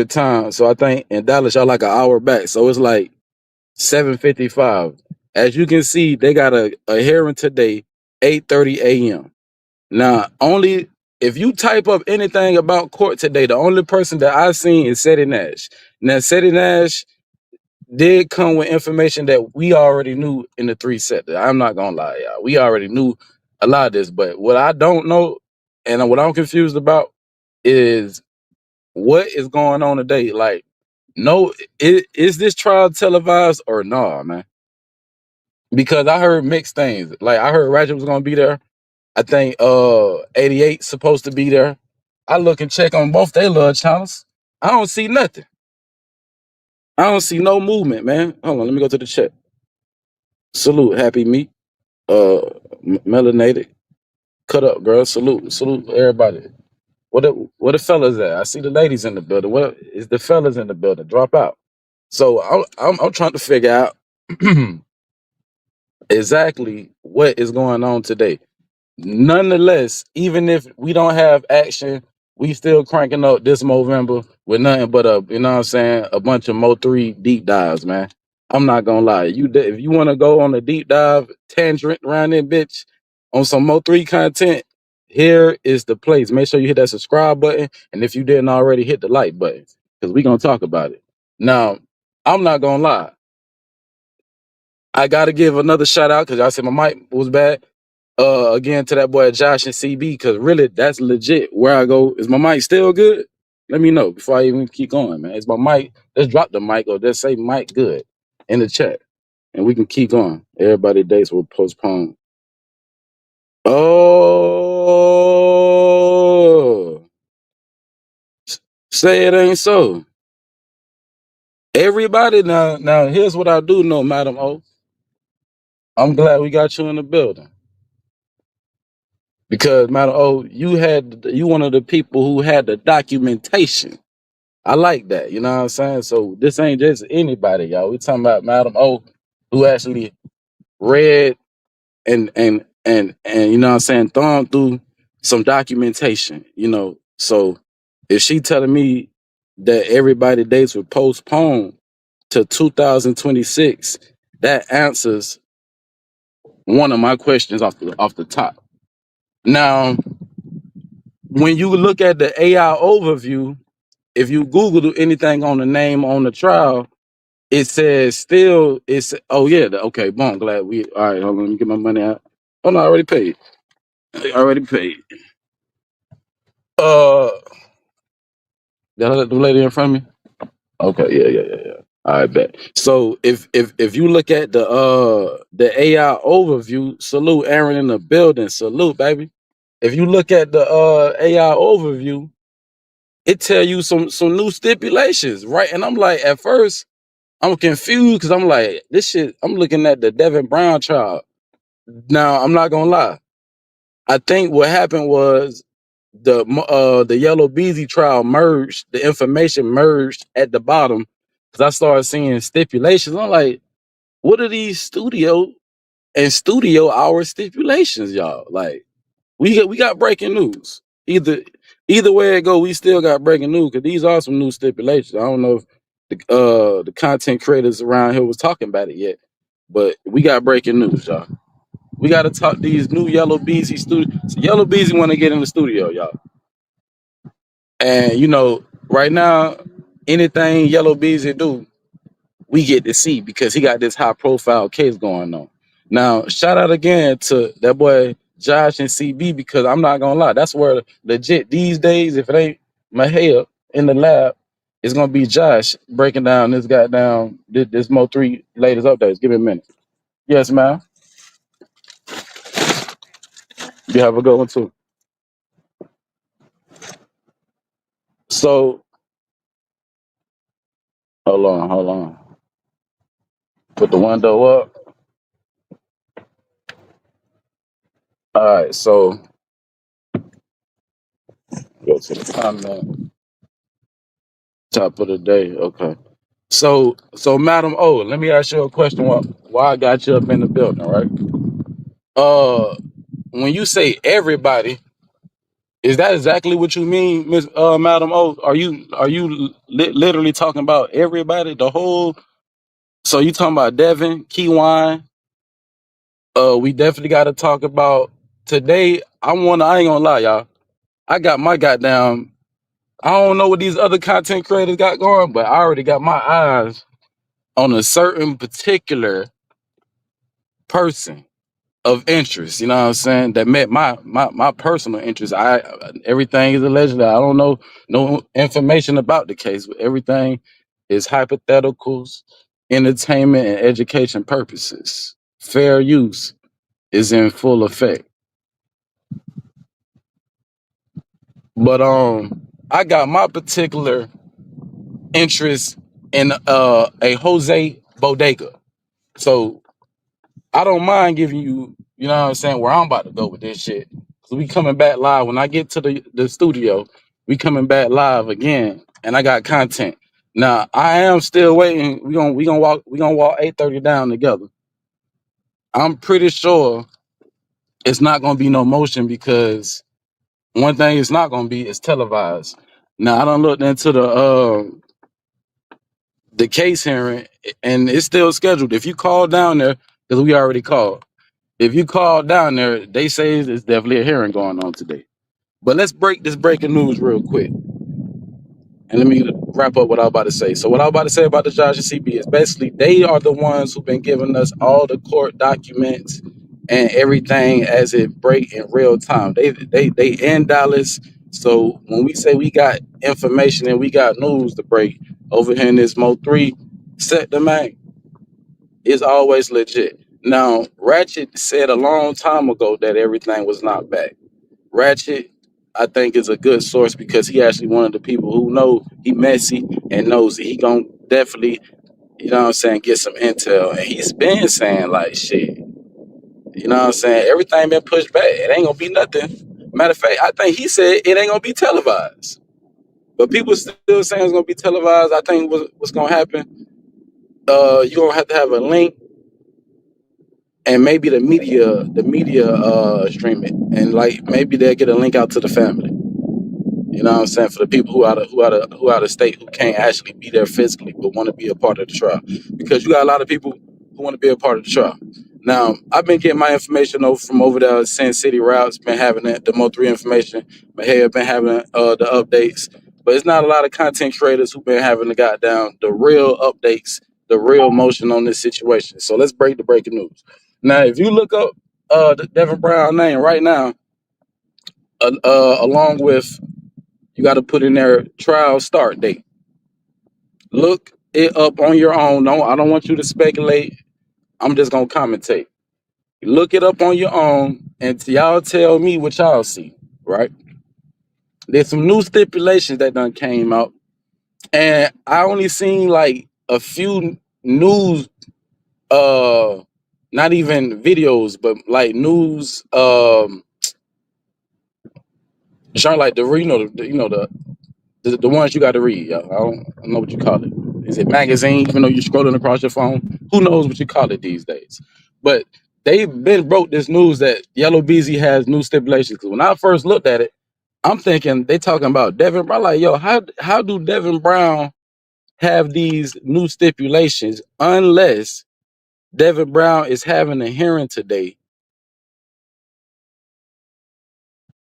Good time. So I think in Dallas y'all like an hour back. So it's like 7:55. As you can see, they got a hearing today, 8:30 a.m. Now, only if you type up anything about court today, the only person that I seen is Seti Nash. Now, Seti Nash did come with information that we already knew in the three sector. I'm not gonna lie, y'all. We already knew a lot of this, but what I don't know and what I'm confused about is what is going on today. Like, no, is this trial televised or no, man? Because I heard mixed things. Like I heard Ratchet was gonna be there. I think 88 supposed to be there. I look and check on both their little channels. I don't see nothing. I don't see no movement, man. Hold on, let me go to the chat. Salute, happy meat. Melanated. Cut up, girl. Salute everybody. What the fellas at? I see the ladies in the building. What is the fellas in the building? Drop out. So I'm trying to figure out exactly what is going on today. Nonetheless, even if we don't have action, we still cranking up this Movember with nothing but a, you know what I'm saying, a bunch of MO3 deep dives, man. I'm not gonna lie. If you want to go on a deep dive tangent around there, bitch, on some Mo3 content, here is the place. Make sure you hit that subscribe button, and if you didn't already, hit the like button because we gonna talk about it. Now, I'm not gonna lie. I gotta give another shout out because I said my mic was bad. Again to that boy Josh and CB, because really that's legit where I go. Is my mic still good? Let me know before I even keep going, man. Is my mic? Let's drop the mic or just say mic good in the chat, and we can keep going. Everybody dates will postpone. Oh, say it ain't so. Everybody now. Here's what I do know, Madam O. I'm glad we got you in the building because Madam O, you one of the people who had the documentation. I like that, you know what I'm saying? So this ain't just anybody, y'all. We talking about Madam O, who actually read and you know what I'm saying, thumbed through some documentation, you know. So if she telling me that everybody dates were postponed to 2026, that answers one of my questions off the top. Now, when you look at the AI overview, if you Google anything on the name on the trial, it says still it's oh yeah, okay, boom, glad we all right, hold on, let me get my money out. Oh no, I already paid. I already paid. Uh the lady in front of me? Okay, yeah. All right, bet. So if you look at the AI overview, salute Aaron in the building, salute, baby. If you look at the AI overview, it tell you some new stipulations, right? And I'm like, at first, I'm confused because I'm like, this shit, I'm looking at the Devin Brown trial. Now, I'm not gonna lie. I think what happened was the Yellow Bezzy trial merged, the information merged at the bottom because I started seeing stipulations. I'm like, what are these studio hour stipulations, y'all? Like, we got breaking news. Either way it go, we still got breaking news because these are some new stipulations. I don't know if the content creators around here was talking about it yet, but we got breaking news, y'all. We got to talk these new Yellow Beezy studio. So Yellow Beezy want to get in the studio, y'all. And you know, right now, anything Yellow Beezy do, we get to see because he got this high profile case going on. Now, shout out again to that boy Josh and CB because I'm not gonna lie, that's where legit these days, if it ain't my hair in the lab, it's gonna be Josh breaking down this goddamn this Mo3 latest updates. Give me a minute. Yes, ma'am. You have a good one too. So hold on. Put the window up. All right, so go to the comment top of the day. Okay. So Madam O, let me ask you a question. Why I got you up in the building, right? When you say everybody, Is that exactly what you mean, Miss Madam O? Are you literally talking about everybody, the whole? So you talking about Devin, Keywine? We definitely got to talk about today. I ain't gonna lie, y'all. I got my goddamn. I don't know what these other content creators got going, but I already got my eyes on a certain particular person of interest. You know what I'm saying? That met my personal interest. Everything is alleged. I don't know no information about the case, but everything is hypotheticals, entertainment, and education purposes. Fair use is in full effect. But I got my particular interest in a Jose Bodega. So I don't mind giving you, you know what I'm saying, where I'm about to go with this shit. So we coming back live. When I get to the studio, we coming back live again, and I got content. Now I am still waiting. We gonna walk 8:30 down together. I'm pretty sure it's not gonna be no motion because one thing it's not gonna be is televised. Now I don't looked into the case hearing, and it's still scheduled. If you call down there, because we already called. If you call down there, they say there's definitely a hearing going on today. But let's break this breaking news real quick. And let me wrap up what I was about to say. So what I was about to say about the Josh and CB is basically they are the ones who've been giving us all the court documents and everything as it break in real time. They in Dallas. So when we say we got information and we got news to break over here in this MO3 set, the man is always legit. Now, Ratchet said a long time ago that everything was not back. Ratchet, I think, is a good source because he actually one of the people who know he messy and knows it. He gonna definitely, you know what I'm saying, get some intel. And he's been saying like shit. You know what I'm saying? Everything been pushed back. It ain't gonna be nothing. Matter of fact, I think he said it ain't gonna be televised. But people still saying it's gonna be televised. I think what's gonna happen, you're gonna have to have a link and maybe the media stream it. And like maybe they'll get a link out to the family. You know what I'm saying? For the people who out of state who can't actually be there physically but want to be a part of the trial. Because you got a lot of people who want to be a part of the trial. Now, I've been getting my information from over there, Sin City routes, been having the Mo3 information. My head been having the updates. But it's not a lot of content creators who've been having the real updates, the real motion on this situation. So let's break the breaking news. Now, if you look up the Devin Brown name right now, along with you got to put in their trial start date. Look it up on your own. No, I don't want you to speculate. I'm just gonna commentate. Look it up on your own, and y'all tell me what y'all see. Right? There's some new stipulations that done came out, and I only seen like a few news, not even videos, but like news, genre like the ones you got to read. I don't know what you call it. Is it magazine? Even though you're scrolling across your phone, who knows what you call it these days? But they've been broke this news that Yellow Bezzy has new stipulations. Because when I first looked at it, I'm thinking they talking about Devin Brown. Like, yo, how do Devin Brown have these new stipulations unless Devin Brown is having a hearing today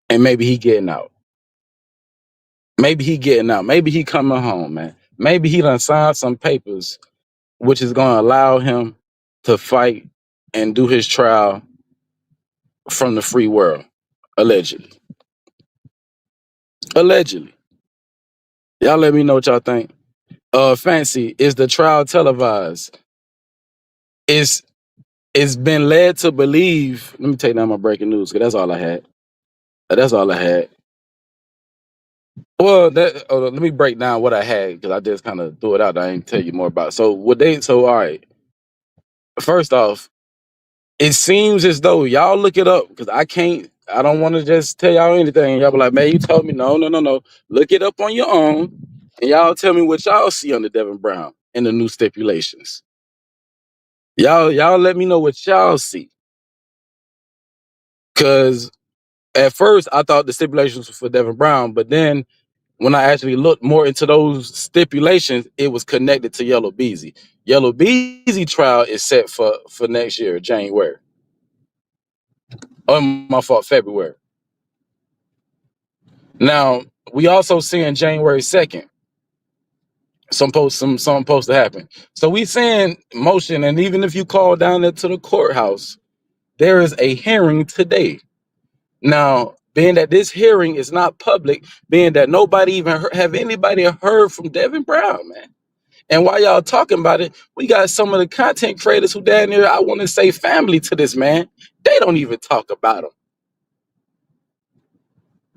and maybe he getting out? Maybe he getting out. Maybe he coming home, man. Maybe he done signed some papers which is going to allow him to fight and do his trial from the free world, allegedly. Allegedly. Y'all let me know what y'all think. Fancy, is the trial televised? It's been led to believe. Let me take down my breaking news because that's all I had. That's all I had. Well, let me break down what I had because I just kind of threw it out. I ain't tell you more about it. So all right. First off, it seems as though y'all look it up because I don't want to just tell y'all anything. Y'all be like, man, you told me. No, no, no, no. Look it up on your own and y'all tell me what y'all see under Devin Brown and the new stipulations. Y'all let me know what y'all see. Cause At first, I thought the stipulations were for Devin Brown, but then when I actually looked more into those stipulations, it was connected to Yellow Beezy. Yellow Beezy trial is set for next year, January. Oh, my fault, February. Now we also seeing January 2nd. Something supposed to happen. So we seeing motion, and even if you call down there to the courthouse, there is a hearing today. Now, being that this hearing is not public, being that nobody even have anybody heard from Devin Brown, man. And while y'all talking about it, we got some of the content creators who down there, I want to say family to this man. They don't even talk about him.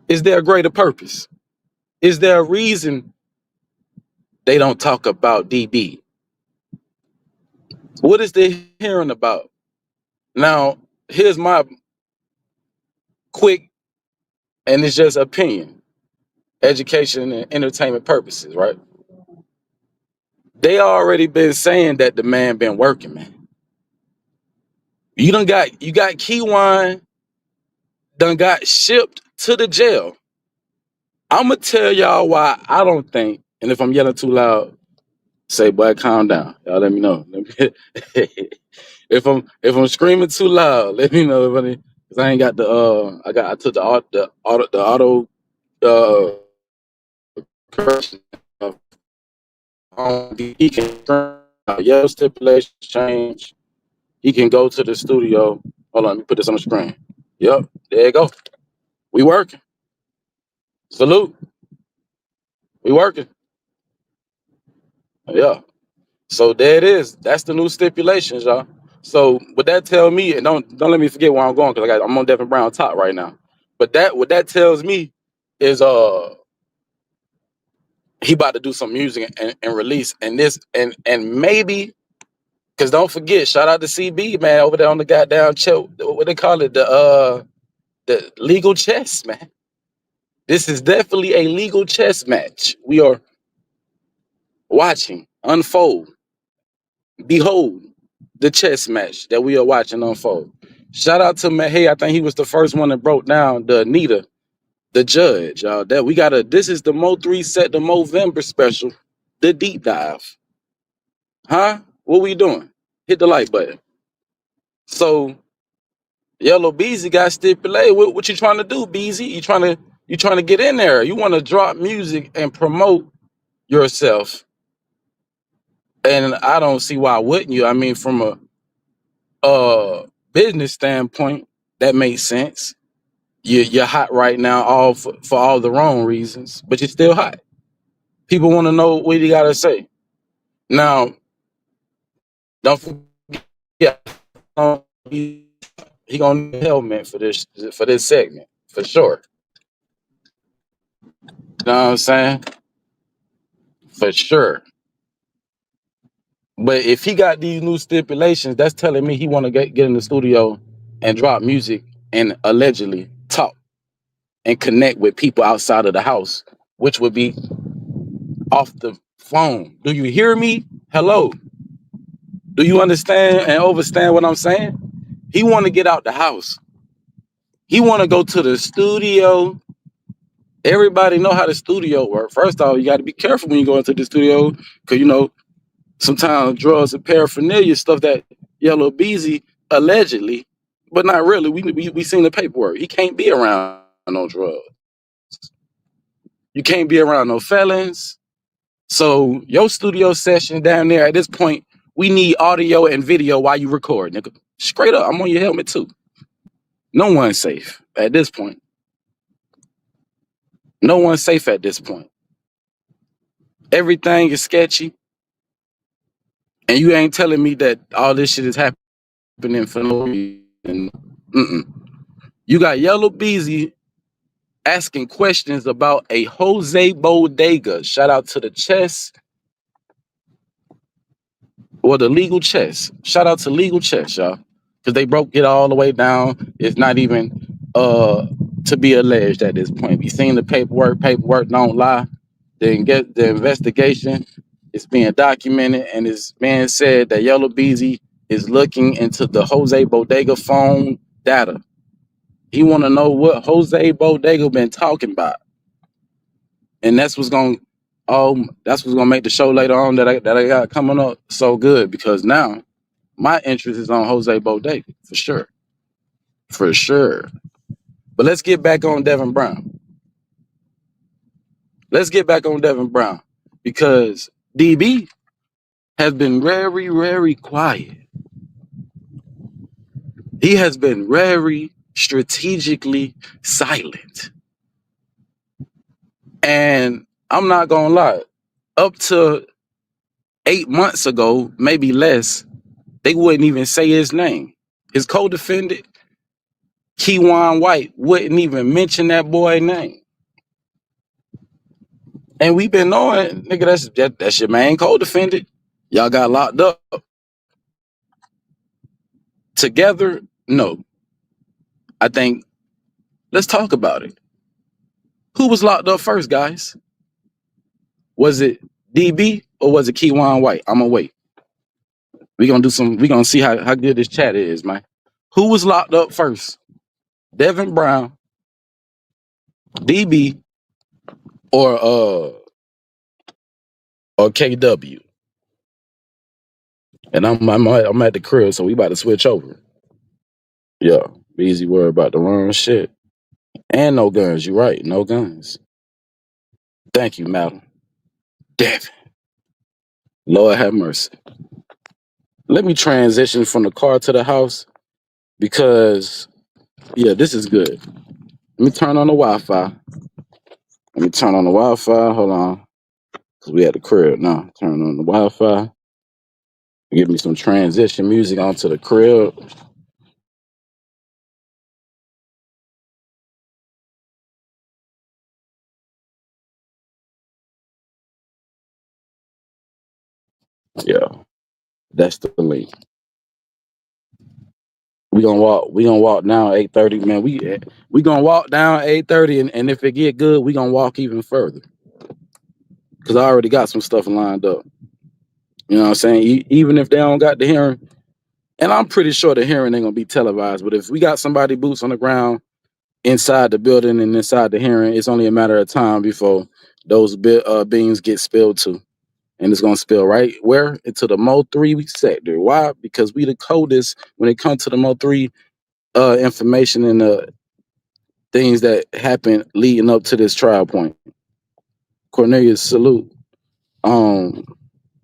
Is there a greater purpose? Is there a reason they don't talk about DB? What is the hearing about? Now, here's my quick, and it's just opinion, education and entertainment purposes, right? They already been saying that the man been working, man. You got Keywan done got shipped to the jail. I'ma tell y'all why I don't think, and if I'm yelling too loud, say, boy, calm down. Y'all let me know. If I'm screaming too loud, let me know. Cause I ain't got I took the auto correction. He can yell stipulations change. He can go to the studio. Hold on, let me put this on the screen. Yep, there you go. We working. Salute. We working. Yeah. So there it is. That's the new stipulations, y'all. So what that tell me, and don't let me forget where I'm going, because I'm on Devin Brown top right now. But what that tells me is he about to do some music and release, and this and maybe, because don't forget, shout out to CB, man, over there on the goddamn what they call it, the legal chess, man. This is definitely a legal chess match. We are watching unfold. Behold the chess match that we are watching unfold. Shout out to Mahay. I think he was the first one that broke down the Anita, the judge. Y'all, that we got this is the MO3 set, the Movember special, the deep dive. Huh? What we doing? Hit the like button. So Yellow Beezy got stipulated. What you trying to do, Beezy? You trying to get in there. You want to drop music and promote yourself. And I don't see why wouldn't you? I mean, from business standpoint, that makes sense. You're hot right now, all for all the wrong reasons, but you're still hot. People want to know what you gotta say. Now, don't forget, he gonna need a helmet for this segment for sure. You know what I'm saying? For sure. But if he got these new stipulations, that's telling me he want to get in the studio and drop music and allegedly talk and connect with people outside of the house, which would be off the phone. Do you hear me? Hello. Do you understand and understand what I'm saying? He want to get out the house. He want to go to the studio. Everybody know how the studio work. First off, you got to be careful when you go into the studio, because sometimes drugs and paraphernalia stuff that Yellow Beezy allegedly, but not really. We seen the paperwork. He can't be around no drugs. You can't be around no felons. So your studio session down there at this point, we need audio and video while you record, nigga. Straight up, I'm on your helmet too. No one's safe at this point. No one's safe at this point. Everything is sketchy, and you ain't telling me that all this shit is happening for no reason. Mm-mm. You got Yellow Beezy asking questions about a Jose Bodega. Shout out to the chess or the legal chess. Shout out to legal chess, y'all, because they broke it all the way down. It's not even to be alleged at this point. We seen the paperwork. Paperwork don't lie. Then get the investigation. It's being documented, and it's being said that Yellow Beezy is looking into the Jose Bodega phone data. He want to know what Jose Bodega been talking about, and that's what's gonna make the show later on that I got coming up so good because now my interest is on Jose Bodega for sure, for sure. But let's get back on Devin Brown. Let's get back on Devin Brown because DB has been very, very quiet. He has been very strategically silent. And I'm not gonna lie, up to 8 months ago, maybe less, they wouldn't even say his name. His co-defendant, Keywan White, wouldn't even mention that boy's name. And we've been knowing, nigga, that's your main co-defendant. Y'all got locked up together. No, I think let's talk about it. Who was locked up first, guys? Was it DB or was it Keywan White? I'm gonna wait. We gonna see how good this chat is, man. Who was locked up first? Devin Brown, DB, or KW? And I'm at the crib, so we about to switch over. Yeah, Bezzy worried about the wrong shit. And no guns, you right, no guns. Thank you, madam. Devin, Lord have mercy. Let me transition from the car to the house because yeah, this is good. Let me turn on the Wi-Fi. Let me turn on the Wi-Fi. Hold on. Because we at the crib now. Turn on the Wi-Fi. Give me some transition music onto the crib. Yeah, that's the link. We gonna walk down 8:30, man. We gonna walk down 8:30, and if it get good, we gonna walk even further. Cause I already got some stuff lined up. You know what I'm saying? Even if they don't got the hearing, and I'm pretty sure the hearing ain't gonna be televised. But if we got somebody boots on the ground inside the building and inside the hearing, it's only a matter of time before those beans get spilled too. And it's gonna spill right where? Into the MO3 sector. Why? Because we the coldest when it comes to the MO3 information and things that happen leading up to this trial point. Cornelius, salute. Um,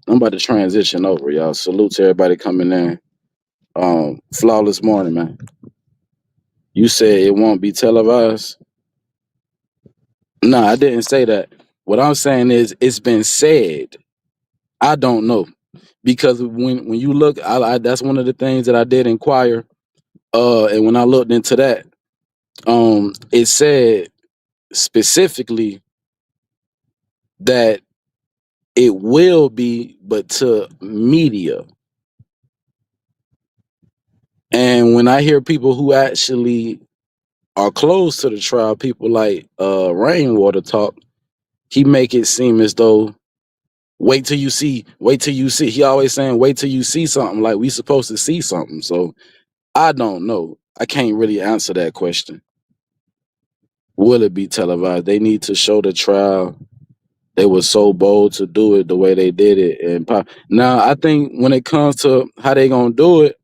I'm about to transition over, y'all. Salute to everybody coming in. Flawless morning, man. You said it won't be televised. No, I didn't say that. What I'm saying is it's been said. I don't know because when you look, that's one of the things that I did inquire. And when I looked into that, it said specifically that it will be, but to media. And when I hear people who actually are close to the trial, people like Rainwater talk, he make it seem as though wait till you see, wait till you see. He always saying wait till you see something, like we supposed to see something. So I don't know. I can't really answer that question. Will it be televised? They need to show the trial. They were so bold to do it the way they did it. And now I think when it comes to how they gonna do it,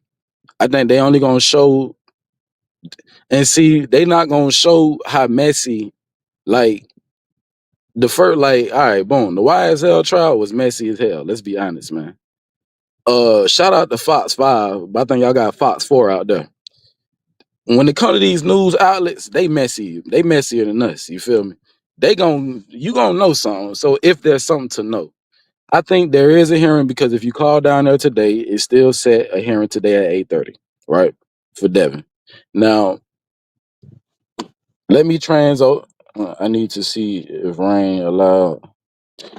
I think they only gonna show and see. They not gonna show how messy. Like the first, like all right, boom. The YSL trial was messy as hell. Let's be honest, man. Shout out to Fox 5, but I think y'all got Fox 4 out there. When it comes to these news outlets, they messy. They messier than us. You feel me? You gonna know something. So if there's something to know, I think there is a hearing because if you call down there today, it's still set a hearing today at 8:30, right? For Devin. Now, let me I need to see if rain allowed.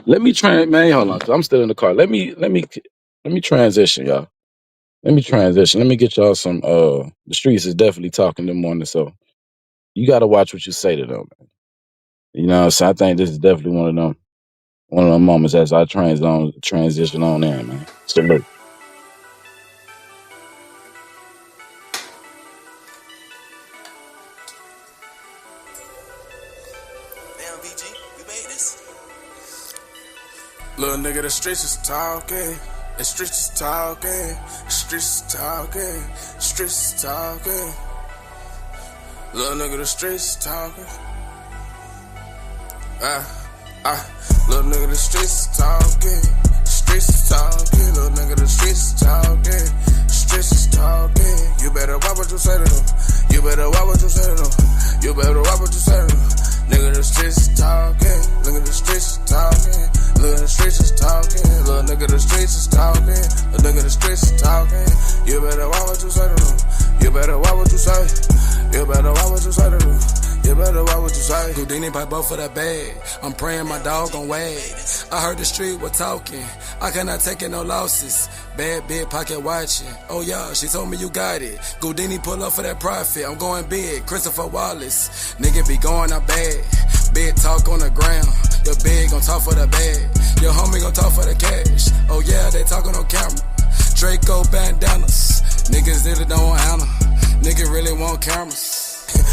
Let me man, hold on, 'cause I'm still in the car. Let me transition, y'all. Let me transition. Let me get y'all some the streets is definitely talking this morning, so you gotta watch what you say to them. You know, so I think this is definitely one of them moments as I transition on in, man. Salute. nigga, the streets is talking. The streets is talking. The streets is talking. The streets is talking. Little nigga, the streets is talking. Little nigga, the streets is talking. The streets is talking. Little nigga, the streets is talking. The streets is talking. You better watch what you say to them. You better watch what you say to them. You better watch what you say to them. Nigga, the streets is talking. Look at the streets is talking. Look at the streets is talking. Little nigga, the streets is talking. Little nigga, the streets is talking. You better watch what you say to them. You better watch what you say. You better watch what you say to them. You better watch what you say. Houdini pipe up for the bag. I'm praying my dog gon' wag. I heard the street was talking. I cannot take it no losses. Bad big pocket watching. Oh yeah, she told me you got it. Houdini pull up for that profit. I'm going big. Christopher Wallace. Nigga be going up bad. Big talk on the ground. Your big gon' talk for the bag. Your homie gon' talk for the cash. Oh yeah, they talking on camera. Draco bandanas. Niggas really don't want Anna. Nigga really want cameras.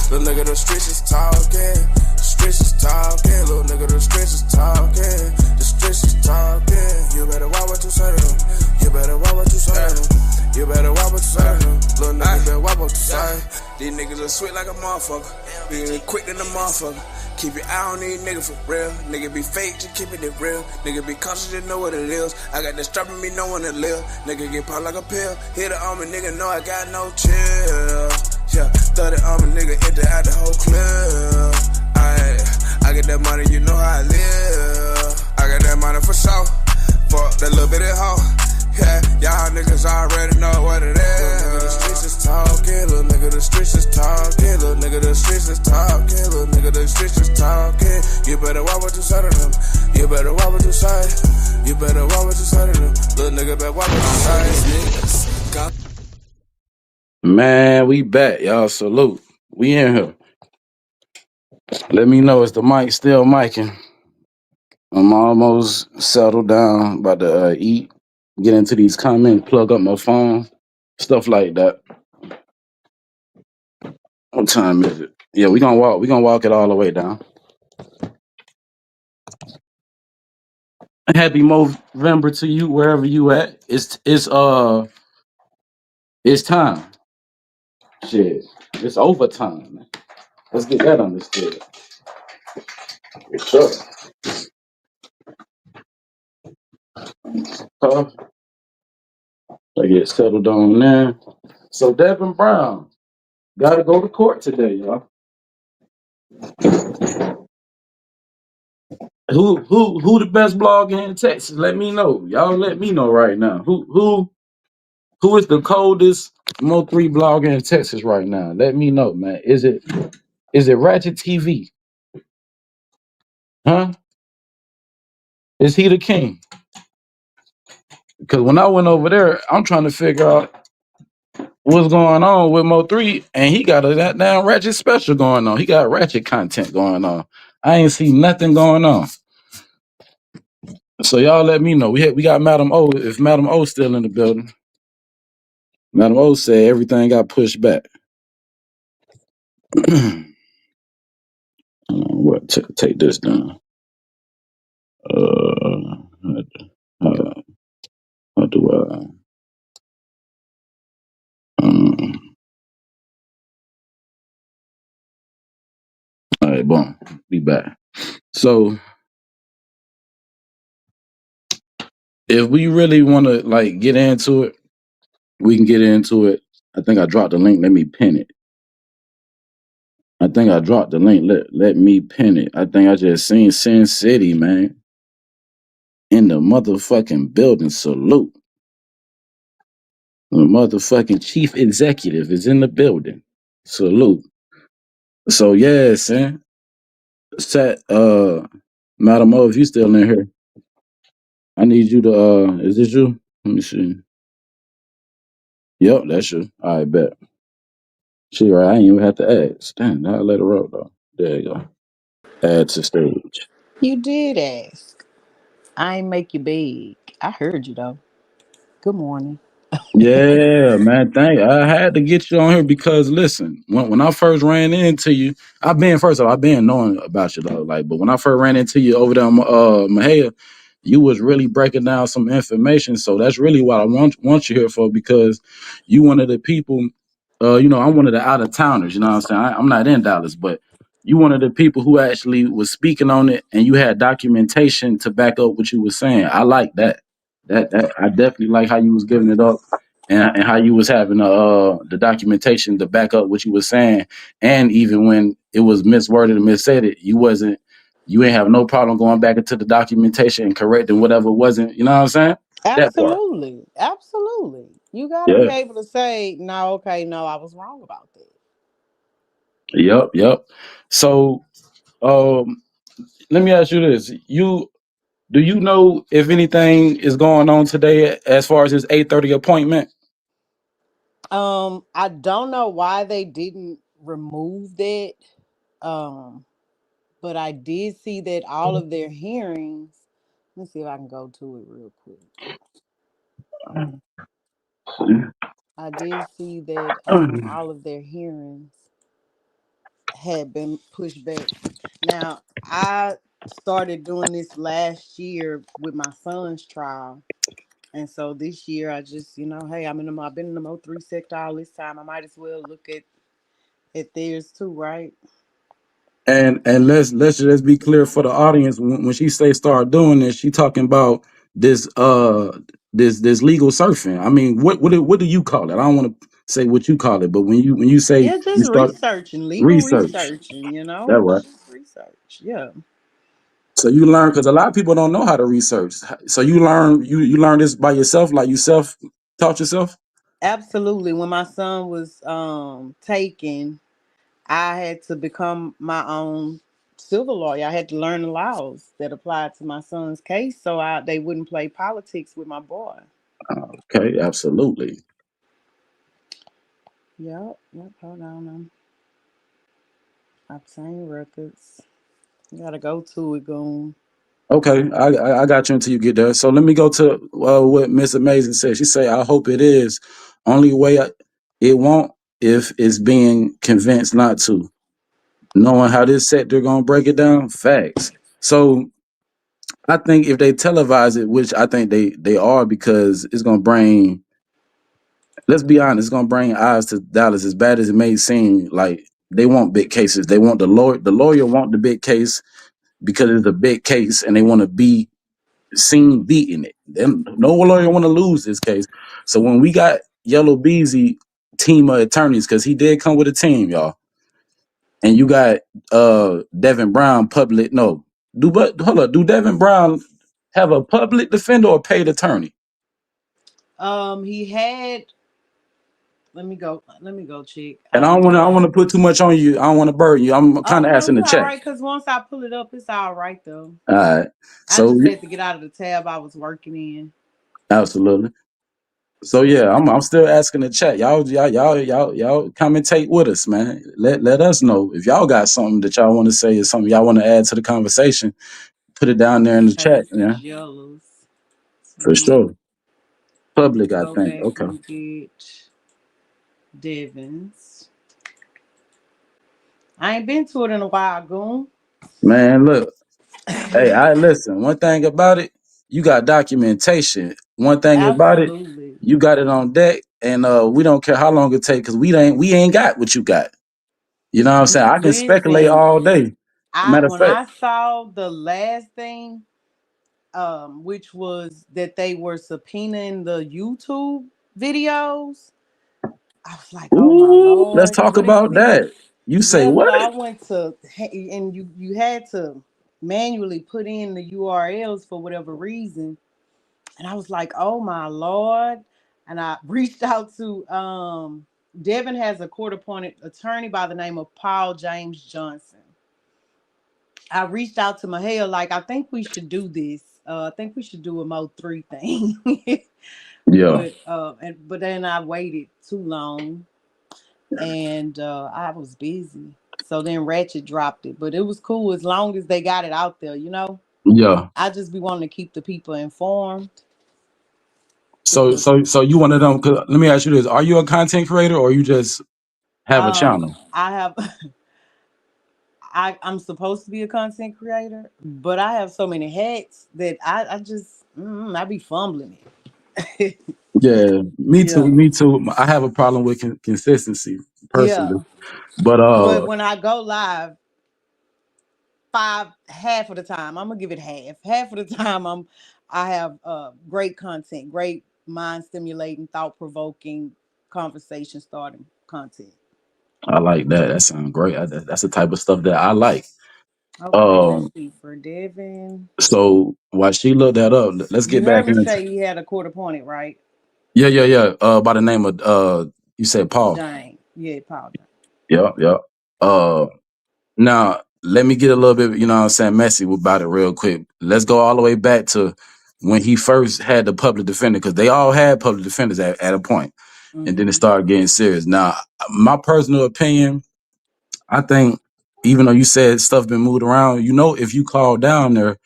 Little nigga, the streets is talking. The streets is talking. Little nigga, the streets is talking. The streets is talking. You better watch what you say to them. You better watch what you say to them. You better watch what you say to them. Little nigga, better watch what you say. These niggas are sweet like a motherfucker. Be quick than a motherfucker. Keep your eye on these niggas for real. Nigga be fake, just keeping it real. Nigga be cautious, just know what it is. I got that strap in me, know when to live. Nigga get popped like a pill. Hit it on me, nigga, know I got no chill. Yeah, 30 on me, nigga, enter out the whole clip. I get that money, you know how I live. I got that money for sure. Fuck that little bit of hoe. Yeah, y'all niggas already know what it is. Little nigga, the streets is talking. Little nigga, the streets is talking. Little nigga, the streets is talking. Little nigga, the streets is talking. You better watch what you say to them. You better watch what you say. You better watch what you say to them. Little nigga, better watch what you say. Man, we back, y'all. Salute. We in here. Let me know, is the mic still micing? I'm almost settled down, about to eat, get into these comments, plug up my phone, stuff like that. What time is it? Yeah, we gonna walk it all the way down. Happy Movember to you, wherever you at. It's time. Shit. It's overtime, man. Let's get that understood. For sure. I get settled on there. So Devin Brown gotta go to court today, y'all. Who the best blogger in Texas? Let me know. Y'all let me know right now. Who is the coldest MO3 blogger in Texas right now? Let me know, man. Is it Ratchet TV? Huh? Is he the king? Because when I went over there, I'm trying to figure out what's going on with MO3, and he got a that damn Ratchet special going on. He got Ratchet content going on. I ain't see nothing going on. So y'all let me know. We got Madam O. If Madam O still in the building, Madam O said everything got pushed back. What? Take this down. How do I? All right, boom. Be back. So if we really want to like get into it, we can get into it. I think I dropped the link. Let me pin it. I think I dropped the link. Let me pin it. I think I just seen Sin City, man, in the motherfucking building. Salute. The motherfucking chief executive is in the building. Salute. So yeah, Sin. Set Madam O, if you still in here, I need you to is this you? Let me see. Yep, that's you. I bet. She right. I ain't even have to ask. Damn, I let her up though. There you go. Add to stage. You did ask. I ain't make you big. I heard you though. Good morning. Yeah, man. I had to get you on here because listen, when I first ran into you, I've been knowing about you though. Like, but when I first ran into you over there on Mahia, you was really breaking down some information. So that's really what I want you here for, because you one of the people. I'm one of the out of towners. You know what I'm saying? I'm not in Dallas, but you one of the people who actually was speaking on it, and you had documentation to back up what you were saying. I like that. That I definitely like how you was giving it up, and how you was having the documentation to back up what you were saying, and even when it was misworded and missaid, you ain't have no problem going back into the documentation and correcting whatever wasn't. You know what I'm saying? That part. Absolutely. Absolutely. You got to be Yeah. able to say, no, okay, no, I was wrong about that. Yep. Yep. So, um, let me ask you this: do you know if anything is going on today as far as his 8:30 appointment? I don't know why they didn't remove that. Um, but I did see that all of their hearings. Let me see if I can go to it real quick. I did see that all of their hearings had been pushed back. Now, I started doing this last year with my son's trial. And so this year I just, hey, I've been in the MO3 sector all this time. I might as well look at theirs too, right? And let's just be clear for the audience. When she say start doing this, she talking about this this legal surfing. I mean, what do you call it? I don't want to say what you call it, but when you say Yeah, you just start researching, legal research, researching, that right. just research. Yeah. So you learn, because a lot of people don't know how to research. So you learn this by yourself, like you self taught yourself. Absolutely. When my son was taken, I had to become my own civil lawyer. I had to learn the laws that applied to my son's case so they wouldn't play politics with my boy. Okay, absolutely. Yep, hold on. Obtain records. You gotta go to it, goon. Okay, I got you until you get there. So let me go to what Miss Amazing said. She say, "I hope it is. Only way it won't if it's being convinced not to. Knowing how this sector gonna break it down, facts. So I think if they televise it, which I think they are, because it's gonna bring. Let's be honest, it's gonna bring eyes to Dallas. As bad as it may seem, like they want big cases. They want the lawyer. The lawyer want the big case because it's a big case, and they want to be seen beating it. Then no lawyer want to lose this case. So when we got Yellow Beezy team of attorneys, because he did come with a team, y'all, and you got Devin Brown public. No, hold up, do Devin Brown have a public defender or paid attorney? He had. Let me go. Let me go check. And I I don't want know. to put too much on you. I don't want to burden you. I'm kind Oh of no, asking it's to all check. right. Cause once I pull it up, it's all right though. All right. I So just had to get out of the tab I was working in. absolutely. So yeah, I'm still asking the chat. Y'all commentate with us, man. Let us know if y'all got something that y'all want to say or something y'all want to add to the conversation. Put it down there in the Okay, chat, this yeah, is yellows. So for let me sure. Public, I go think. back Okay, and get Devin's. I ain't been to it in a while, goon. man. Look, hey, I listen. One thing about it, you got documentation. One thing about it, Absolutely. you got it on deck, and we don't care how long it take, because we ain't got what you got. You know what I'm saying? I can speculate Listen, all day. I Matter of when fact, I saw the last thing, which was that they were subpoenaing the YouTube videos, I was like, "Oh my ooh, let's lord, talk what is about this?" that. You say Yeah, what? so I went to, and you had to manually put in the URLs for whatever reason, and I was like, "Oh my lord!" And I reached out to Devin has a court appointed attorney by the name of Paul James Johnson. I reached out to Mahale like, I think we should do this. I think we should do a Mo3 thing. Yeah, But then I waited too long and I was busy. So then Ratchet dropped it. But it was cool as long as they got it out there. yeah. I just be wanting to keep the people informed So because so so you one of them? 'Cause let me ask you this: are you a content creator, or you just have a channel? I have I'm supposed to be a content creator, but I have so many hats that I just I be fumbling it. Yeah, me too. Yeah, Me too. I have a problem with consistency personally, yeah. but But when I go live, half of the time, I'm gonna give it half. Half of the time, I have great content, great mind stimulating, thought provoking, conversation starting content. I like that. That sounds great. That's the type of stuff that I like. Okay, let's Um, see for Devin. so while she looked that up, let's You get heard back me into. say he had a court appointed, right? Yeah, yeah, yeah. By the name of you said Paul. Jane. Yeah, Paul Jane. Yeah, yeah. Uh, Now, let me get a little bit, you know what I'm saying, messy about it real quick. Let's go all the way back to when he first had the public defender, because they all had public defenders at a point, and then it Mm-hmm. started getting serious. Now, my personal opinion, I think, even though you said stuff been moved around, you know, if you call down there,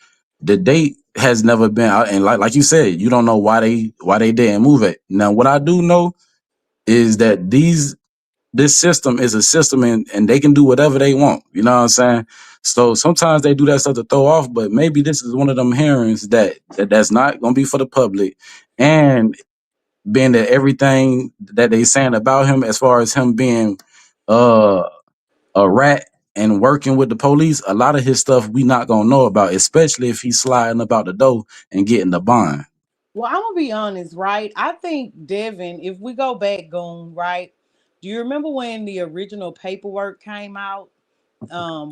the date has never been out, and like you said, you don't know why they didn't move it. Now, what I do know is that this system is a system, and they can do whatever they want. You know what I'm saying? So sometimes they do that stuff to throw off, but maybe this is one of them hearings that's not gonna be for the public. And being that everything that they saying about him, as far as him being uh a rat and working with the police, a lot of his stuff we not gonna know about, especially if he's sliding about the door and getting the bond. Well, I'm gonna be honest, right? I think Devin, if we go back, Goon, right? Do you remember when the original paperwork came out?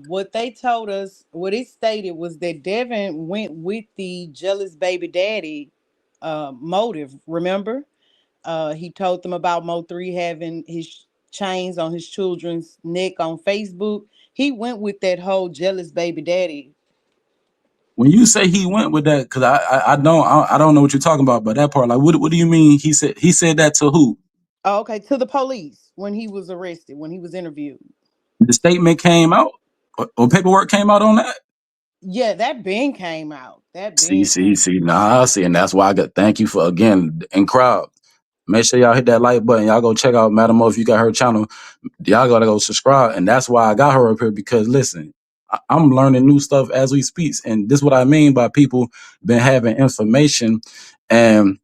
What they told us, what it stated was that Devin went with the jealous baby daddy motive. Remember? He told them about Mo3 having his chains on his children's neck on Facebook. He went with that whole jealous baby daddy. When you say he went with that, because I don't know what you're talking about, but that part, like, what do you mean? He said that to who? Oh, okay, to the police when he was arrested, when he was interviewed. The statement came out, or paperwork came out on that. Yeah, that Ben came out. That See, Ben see, came. see. Nah, see, and that's why I got. Thank you for again, and crowd. Make sure y'all hit that like button. Y'all go check out Madam Mo if you got her channel. Y'all gotta go subscribe, and that's why I got her up here, because listen, I'm learning new stuff as we speak, and this is what I mean by people been having information. And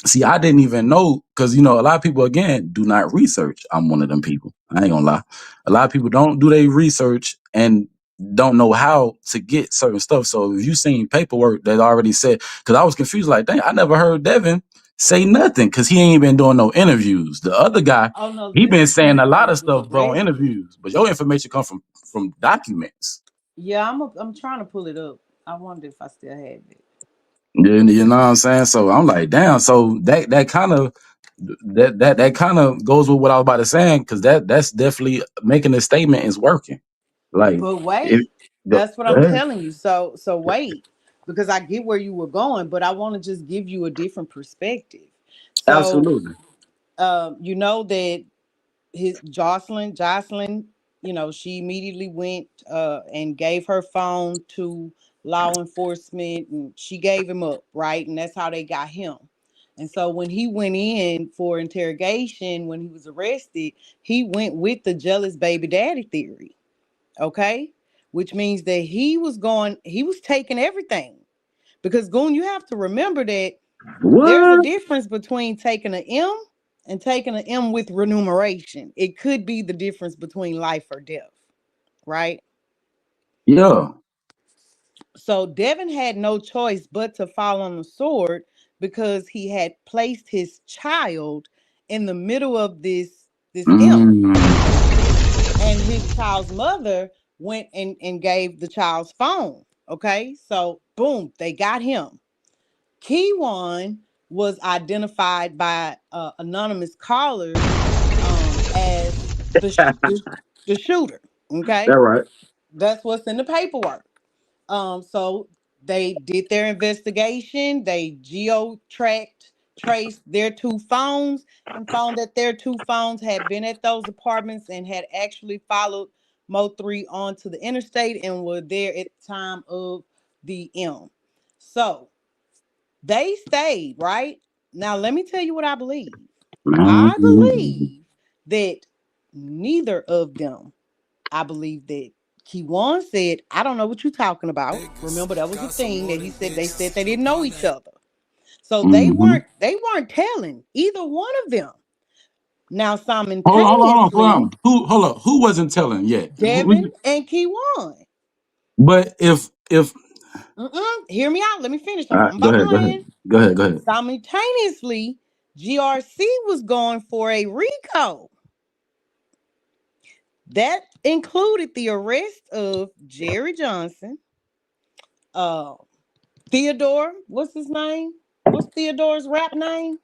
see, I didn't even know, because a lot of people again do not research. I'm one of them people. I ain't gonna lie. A lot of people don't do their research and don't know how to get certain stuff. So if you seen paperwork that already said, because I was confused, like, dang, I never heard Devin say nothing, because he ain't been doing no interviews. The other guy, Oh no, he this been is saying when a lot he of was stuff, bro, on arrested. interviews. But your information come from documents. Yeah, I'm trying to pull it up. I wonder if I still have it. You know what I'm saying? So I'm like, damn. So that kind of goes with what I was about to say, because that's definitely making a statement is working. Like, But it, wait, go, that's what go I'm ahead. telling you. So wait, because I get where you were going, but I want to just give you a different perspective. So, Absolutely. you know that his Jocelyn, she immediately went and gave her phone to law enforcement, and she gave him up, right? And that's how they got him. And so when he went in for interrogation, when he was arrested, he went with the jealous baby daddy theory, okay? Which means that he was taking everything. Because Goon, you have to remember that there's a What? difference between taking an M and taking an M with remuneration. It could be the difference between life or death, right? Yeah. So Devin had no choice but to fall on the sword because he had placed his child in the middle of this M. Mm. And his child's mother went and gave the child's phone. Okay, so boom, they got him. Keywan was identified by anonymous callers as the shooter. That Okay, right. that's what's in the paperwork. So they did their investigation. They geo tracked, traced their two phones, and found that their two phones had been at those apartments and had actually followed Mo3 onto the interstate and were there at the time of the M. So they stayed, right? Now, let me tell you what I believe. I Mm. believe that neither of them, I believe that Keywan said, I don't know what you're talking about. Niggas Remember, that was a got some thing that more he than said they bitches. said they didn't know Run each that. other. So Mm-hmm. they weren't telling either one of them. Now Hold simultaneously, on. Hold up. Who wasn't telling yet? Devin and Keywan. But if Hear me out. Let me finish. all right, I'm about to go ahead. land. Go ahead, go ahead. Simultaneously, GRC was going for a RICO. That included the arrest of Jerry Johnson, uh, Theodore. What's his name? What's Theodore's rap name?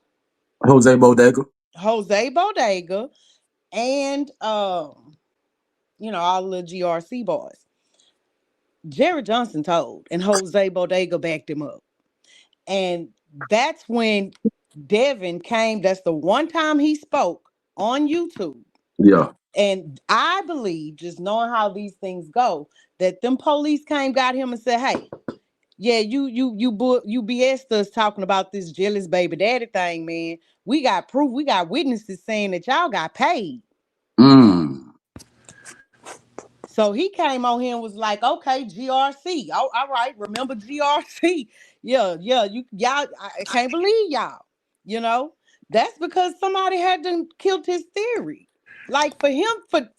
Jose Bodega. Jose Bodega, and all the GRC boys. Jerry Johnson told, and Jose Bodega backed him up. And that's when Devin came. That's the one time he spoke on YouTube. Yeah. And I believe, just knowing how these things go, that them police came, got him, and said, "Hey, yeah, you BS'd us talking about this jealous baby daddy thing, man. We got proof. We got witnesses saying that y'all got paid." Mm. So he came on here and was like, "Okay, GRC. All right, remember GRC? Yeah. I can't believe y'all. You know, that's because somebody had done killed his theory. Like for him,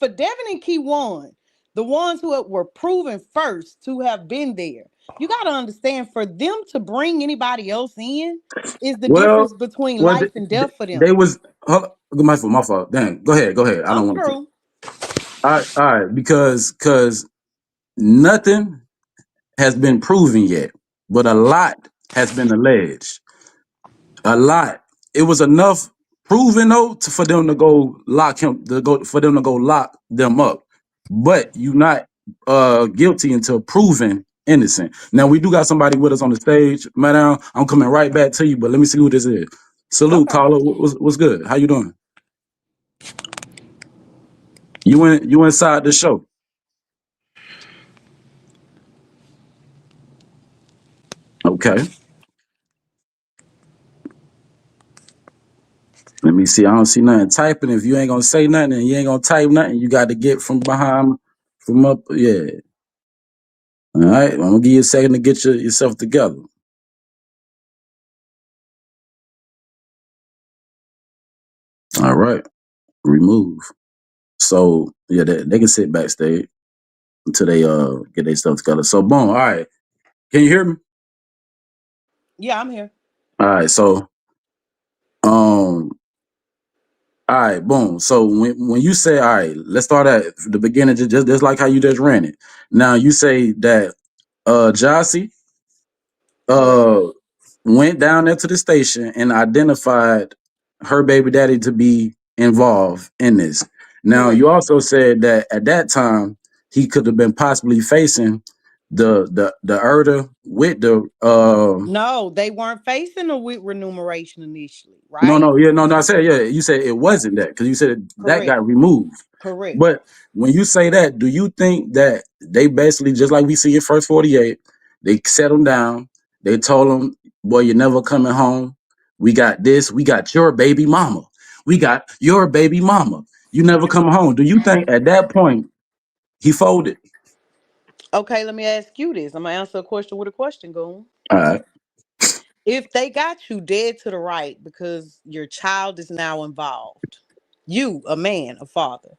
for Devin and Key One, the ones who were proven first to have been there. You got to understand, for them to bring anybody else in is the Well, difference between well, life and death for they them. was my fault. My fault. Dang. Go ahead. Go ahead. I don't I'm want to. through. All right. Because nothing has been proven yet, but a lot has been alleged. A lot. It was enough proven though for them to go lock him to go for them to go lock them up. But you not guilty until proven innocent. Now we do got somebody with us on the stage, madam. I'm coming right back to you, but let me see who this is. Salute, Okay. caller. What's good? How you doing? You inside the show. Okay. Let me see. I don't see nothing typing. If you ain't gonna say nothing and you ain't gonna type nothing, you got to get from behind, from up. Yeah. All right. I'm gonna give you a second to get yourself together. All right. Remove. So yeah, they can sit backstage until they get their stuff together. So boom. All right. Can you hear me? Yeah, I'm here. All right. So all right. Boom. So when you say all right, let's start at the beginning, just like how you just ran it. Now you say that Jossie Correct. uh went down there to the station and identified her baby daddy to be involved in this. Now, Correct. you also said that at that time he could have been possibly facing the Erda with the No, they weren't facing a with remuneration initially, no, right? no, yeah, no, no. I said, yeah, you said it wasn't that because you said that Correct. got removed. Correct. But when you say that, do you think that they basically, just like we see in First 48, they set him down, they told him, boy, you're never coming home. We got this, we got your baby mama. We got your baby mama. You never come home. Do you think at that point he folded? Okay, let me ask you this. I'm gonna answer a question with a question, Goon. All right. If they got you dead to the right because your child is now involved, you, a man, a father,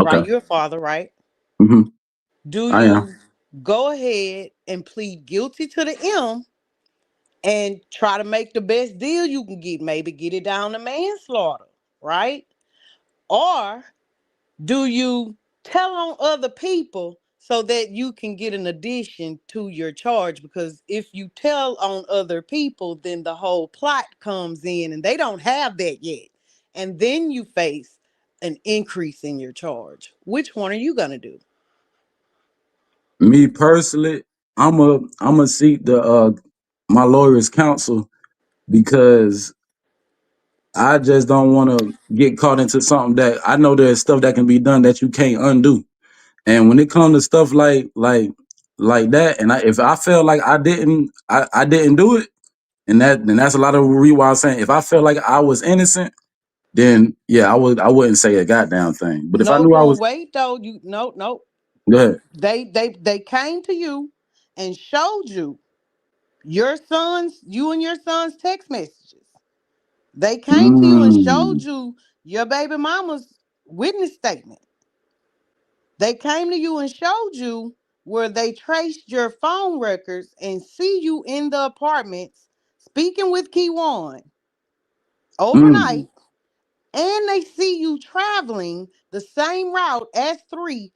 right? Okay. You're a father, right? hmm Do I am. you go ahead and plead guilty to the M and try to make the best deal you can get? Maybe get it down to manslaughter, right? Or do you tell on other people so that you can get an addition to your charge? Because if you tell on other people, then the whole plot comes in and they don't have that yet. And then you face an increase in your charge. Which one are you going to do? Me personally, I'm a seek the my lawyer's counsel because I just don't want to get caught into something that I know there's stuff that can be done that you can't undo. And when it comes to stuff like that, and if I feel like I didn't do it, and then that's a lot of rewind saying if I felt like I was innocent, then yeah, I wouldn't say a goddamn thing. But if I No, knew I Goon, was wait though. You no. Go ahead. They came to you and showed you you and your son's text messages. They came to you and showed Mm, you your baby mama's witness statement. They came to you and showed you where they traced your phone records and see you in the apartments speaking with Keywan mm, overnight, and they see you traveling the same route as 3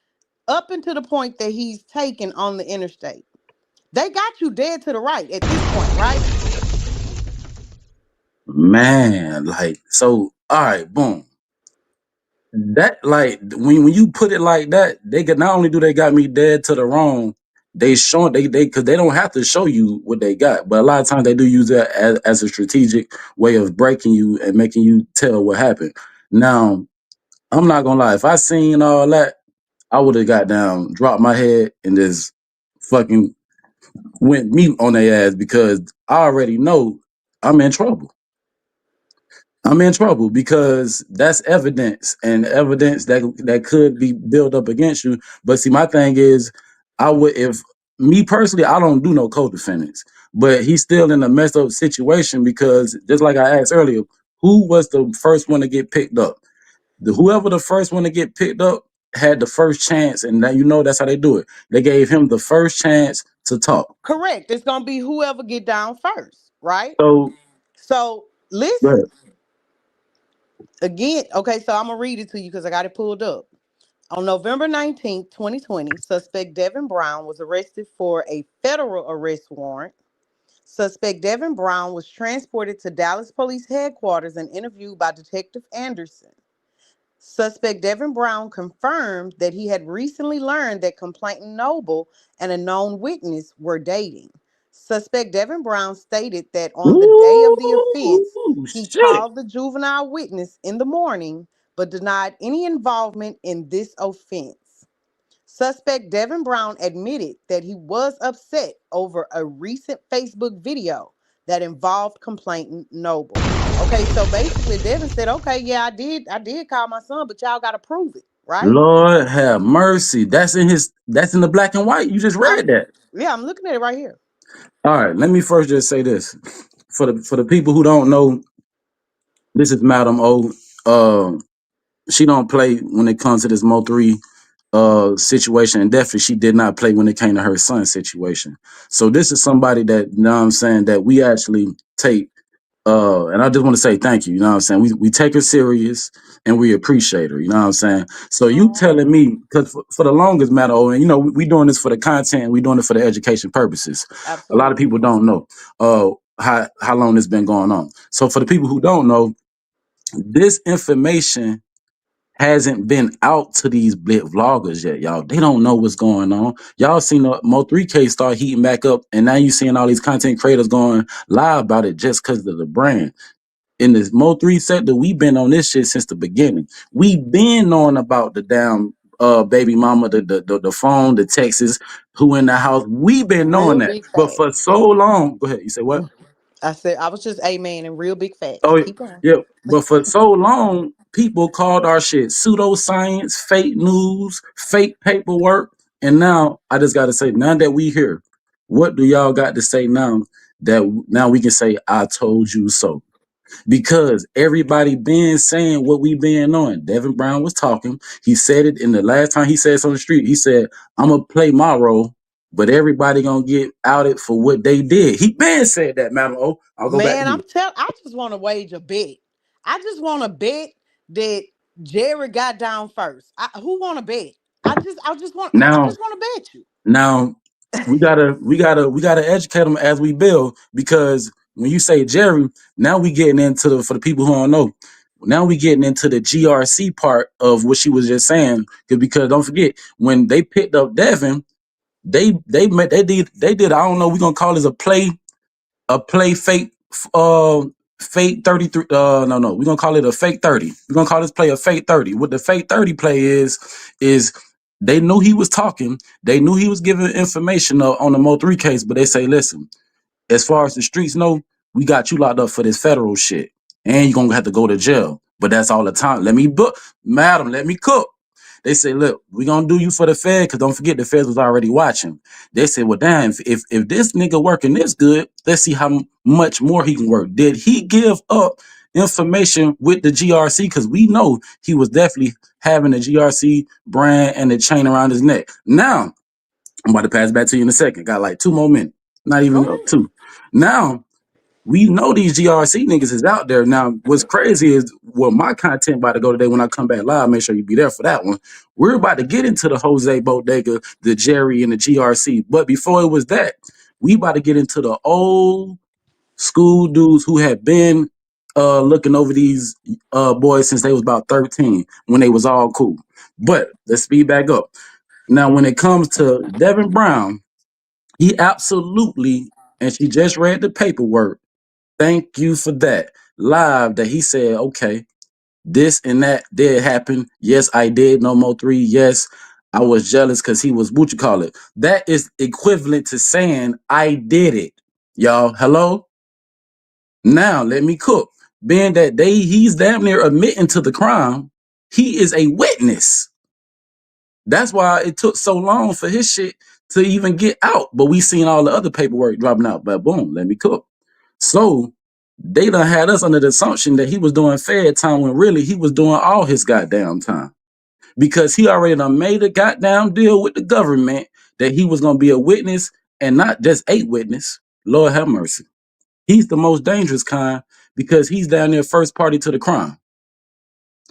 up until the point that he's taken on the interstate. They got you dead to the right at this point, right? man, like so. All right, boom. That like when you put it like that, they could not only do they got me dead to the wrong, they show they because they don't have to show you what they got, but a lot of times they do use that as a strategic way of breaking you and making you tell what happened. Now, I'm not gonna lie, if I seen all that, I would have got down, dropped my head, and just fucking went mute on their ass because I already know I'm in trouble. I'm in trouble because that's evidence and evidence that could be built up against you. But see, my thing is, I would if me personally, I don't do no co-defendants, but he's still in a messed up situation because just like I asked earlier, who was the first one to get picked up? Whoever the first one to get picked up had the first chance, and that that's how they do it. They gave him the first chance to talk. Correct. It's gonna be whoever get down first, right? So So go listen ahead. again. Okay, so I'm gonna read it to you because I got it pulled up. On November 19th, 2020, suspect Devin Brown was arrested for a federal arrest warrant. Suspect Devin Brown was transported to Dallas Police Headquarters and interviewed by Detective Anderson. Suspect Devin Brown confirmed that he had recently learned that complainant Noble and a known witness were dating. Suspect Devin Brown stated that on the day of the offense, Ooh, he shit. called the juvenile witness in the morning but denied any involvement in this offense. Suspect Devin Brown admitted that he was upset over a recent Facebook video that involved complainant Noble. Okay, so basically Devin said, "Okay, yeah, I did call my son, but y'all got to prove it, right?" Lord have mercy. That's in the black and white. You just I'm read that. Yeah, I'm looking at it right here. All right, let me first just say this. For the people who don't know, this is Madam O. She don't play when it comes to this Mo3 situation, and definitely she did not play when it came to her son's situation. So this is somebody that, you know what I'm saying, that we actually take. And I just want to say thank you. You know what I'm saying? We take her serious and we appreciate her. You know what I'm saying? So you Oh, telling me, because for the longest matter, and we doing this for the content, we doing it for the education purposes. A lot of absolutely. people don't know how long this been going on. So for the people who don't know, this information hasn't been out to these blit vloggers yet, y'all. They don't know what's going on. Y'all seen the Mo3 case start heating back up, and now you seeing all these content creators going live about it just because of the brand. In this Mo3 sector, we been on this shit since the beginning. We been knowing about the damn baby mama, the phone, the Texas, who in the house. We been knowing Real that. big But for facts. so long, go ahead. You say what? I said I was just amen and real big facts. Oh Keep going. yeah. But for so long, people called our shit pseudoscience, fake news, fake paperwork. And now I just gotta say, now that we here, what do y'all got to say now that now we can say I told you so? Because everybody been saying what we been on. Devin Brown was talking. He said it in the last time he said it on the street. He said, "I'm gonna play my role, but everybody gonna get outed for what they did." He been said that, Madam O. I'll go back to Man, you. I just want to wage a bet. I just want to bet that Jerry got down first. Who want to bet? I Now, just want to bet you. now we gotta educate them as we build, because when you say Jerry, now we getting into the for the people who don't know. Now we getting into the GRC part of what she was just saying. Because don't forget, when they picked up Devin, they did I don't know, we're gonna call this a play fake fake 33 no, we're gonna call it a fake 30. We're gonna call this play a fake 30. What the fake 30 play is they knew he was talking, they knew he was giving information on the Mo3 case, but they say, listen, as far as the streets know, we got you locked up for this federal shit, and you're gonna have to go to jail. But that's all the time. Let me book, madam, let me cook. They said, look, we gonna do you for the Fed, because don't forget the Feds was already watching. They said, well, damn, if this nigga working this good, let's see how much more he can work. Did he give up information with the GRC? Because we know he was definitely having the GRC brand and the chain around his neck. Now, I'm about to pass back to you in a second. Got like 2 more minutes. Not Go even ahead. two. Now, we know these GRC niggas is out there. Now, what's crazy is my content about to go today when I come back live. Make sure you be there for that one. We're about to get into the Jose Bodega, the Jerry, and the GRC. But before it was that, we about to get into the old school dudes who had been looking over these boys since they was about 13 when they was all cool. But let's speed back up. Now, when it comes to Devin Brown, he absolutely, and she just read the paperwork. Thank you for that. Live that he said, okay, this and that did happen. Yes, I did. No MO3. Yes, I was jealous because he was, what you call it? That is equivalent to saying I did it. Y'all, hello? Now let me cook. Being that he's damn near admitting to the crime, he is a witness. That's why it took so long for his shit to even get out. But we seen all the other paperwork dropping out. But boom, let me cook. So they done had us under the assumption that he was doing Fed time when really he was doing all his goddamn time. Because he already done made a goddamn deal with the government that he was gonna be a witness and not just a witness. Lord have mercy. He's the most dangerous kind because he's down there first party to the crime.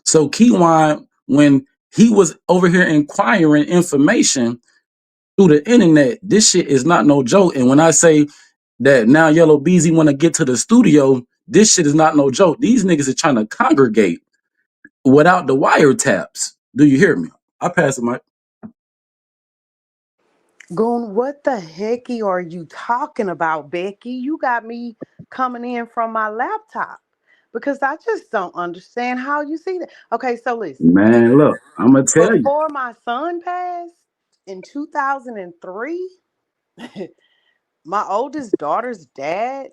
So Keywan, when he was over here inquiring information through the internet, this shit is not no joke. And when I say that now Yellow Bezzy want to get to the studio, this shit is not no joke. These niggas are trying to congregate without the wiretaps. Do you hear me? I pass it, Mike. Goon, what the hecky are you talking about, Becky? You got me coming in from my laptop because I just don't understand how you see that. Okay, so listen. Man, look, I'm gonna tell you. Before my son passed in 2003, my oldest daughter's dad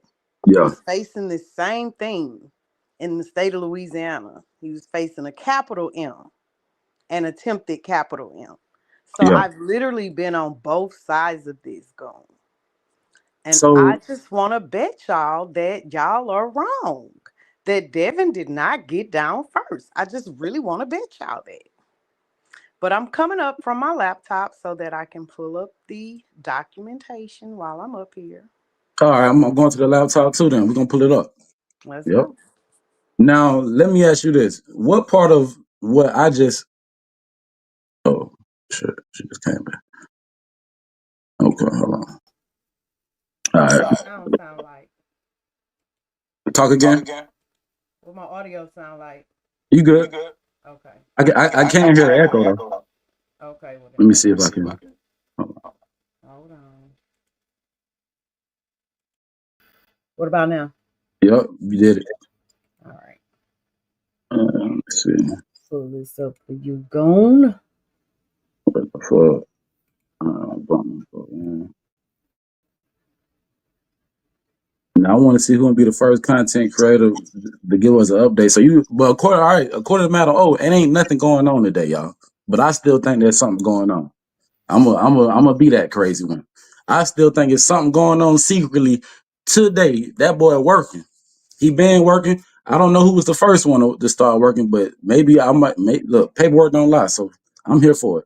Yeah, was facing the same thing in the state of Louisiana. He was facing a capital M, an attempted capital M. So yeah. I've literally been on both sides of this going. And I So, just want to bet y'all that y'all are wrong. That Devin did not get down first. I just really want to bet y'all that. But I'm coming up from my laptop so that I can pull up the documentation while I'm up here. all right, I'm going to the laptop too. Then we're gonna pull it up. Let's Yep. go. Now, let me ask you this: what part of what I just? Oh, shit, she just came back. Okay, hold on. All right, I don't sound like. talk again. What my audio sound like? You good? Okay. I can't hear the echo though. Okay. Well Let then, me see if I can. hold on. What about now? Yep, you did it. All right. Let's see. Pull this up for you, Goon. For bum, yeah. Now I want to see who gonna be the first content creator to give us an update. So but according to Matter O, it ain't nothing going on today, y'all. But I still think there's something going on. I'm gonna be that crazy one. I still think it's something going on secretly today. That boy working. He been working. I don't know who was the first one to start working, but maybe I might look, paperwork don't lie, so I'm here for it.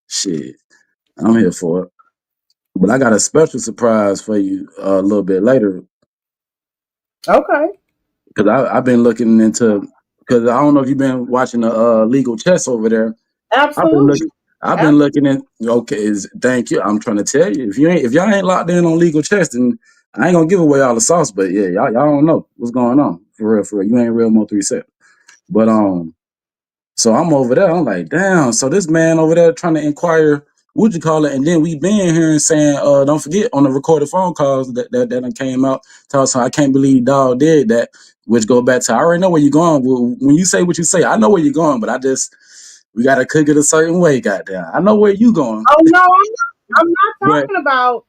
Shit. I'm here for it. But I got a special surprise for you a little bit later Okay. because I've been looking into because I don't know if you've been watching the legal chess over there. I've been Absolutely. looking. I've been looking at. Okay, thank you. I'm trying to tell you if y'all ain't locked in on legal chess, then I ain't gonna give away all the sauce. But yeah, y'all don't know what's going on for real. For real, you ain't real MO3 set. But so I'm over there. I'm like, damn. So this man over there trying to inquire, what you call it? And then we been here and saying, don't forget on the recorded phone calls that done came out. Tell us, I can't believe dog did that. Which go back to I already know where you're going. When you say what you say, I know where you're going, but we gotta cook it a certain way. Goddamn, I know where you going. Oh no, I'm not But talking about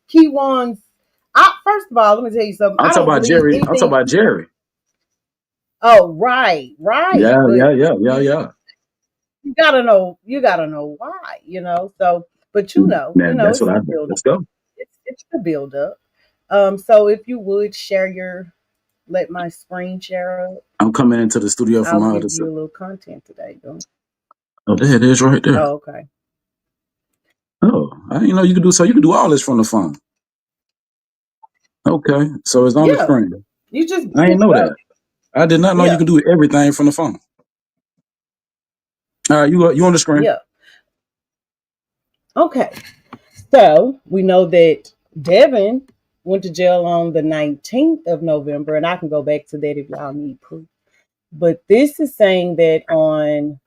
key ones. First of all, let me tell you something. I'm I talking don't about believe Jerry. I'm talking anything. about Jerry. Oh, right. Yeah, But yeah, yeah, yeah, you yeah. you gotta know why, you know. So, but Man, that's it's what I the do. build Let's go. it's the build up. So if you would share your let my screen share up, I'm coming into the studio from I'll my other give side. you a little content today, though. Oh, there it is right there. Oh, okay. Oh, I didn't know you could do so. You could do all this from the phone. Okay, so it's on the Yeah. screen. You just I pull didn't know it up. that. I did not know you Yeah. could do everything from the phone. All right, you on the screen. Yeah. Okay. So we know that Devin went to jail on the 19th of November, and I can go back to that if y'all need proof. But this is saying that on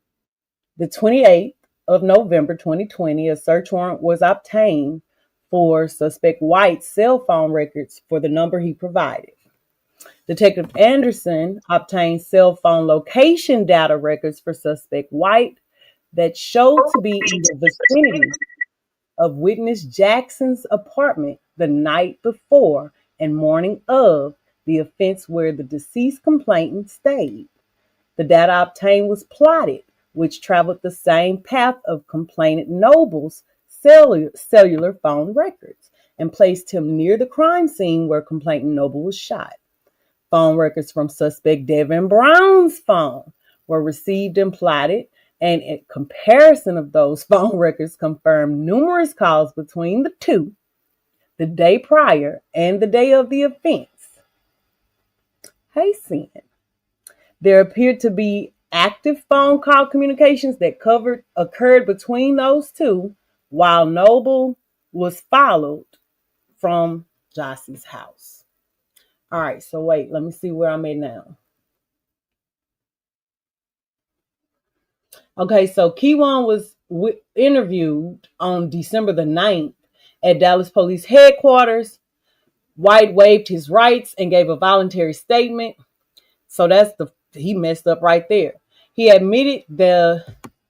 the 28th of November 2020, a search warrant was obtained for suspect White's cell phone records for the number he provided. Detective Anderson obtained cell phone location data records for suspect White that showed to be in the vicinity of witness Jackson's apartment the night before and morning of the offense where the deceased complainant stayed. The data obtained was plotted, which traveled the same path of complainant Noble's cellular phone records and placed him near the crime scene where complainant Noble was shot. Phone records from suspect Devin Brown's phone were received and plotted, and a comparison of those phone records confirmed numerous calls between the two the day prior and the day of the offense. Hey, Sin. There appeared to be active phone call communications that occurred between those two while Noble was followed from Jossie's house. All right, so wait, let me see where I'm at now. Okay, so Keywan was interviewed on December the 9th at Dallas Police Headquarters. White waived his rights and gave a voluntary statement. So he messed up right there. He admitted the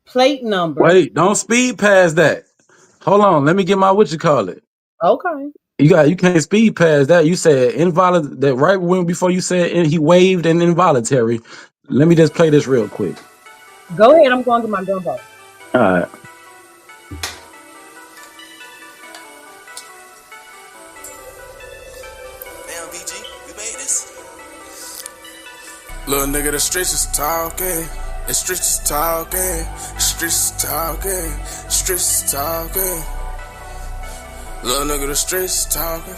plate number. Wait, don't speed past that. Hold on, let me get my what you call it. Okay. You can't speed past that. You said involuntary. That right when before you said he waived an involuntary. Let me just play this real quick. Go ahead. I'm going to my gumbo. All right. Damn, BG, we made this. Little nigga, the streets is talking. The streets is talking. The streets is talking. The streets is talking. Little nigga, the streets is talking.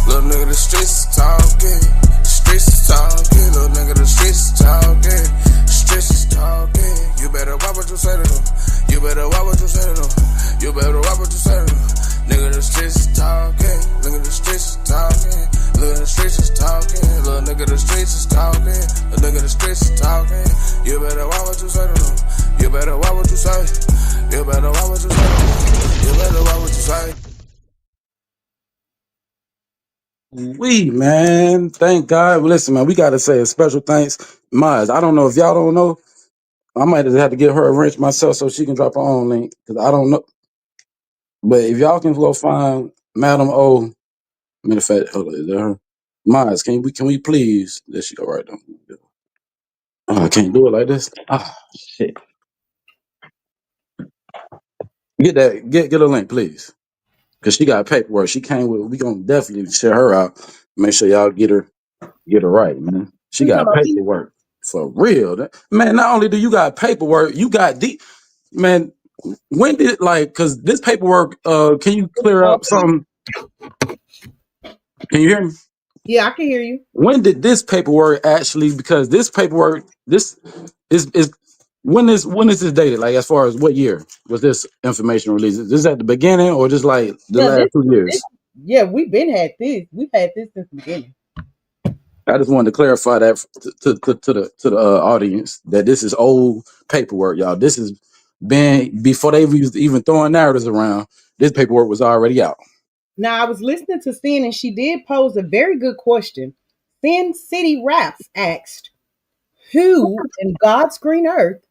Little nigga, the streets is talking. The streets is talking. Little nigga, the streets is talking. The streets is talking. You better watch what you say to them. You better watch what you say to them. You better watch what you say to them. Nigga, the streets is talking. Nigga, the streets is talking. Nigga, the streets is talking. Little nigga, the streets is talking. Little nigga, the streets is talking. You better watch what you say to them. You better watch what you say. You better watch what you say to them. You better watch what you say. Man, thank God. Listen, man, we got to say a special thanks. Miles, I don't know if y'all don't know. I might have to get her a wrench myself so she can drop her own link because I don't know. But if y'all can go find Madam O, matter of fact, hold on, is that her? Miles, can we please? There she go right there. Oh, I can't do it like this. Ah, shit. Get a link, please. Cause she got paperwork. She came with. We gonna definitely share her out. Make sure y'all get her right, man. She You talking got about me? paperwork for real, man. Not only do you got paperwork, you got man. When did cause this paperwork? Can you clear up Okay. something? Can you hear me? Yeah, I can hear you. When did this paperwork actually? Because this paperwork, this is when is this dated? Like as far as what year was this information released? Is this at the beginning or just like the Yeah, last 2 years? this yeah, we've been had this. We've had this since the beginning. I just wanted to clarify that to the audience that this is old paperwork, y'all. This has been before they was even throwing narratives around. This paperwork was already out. Now I was listening to Sin and she did pose a very good question. Sin City Raps asked, who in God's green earth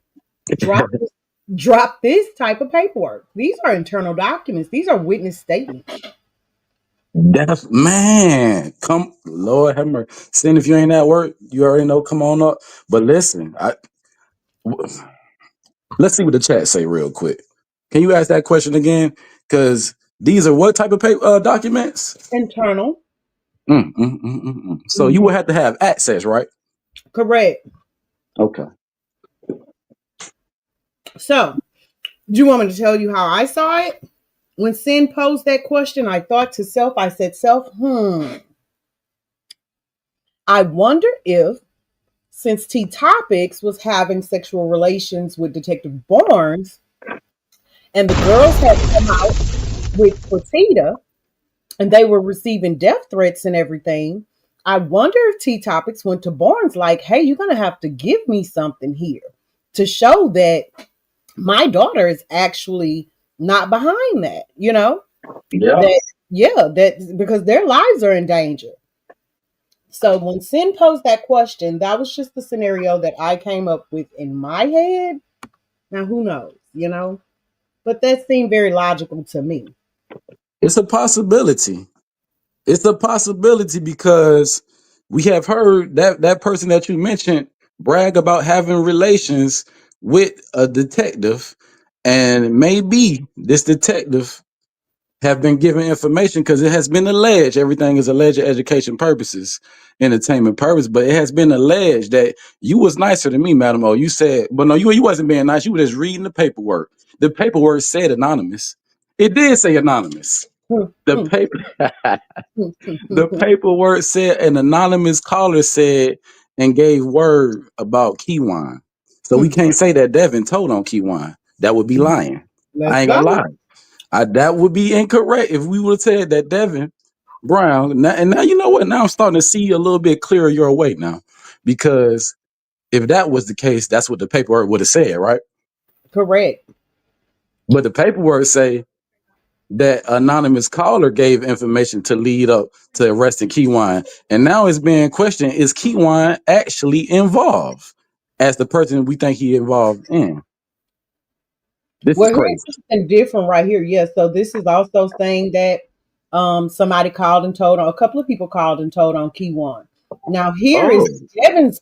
dropped drop this type of paperwork? These are internal documents. These are witness statements. That's man. Come, Lord have mercy. Sin, if you ain't at work, you already know. Come on up. But listen, let's see what the chat say real quick. Can you ask that question again? Because these are what type of paper, documents? Internal. So you Mhm. would have to have access, right? Correct. Okay. So, do you want me to tell you how I saw it? When Sin posed that question, I thought to self, I said, I wonder if, since T Topics was having sexual relations with Detective Barnes and the girls had come out with Cortita and they were receiving death threats and everything, I wonder if T Topics went to Barnes like, hey, you're going to have to give me something here to show that my daughter is actually not behind that, Yeah. that, yeah, that because their lives are in danger. So when Sin posed that question, that was just the scenario that I came up with in my head. Now, who knows? But that seemed very logical to me. It's a possibility. It's a possibility because we have heard that person that you mentioned brag about having relations with a detective, and maybe this detective have been given information because it has been alleged. Everything is alleged education purposes, entertainment purpose, but it has been alleged that you was nicer than me, Madam O. You said, but no, you wasn't being nice. You were just reading the paperwork. The paperwork said anonymous. It did say anonymous. Hmm, The hmm, paper. hmm, hmm, The hmm, paperwork said an anonymous caller said and gave word about Kiwan. So we hmm. can't say that Devin told on Kiwan. That would be lying. I Let's ain't gonna go. lie. That would be incorrect if we would have said that Devin Brown. Now, and now you know what? Now I'm starting to see a little bit clearer your way now, because if that was the case, that's what the paperwork would have said, right? Correct. But the paperwork say that anonymous caller gave information to lead up to arresting Keywan. And now it's being questioned, is Keywan actually involved as the person we think he involved in? This is Well, here's crazy. something different right here. Yes, so this is also saying that somebody called and told on a couple of people called and told on Key One. Now here Oh, is Devin's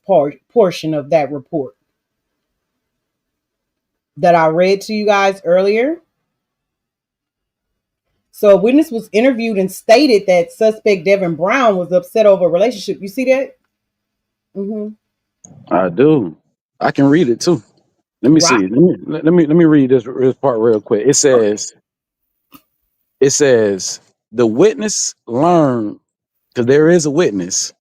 portion of that report that I read to you guys earlier. So a witness was interviewed and stated that suspect Devin Brown was upset over a relationship. You see that? Mm-hmm. I do. I can read it too. Let me Right. see. Let me read this part real quick. It says the witness learned, because there is a witness,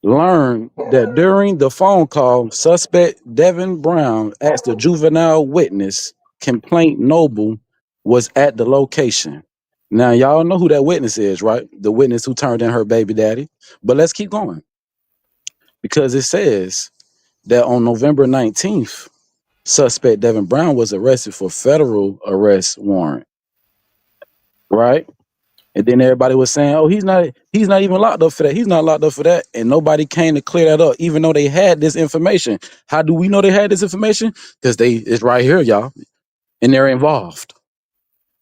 learned that during the phone call, suspect Devin Brown asked the juvenile witness complaint Noble was at the location. Now, y'all know who that witness is, right? The witness who turned in her baby daddy. But let's keep going, because it says that on November 19th, suspect Devin Brown was arrested for federal arrest warrant, right? And then everybody was saying, "Oh, he's not even locked up for that. He's not locked up for that." And nobody came to clear that up, even though they had this information. How do we know they had this information? Because it's right here, y'all, and they're involved.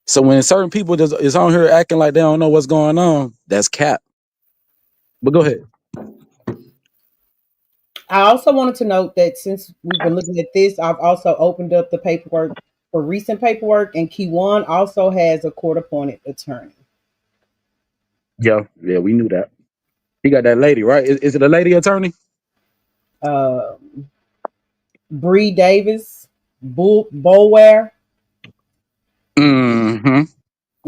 So when certain people just is on here acting like they don't know what's going on, that's cap. But go ahead. I also wanted to note that since we've been looking at this, I've also opened up the paperwork for recent paperwork, and Key One also has a court appointed attorney. Yeah, yeah, we knew that. He got that lady, right? Is it a lady attorney? Uh, Bree Davis, Bolware. Mm-hmm.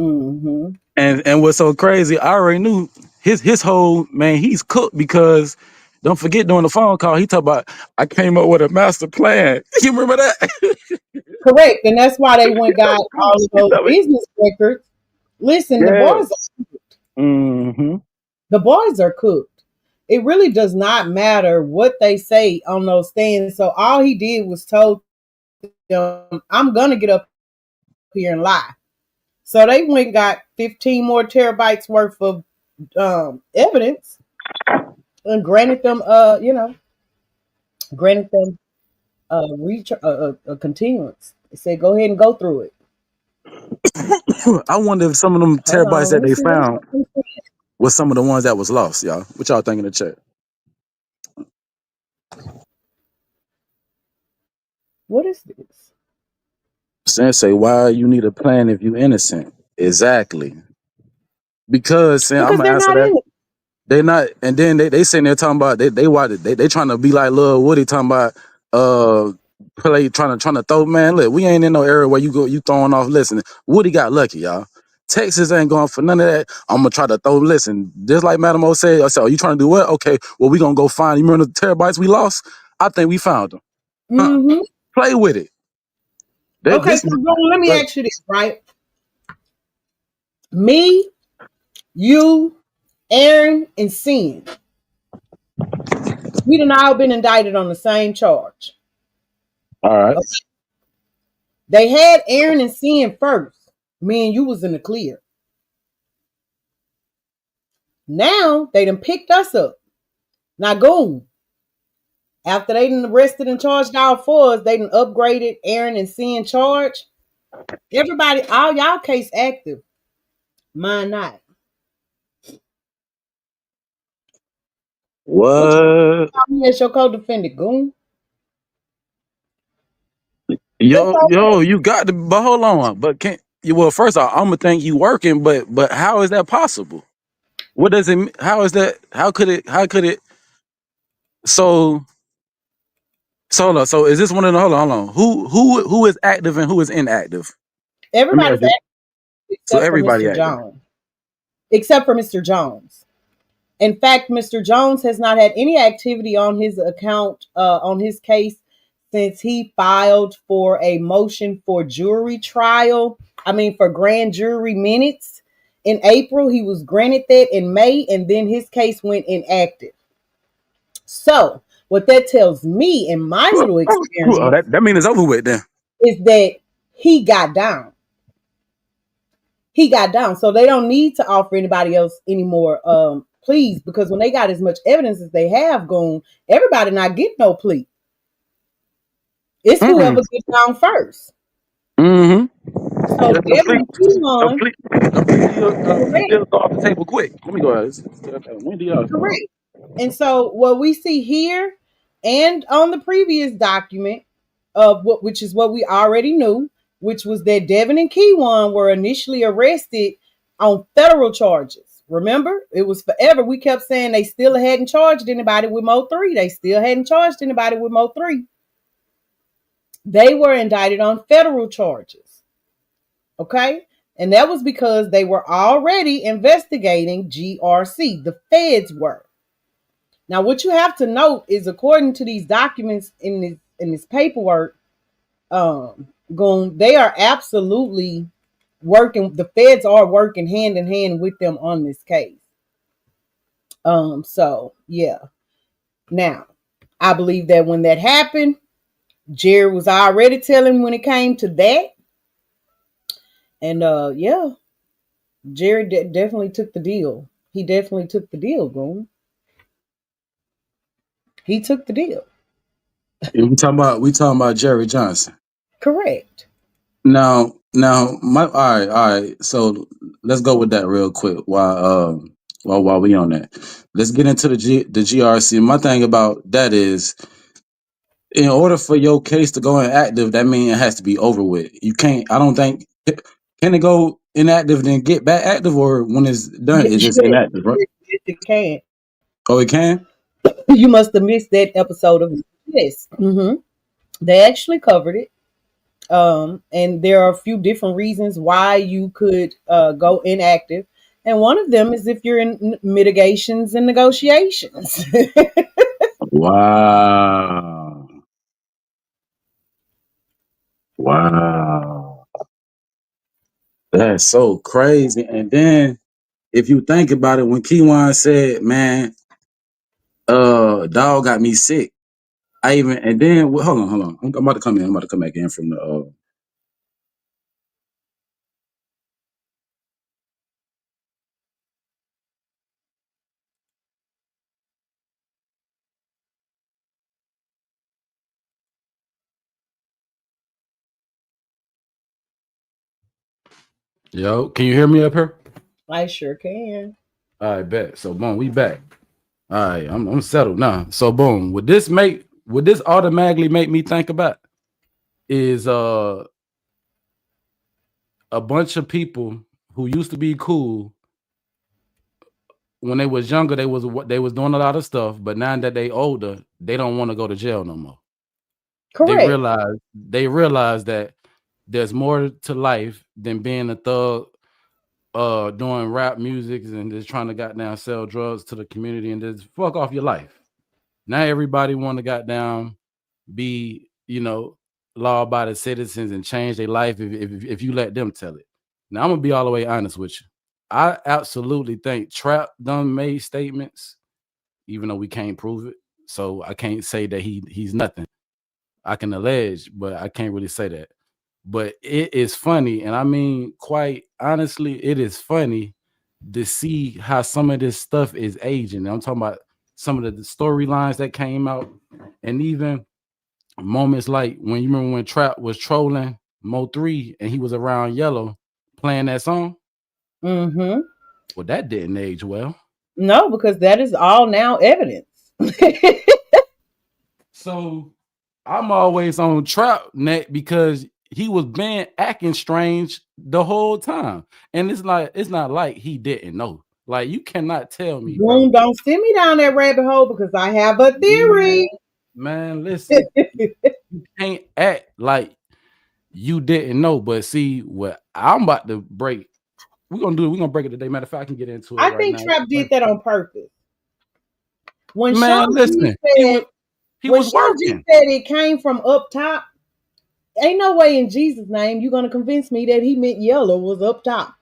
Mm-hmm. And what's so crazy, I already knew his whole man, he's cooked, because don't forget during the phone call, he talked about, I came up with a master plan. You remember that? Correct, and that's why they went got all of He those told me, business records. Listen, yeah. Mm-hmm. the boys are cooked. It really does not matter what they say on those stands. So all he did was told them, "I'm gonna get up here and lie." So they went and got 15 more terabytes worth of evidence and granted them, granted them a continuance. They said, "Go ahead and go through it." I wonder if some of them Hold terabytes on, let that me they see. Let me found see. was some of the ones that was lost, y'all. What y'all think in the chat? What is this? Sensei, why you need a plan if you innocent? Exactly. Because I'm Because gonna they're answer not that. in it. They not, and then they sitting there talking about they watch it. They trying to be like Lil Woody talking about play trying to throw, man. Look, we ain't in no area where you throwing off. Listen, Woody got lucky, y'all. Texas ain't going for none of that. I'm gonna try to throw. Listen, just like Madam O said. I said, "Are you trying to do what?" Okay, well we gonna go find. You remember the terabytes we lost? I think we found them. Huh? Mm-hmm. Play with it. Okay, This, so Ron, let me but ask you this, right? Me, you, Aaron, and Sin, we done all been indicted on the same charge. all right. Okay. They had Aaron and Sin first. Me and you was in the clear. Now they done picked us up. Now go. After they done arrested and charged all four of us, they done upgraded Aaron and Sin charge. Everybody, all y'all case active. Mine not. What you What? call me as your co-defendant, goon? That's Yo, okay. you got to, but hold on. But can't you? Well, first off, I'm gonna think you working, but how is that possible? What does it? How is that? How could it? How could it? So so is this one of the? Hold on. Who is active and who is inactive? Let me Everybody's ask you. active So except for everybody Mr. active. Jones. Except for Mr. Jones. In fact, Mr. Jones has not had any activity on his account, on his case, since he filed for a motion for jury trial. I mean, for grand jury minutes in April. He was granted that in May, and then his case went inactive. So, what that tells me in my little Oh, experience that means it's over with then. is that he got down. He got down. So they don't need to offer anybody else anymore pleas, because when they got as much evidence as they have gone, everybody not getting no plea. It's Mm-mm. whoever gets down first. Mm-hmm. So The Devin plea, and Keon, the plea correct, deal go off the table quick. Let me go ahead. When do y'all? correct. And so what we see here and on the previous document of what, which is what we already knew, which was that Devin and Keon were initially arrested on federal charges. Remember, it was forever. We kept saying they still hadn't charged anybody with MO3. They still hadn't charged anybody with MO3. They were indicted on federal charges. Okay. And that was because they were already investigating GRC. The feds were. Now, what you have to note is, according to these documents in this paperwork, they are absolutely working. The feds are working hand in hand with them on this case. So yeah. Now, I believe that when that happened, Jerry was already telling when it came to that, and yeah, Jerry definitely took the deal. He definitely took the deal, Goon. He took the deal. Yeah, we talking about Jerry Johnson. Correct. Now, all right. So let's go with that real quick. While we on that, let's get into the GRC. My thing about that is, in order for your case to go inactive, that means it has to be over with. You can't. I don't think can it go inactive then get back active, or when it's done, it's Yes, just inactive, right? yes, it can. Oh, it can. You must have missed that episode of this. They actually covered it. And there are a few different reasons why you could go inactive. And one of them is if you're in mitigations and negotiations. Wow. Wow. That's so crazy. And then if you think about it, when Keywan said, "Man, dog got me sick," I even and then hold on. I'm about to come in. I'm about to come back in from the. Yo, can you hear me up here? I sure can. All right, bet. So boom, we back. All right, I'm settled now. So boom, would this automatically make me think about is a bunch of people who used to be cool when they was younger, they was doing a lot of stuff, but now that they older, they don't want to go to jail no more. Correct. They realize that there's more to life than being a thug, doing rap music and just trying to goddamn sell drugs to the community and just fuck off your life. Now everybody want to goddamn be, law-abiding citizens and change their life if you let them tell it. Now I'm gonna be all the way honest with you. I absolutely think Trap done made statements, even though we can't prove it. So I can't say that he's nothing. I can allege, but I can't really say that. But it is funny, and I mean, quite honestly, it is funny to see how some of this stuff is aging. I'm talking about some of the storylines that came out, and even moments like when you remember when Trap was trolling MO3 and he was around Yellow playing that song. Mm-hmm. Well, that didn't age well. No, because that is all now evidence. So I'm always on Trap net because he was being acting strange the whole time. And it's not like he didn't know. Like you cannot tell me, bro. Boom, don't send me down that rabbit hole because I have a Man, theory. man, listen, you can't act like you didn't know. But see, what I'm about to break, we're gonna break it today. Matter of fact, I can get into it I right think now. Trap did that on purpose. When Man, Sean G listen, said he when was Sean G working. said it came from up top, ain't no way in Jesus' name you're gonna convince me that he meant Yellow was up top.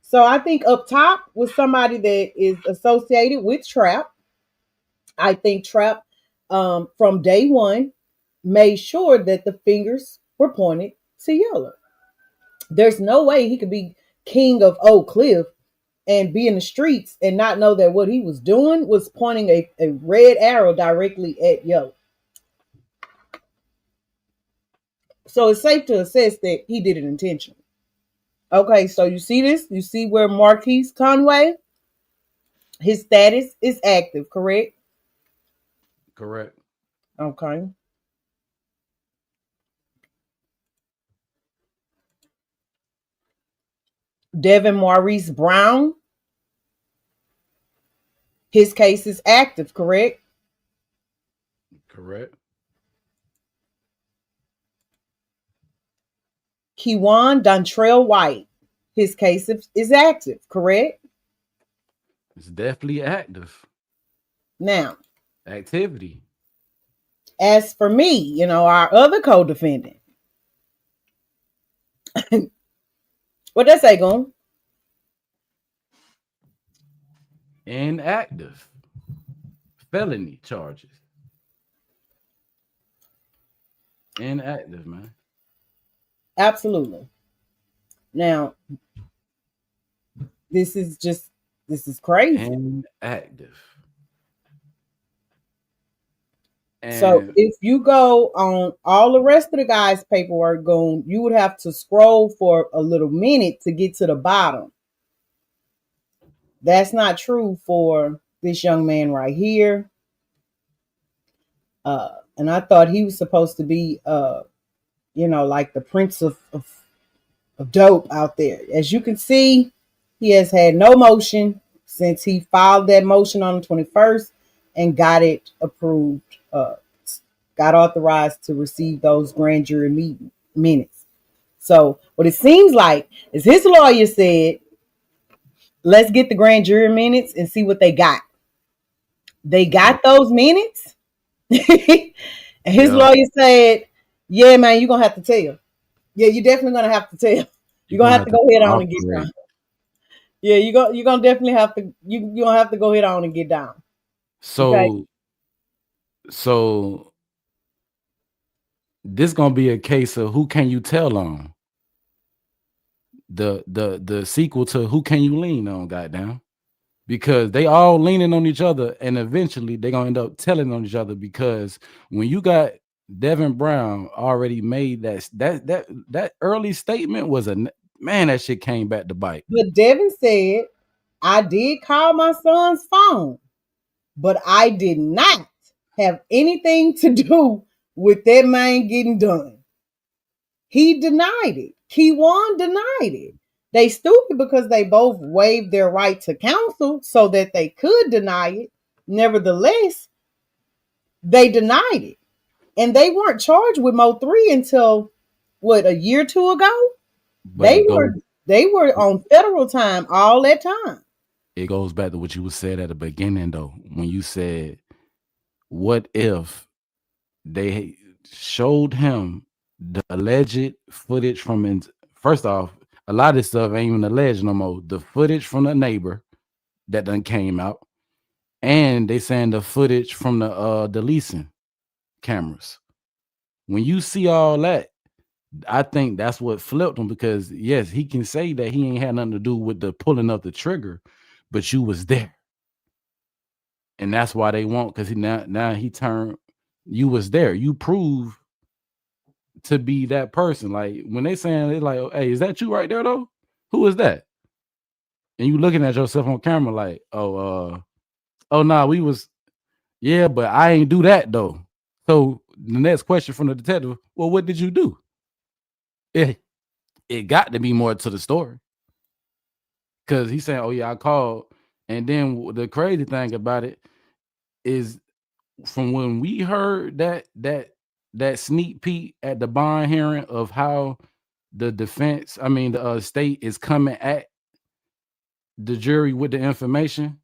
So I think up top was somebody that is associated with Trap. I think Trap, from day one, made sure that the fingers were pointed to Yellow. There's no way he could be king of Oak Cliff and be in the streets and not know that what he was doing was pointing a red arrow directly at Yellow. So it's safe to assess that he did it intentionally. Okay, so you see this? You see where Marquise Conway, his status is active, correct? Correct. Okay. Devin Maurice Brown, his case is active, correct? Correct. Kewan Dontrell White, his case is active, correct? It's definitely active Now, activity. as for me, our other co-defendant, what that say, Goon? Inactive. Felony charges. Inactive, man. Absolutely. Now, this is crazy. Inactive. So And if you go on all the rest of the guys' paperwork, Goon, you would have to scroll for a little minute to get to the bottom. That's not true for this young man right here. And I thought he was supposed to be, like the prince of dope out there. As you can see, he has had no motion since he filed that motion on the 21st and got it approved, got authorized to receive those grand jury minutes. So what it seems like is his lawyer said, let's get the grand jury minutes and see what they got. They got those minutes. And his yeah, lawyer said, yeah, man, you're going to have to tell. Yeah, you're definitely going to have to tell. you're You're going to gonna have have to to go ahead on and get cooperate. down. Yeah, you're gonna definitely have to you're gonna have to go ahead on and get down. Okay. So this gonna be a case of who can you tell on? The sequel to Who Can You Lean On, goddamn. Because they all leaning on each other and eventually they're gonna end up telling on each other because when you got Devin Brown already made that early statement was man. That shit came back to bite. But Devin said, I did call my son's phone, but I did not have anything to do with that man getting done. He denied it. Keywan denied it. They stupid because they both waived their right to counsel so that they could deny it. Nevertheless, they denied it. And they weren't charged with MO3 until what, a year or two ago? But They were they were on federal time all that time. it goes back to what you said at the beginning though, when you said, what if they showed him the alleged footage from first off, a lot of this stuff ain't even alleged no more. The footage from the neighbor that done came out, and they saying the footage from the leasing cameras. When you see all that, I think that's what flipped him, because yes, he can say that he ain't had nothing to do with the pulling of the trigger, but you was there. And that's why they want, because now he turned, you was there. You prove to be that person. Like when they saying it's like, hey, is that you right there though? Who is that? And you looking at yourself on camera like, oh nah, we was, yeah, but I ain't do that though. So the next question from the detective, well, what did you do? It got to be more to the story. Cause he's saying, oh yeah, I called. And then the crazy thing about it is, from when we heard that sneak peek at the bond hearing of how the defense, I mean the state is coming at the jury with the information,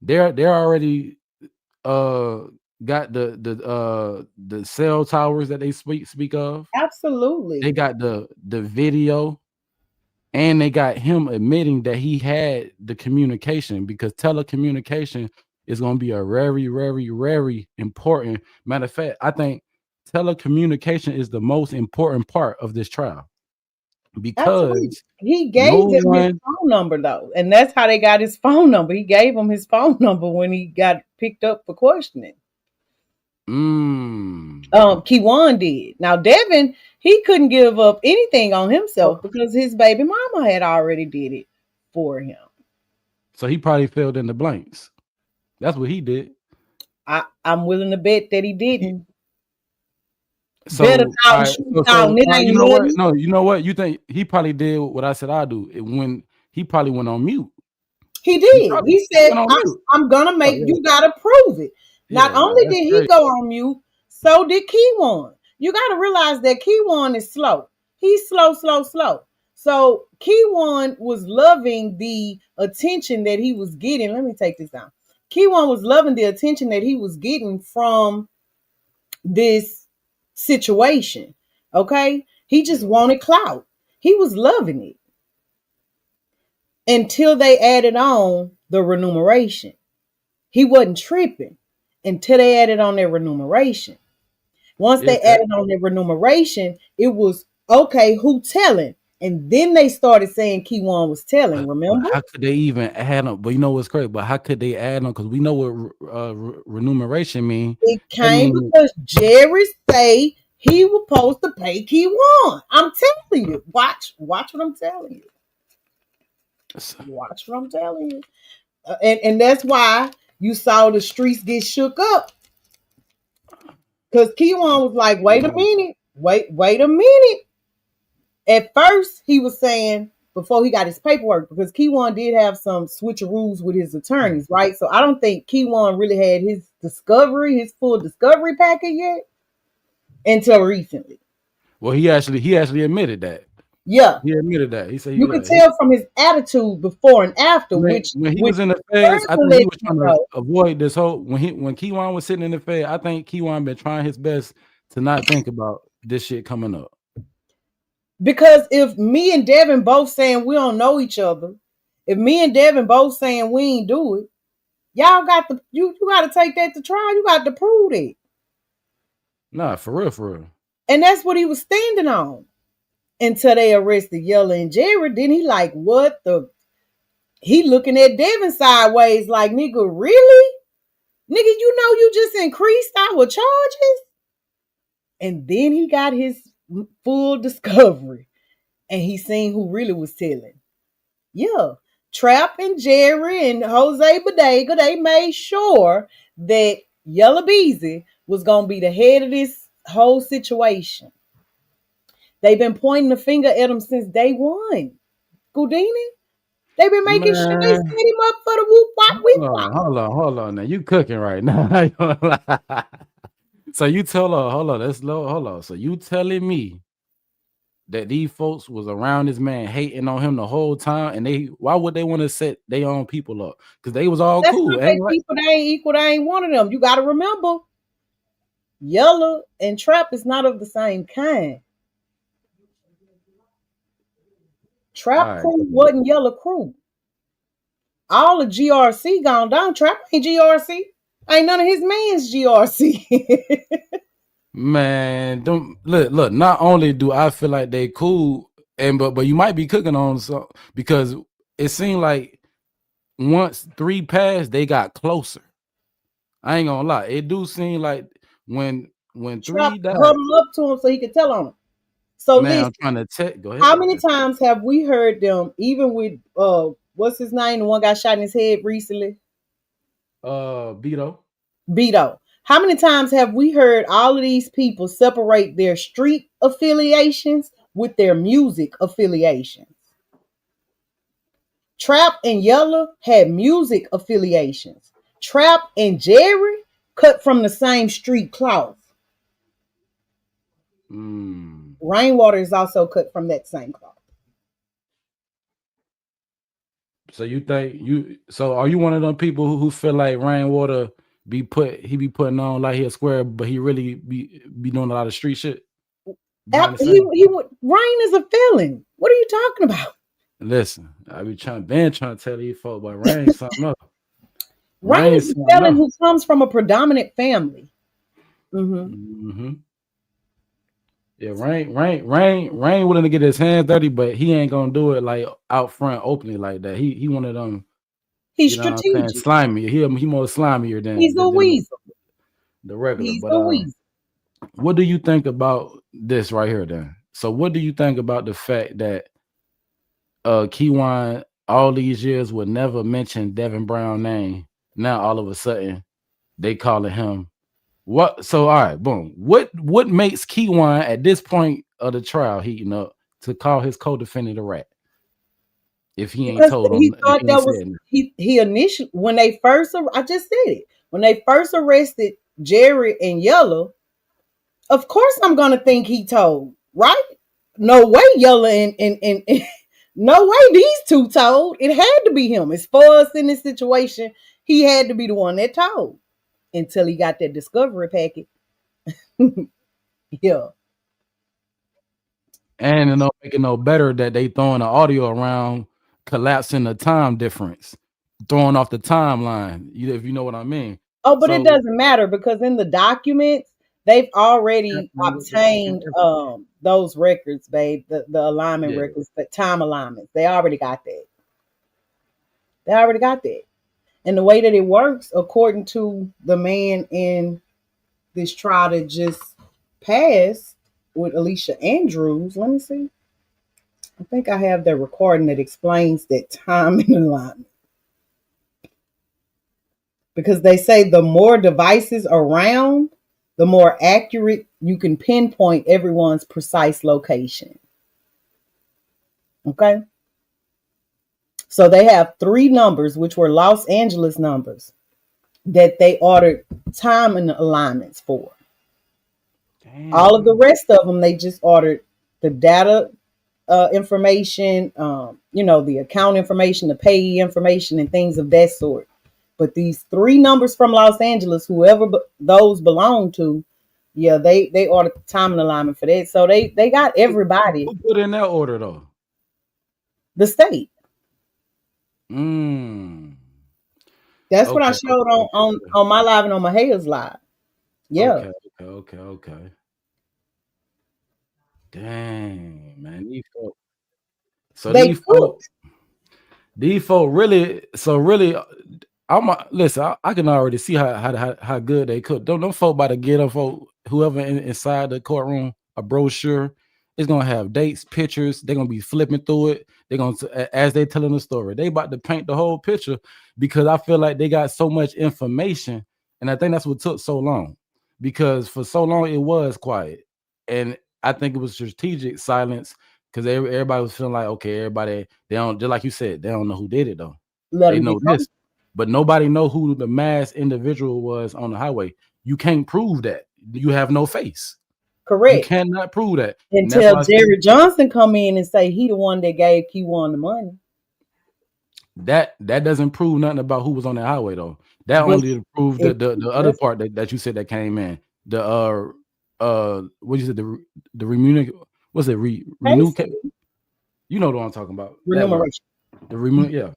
they're already got the cell towers that they speak of. Absolutely. They got the video, and they got him admitting that he had the communication, because telecommunication is going to be a very, very, very important. Matter of fact, I think telecommunication is the most important part of this trial, Absolutely. because He no gave them his one. phone number though. And that's how they got his phone number. He gave them his phone number when he got picked up for questioning. Mm, Keywan did. Now Devin, he couldn't give up anything on himself because his baby mama had already did it for him. so he probably filled in the blanks. That's what he did. I'm willing to bet that he didn't. Better So, all talk, right, shoot so, talk, so it all right, you ain't know what? nothing. No, you know what? You think he probably did what I said I do? When he probably went on mute. He He did. probably He said, went on mute. I'm gonna Oh make yeah, you gotta prove it. Not yeah, nah, only that's did he great. go on mute, so did Keywan. You gotta realize that Keywan is slow. He's slow, slow, slow. So Keywan was loving the attention that he was getting. Let me take this down. Keywan was loving the attention that he was getting from this situation. Okay? He just wanted clout. He was loving it until they added on the remuneration. He wasn't tripping until they added on their remuneration. Once Yeah, they added on their remuneration, it was okay, who telling? And then they started saying Keywan was telling, but remember? how could they even add on? But you know what's crazy? But how could they add on? Because we know what remuneration mean. It That came mean, because Jerry say he was supposed to pay Keywan. I'm telling you. Watch what I'm telling you. Watch what I'm telling you. And that's why you saw the streets get shook up. Because Keywan was like, wait a minute. Wait a minute. At first, he was saying, before he got his paperwork, because Keywan did have some switcheroos with his attorneys, right? So I don't think Keywan really had his full discovery packet yet until recently. well, he actually admitted that. Yeah. He admitted that. He said, You could yeah. tell from his attitude before and after, When he which was in the feds, I further think he lets was you trying to know. avoid this whole. When Keywan was sitting in the fed, I think Keywan been trying his best to not think about this shit coming up. Because if me and Devin both saying we don't know each other, if me and Devin both saying we ain't do it, y'all got to you got to take that to trial. You got to prove it, Nah, for real, for real. and that's what he was standing on until they arrested Yella and Jared. Then he like, what the? He looking at Devin sideways like, nigga, really? Nigga, you know you just increased our charges. And then he got his full discovery and he seen who really was telling. Yeah. Trap and Jerry and Jose Bodega, they made sure that Yella Bezzy was going to be the head of this whole situation. They've been pointing the finger at him since day one. Goudini, they've been making sure they set Man, him up for the whoop wop whoop wop. hold on. Now you cooking right now. I ain't gonna lie. So you tell her, hold on, that's low, hold on. So you telling me that these folks was around this man hating on him the whole time, and why would they want to set their own people up? Because they was all That's cool. not they Ain't like people. They ain't equal. They ain't one of them. You got to remember, Yella and Trap is not of the same kind. all Trap right. crew wasn't Yella crew. All the GRC gone down. Trap ain't GRC. Ain't none of his man's GRC. Man, don't look. Not only do I feel like they cool, and but you might be cooking on some because it seemed like once 3 passed, they got closer. I ain't gonna lie. It do seem like when Trap 3 died, huddled up to him so he could tell on him. So man, listen, I'm trying to check. Go how ahead. many times have we heard them, even with what's his name? The one got shot in his head recently? Beto. Beto. How many times have we heard all of these people separate their street affiliations with their music affiliations? Trap and Yella had music affiliations. Trap and Jerry cut from the same street cloth. Rainwater is also cut from that same cloth. So you think so are you one of them people who feel like Rainwater be putting on like he a square, but he really be doing a lot of street shit behind the scenes? Rain is a felon. What are you talking about? Listen, I be trying to tell these folks, but Rain something up. Rain Rain is a something felon up. who comes from a predominant family. Yeah, Rain willing to get his hands dirty, but he ain't gonna do it like out front openly like that. He one of them, He's you know what I'm saying, strategic. slimy. He more slimier He's a than weasel. the regular. He's But a weasel. what do you think about this right here then? So what do you think about the fact that Keywan all these years would never mention Devin Brown name? Now all of a sudden they calling him what? So all right, boom. What makes Keywan at this point of the trial heating up to call his co-defendant a rat? If he ain't Because told he him, if thought he ain't that was said nothing. he initially when they first I just said it. When they first arrested Jerry and Yella, of course I'm gonna think he told, right? No way Yella and no way these two told. It had to be him. As far as in this situation, he had to be the one that told until he got that discovery packet. Yeah. And it don't make it no better that they throwing the audio around, collapsing the time difference, throwing off the timeline. If you know what I mean. Oh, but it So doesn't matter because in the documents they've already obtained those records, babe. The alignment yeah. records, the time alignments. They already got that. They already got that. And the way that it works, according to the man in this trial that just passed with Alicia Andrews, let me see. I think I have the recording that explains that time and alignment. Because they say the more devices around, the more accurate you can pinpoint everyone's precise location. Okay? So they have 3 numbers, which were Los Angeles numbers, that they ordered time and alignments for. Damn. All of the rest of them, they just ordered the data information, the account information, the payee information, and things of that sort. But these 3 numbers from Los Angeles, whoever those belong to, yeah, they ordered the time and alignment for that. So they got everybody. Who put in that order though? The state. That's what I Okay. showed on my live and on my Hayes live. Yeah. Okay. Dang, man. These folk really, so really, listen. I can already see how good they cook. Don't folk about to get them folk whoever inside the courtroom a brochure. It's gonna have dates, pictures. They're gonna be flipping through it. They're gonna as they telling the story. They about to paint the whole picture because I feel like they got so much information, and I think that's what took so long because for so long it was quiet, and I think it was strategic silence because everybody was feeling like okay, everybody they don't just like you said they don't know who did it though. Let They them get know caught. this, but nobody know who the masked individual was on the highway. You can't prove that. You have no face. You Correct. cannot prove that, and that's Until why I say Jerry Johnson come in and say he the one that gave Q1 the money. that doesn't prove nothing about who was on that highway though. That But only proves it, the other that's part that you said that came in. The what you said the renew what's it renew basically you know what I'm talking about. That word. remuneration. The renew yeah.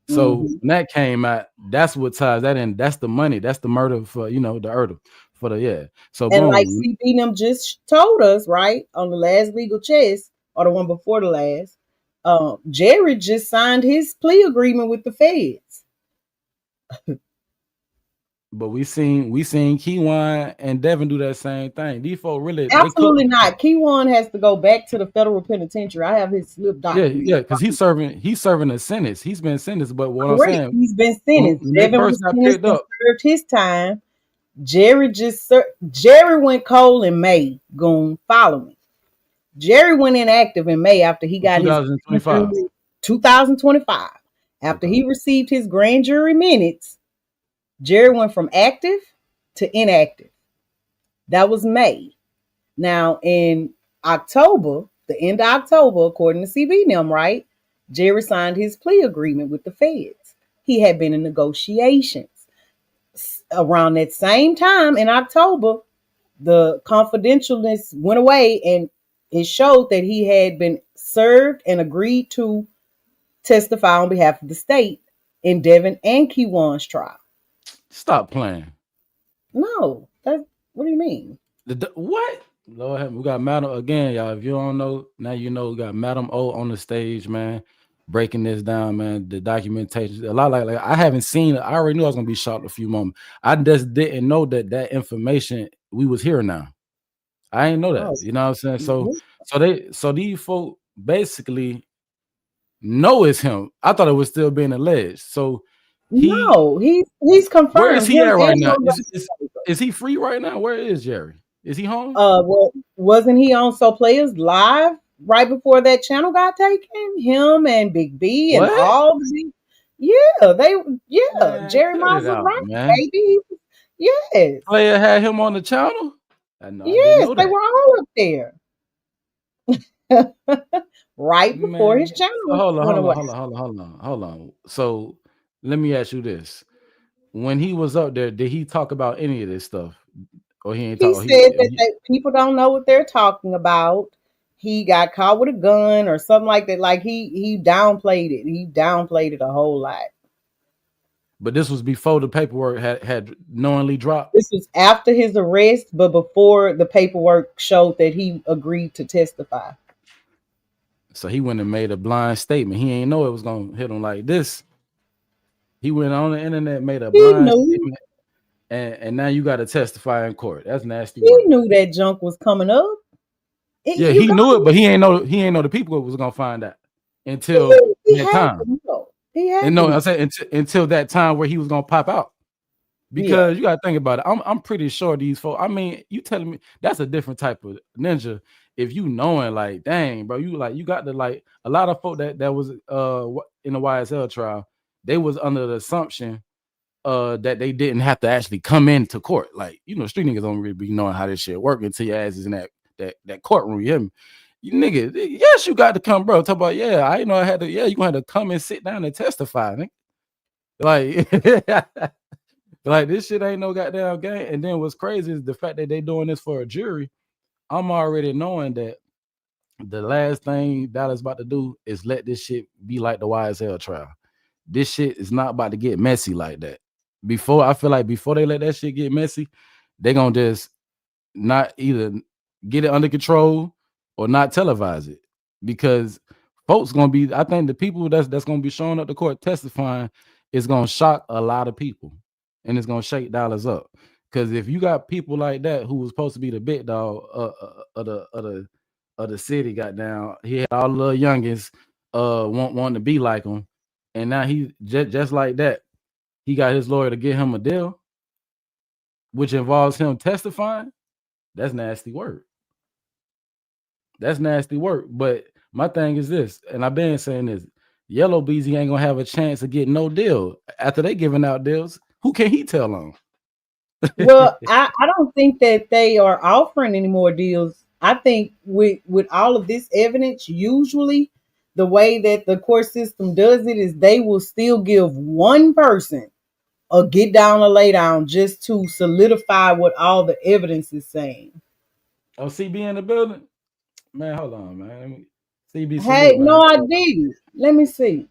So Hmm. when that came out, that's what ties that in. That's the money. That's the murder for the murder for the yeah. So And like boom, CB them just told us, right, on the last legal chess or the one before the last, Jerry just signed his plea agreement with the feds. but we seen Keywan and Devin do that same thing. These folks really they cook. Absolutely not. Keywan has to go back to the federal penitentiary. I have his slip Yeah, document. yeah, because he's serving a sentence. He's been sentenced, but what I'm Correct. saying He's been when, sentenced. when they Devin first was got sentenced picked and up, served his time. Jerry went cold in May. Goon, follow me. Jerry went inactive in May after he got his grand 2025. jury 2025. After Okay. he received his grand jury minutes, Jerry went from active to inactive. That was May. Now in October, the end of October, according to CB NIM, right? Jerry signed his plea agreement with the feds. He had been in negotiations. Around that same time in October, the confidentialness went away and it showed that he had been served and agreed to testify on behalf of the state in Devin and Keywan's trial. Stop playing. No, that what do you mean? What? Lord have we got Madam again, y'all. If you don't know, now you know we got Madam O on the stage, man. Breaking this down, man. The documentation, a lot like I haven't seen it. I already knew I was gonna be shocked a few moments. I just didn't know that information we was here now. I didn't know Oh, that. You know what I'm saying? So these folk basically know it's him. I thought it was still being alleged. So he no, he's where is confirmed he him at right and now? Is motivation is paper. is he free right now? Where is Jerry? Is he home? Well, wasn't he on So Players Live right before that channel got taken? Him and Big B and What? all the Man, Jerry cut Miles it was out, right, man. baby. Yes, Player had him on the channel. I know I didn't yes, know they that. were all up there right before his Man. So channel hold on, went hold on, away. hold on, hold on, hold on, hold on. So let me ask you this. When he was up there, did he talk about any of this stuff? Or he ain't He talk said that people don't know what they're talking about. He got caught with a gun or something like that. Like he downplayed it. He downplayed it a whole lot. but this was before the paperwork had knowingly dropped. This was after his arrest, but before the paperwork showed that he agreed to testify. So he went and made a blind statement. He ain't know it was gonna hit him like this. He went on the internet, made a He blind knew. statement, and now you got to testify in court. That's nasty He work. knew that junk was coming up. Yeah, You he got knew it, but he ain't know the people was gonna find out until he that had time. to know. He had And to no, I know. said until that time where he was gonna pop out. Yeah. Because you gotta think about it. I'm pretty sure these folks. I mean, you telling me that's a different type of ninja. If you knowing like, dang, bro, you got to like a lot of folk that was in the YSL trial, they was under the assumption that they didn't have to actually come into court. Like, street niggas don't really be knowing how this shit work until your ass is in that courtroom. You hear me? You nigga, yes, you got to come, bro. Talk about, yeah, I didn't know I had to, yeah, you gonna have to come and sit down and testify, nigga. Like like this shit ain't no goddamn game. And then what's crazy is the fact that they doing this for a jury. I'm already knowing that the last thing Dallas about to do is let this shit be like the YSL trial. This shit is not about to get messy like that. I feel like before they let that shit get messy, they gonna just not either get it under control or not televise it. Because folks gonna be, I think the people that's gonna be showing up to court testifying is gonna shock a lot of people and it's gonna shake Dallas up. Because if you got people like that who was supposed to be the big dog of the city, got down, he had all the little youngins wanting to be like him, and now he just like that. He got his lawyer to get him a deal, which involves him testifying. That's nasty work. That's nasty work. But my thing is this, and I've been saying this: Yellow Beezy ain't gonna have a chance to get no deal after they giving out deals. Who can he tell on? Well, I don't think that they are offering any more deals. I think with all of this evidence, usually the way that the court system does it is they will still give one person a get down or lay down just to solidify what all the evidence is saying. Oh, CB in the building, man. Hold on, man. CB Hey, salute, no, man. I didn't. Let me see.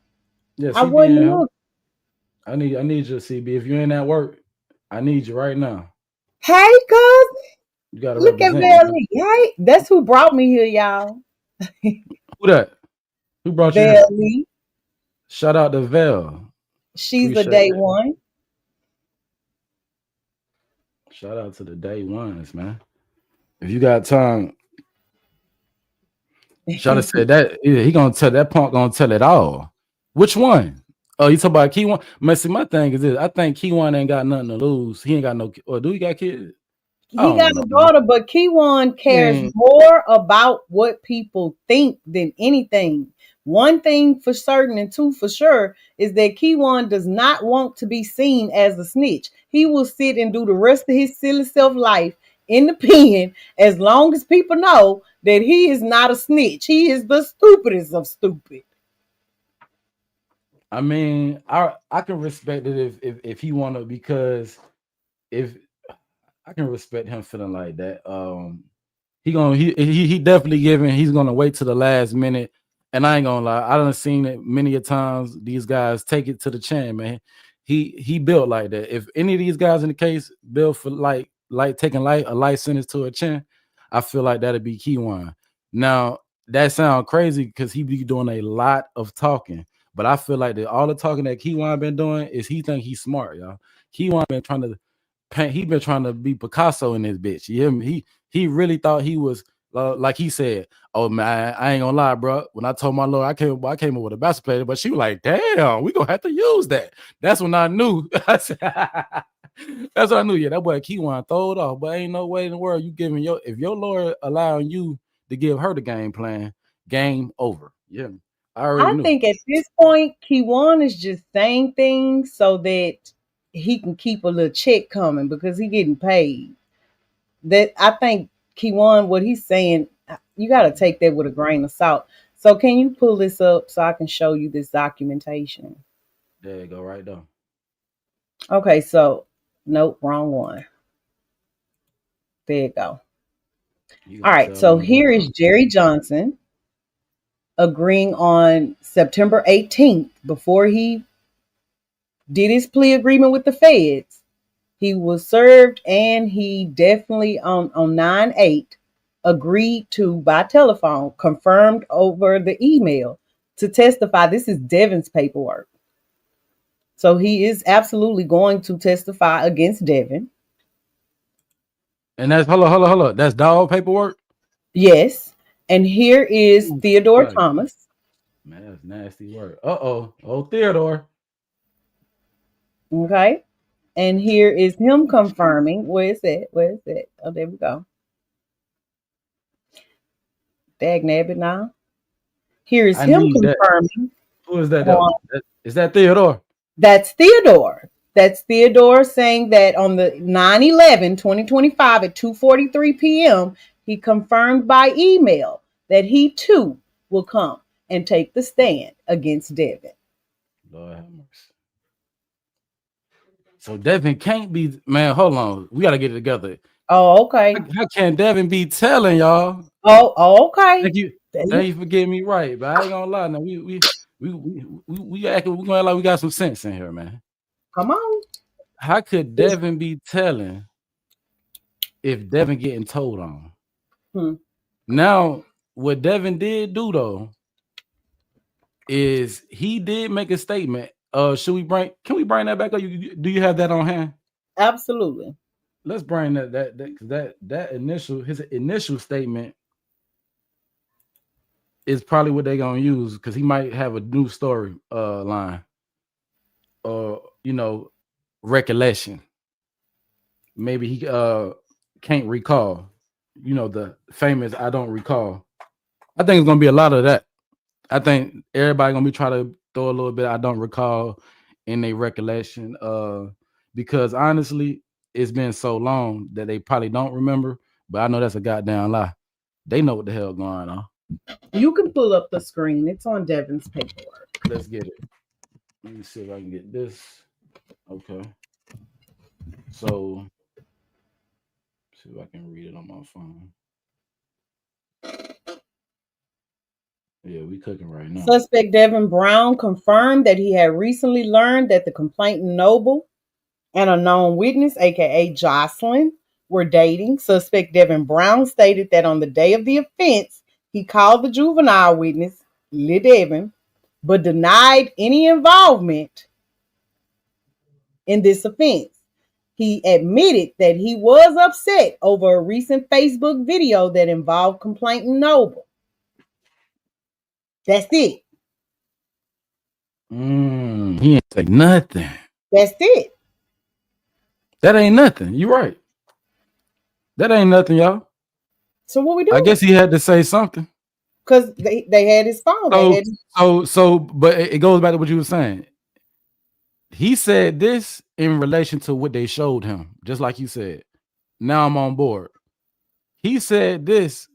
Yeah, I CB wasn't in here. looking. I need you, CB. If you ain't at work, I need you right now. Hey, cuz, You gotta look at represent, man. Belly. Hey, that's who brought me here, y'all. Who that? Who brought you here? Belly. Shout out to Vel. She's a Appreciate day that. one. Shout out to the day ones, man. If you got time, Shotta said that he gonna tell that punk gonna tell it all. Which one? Oh, you talking about Key One? Man, see, my thing is this. I think Key One ain't got nothing to lose. He ain't got no. Or do he got kids? I He got don't know, a man. daughter, but Keywan He cares ain't. more about what people think than anything. One thing for certain and two for sure is that Keywan does not want to be seen as a snitch. He will sit and do the rest of his silly self life in the pen as long as people know that he is not a snitch. He is the stupidest of stupid. I mean, I can respect it if he wanna because if I can respect him feeling like that. He definitely giving. He's gonna wait to the last minute. And I ain't gonna lie, I done seen it many a times. These guys take it to the chin, man. He built like that. If any of these guys in the case built for like taking a life sentence to a chin, I feel like that'd be key one. Now that sounds crazy because he be doing a lot of talking, but I feel like that all the talking that Keywan been doing is he think he's smart, y'all. Keywan been trying to paint. He been trying to be Picasso in this bitch. You hear me? He really thought he was like he said. Oh man, I ain't gonna lie, bro. When I told my lawyer I came up with a basketball player, but she was like, "Damn, we gonna have to use that." That's when I knew. That's what I knew. Yeah, that boy Keywan throw it off, but ain't no way in the world you giving if your lawyer allowing you to give her the game plan, game over. Yeah, I already I knew. think at this point, Keywan is just saying things so that he can keep a little check coming because he getting paid. That I think Keywan, what he's saying, you got to take that with a grain of salt. So can you pull this up so I can show you this documentation? There you go, right there. Okay, so nope, wrong one. There you go. You All gonna right, tell so them here is Jerry Johnson agreeing on September 18th before he did his plea agreement with the feds. He was served and he definitely on 9/8 agreed to by telephone, confirmed over the email to testify. This is Devin's paperwork. So he is absolutely going to testify against Devin. and that's hold on. That's dog paperwork. Yes. And here is Ooh, Theodore like Thomas. man, that's nasty work. Oh Theodore. Okay. And here is him confirming. Where is it? Where is it? Oh, there we go. Dag nabbit now. Here is I him need that. confirming Who is that though? on. Is that Theodore? That's Theodore. That's Theodore saying that on the 9/11/2025 at 2:43 p.m., he confirmed by email that he too will come and take the stand against Devin. Lord have mercy. So Devin can't be man. Hold on, we gotta get it together. Oh, okay. How can Devin be telling y'all? Oh, okay. Thank you, thank you for getting me right. But I ain't gonna lie. Now we acting. We gonna act like we got some sense in here, man. Come on. How could Devin be telling if Devin getting told on? Hmm. Now, what Devin did do though is he did make a statement. Can we bring that back up? Do you have that on hand? Absolutely. let's bring that initial his initial statement is probably what they're gonna use because he might have a new story line or recollection. Maybe he can't recall. The famous I don't recall. I think it's gonna be a lot of that. I think everybody gonna be trying to throw a little bit I don't recall in their recollection. Because honestly, it's been so long that they probably don't remember. But I know that's a goddamn lie. They know what the hell going on. You can pull up the screen. It's on Devin's paperwork. Let's get it. Let me see if I can get this. Okay. So see if I can read it on my phone. Yeah, we cooking right now. Suspect Devin Brown confirmed that he had recently learned that the complainant Noble and a known witness, aka Jocelyn, were dating. Suspect Devin Brown stated that on the day of the offense, he called the juvenile witness, Lil Devin, but denied any involvement in this offense. He admitted that he was upset over a recent Facebook video that involved complainant Noble. That's it. He ain't say nothing. That's it. That ain't nothing. You right. That ain't nothing, y'all. So what we doing? I guess he had to say something. Because they had his phone. But it goes back to what you were saying. He said this in relation to what they showed him, just like you said. Now I'm on board. He said this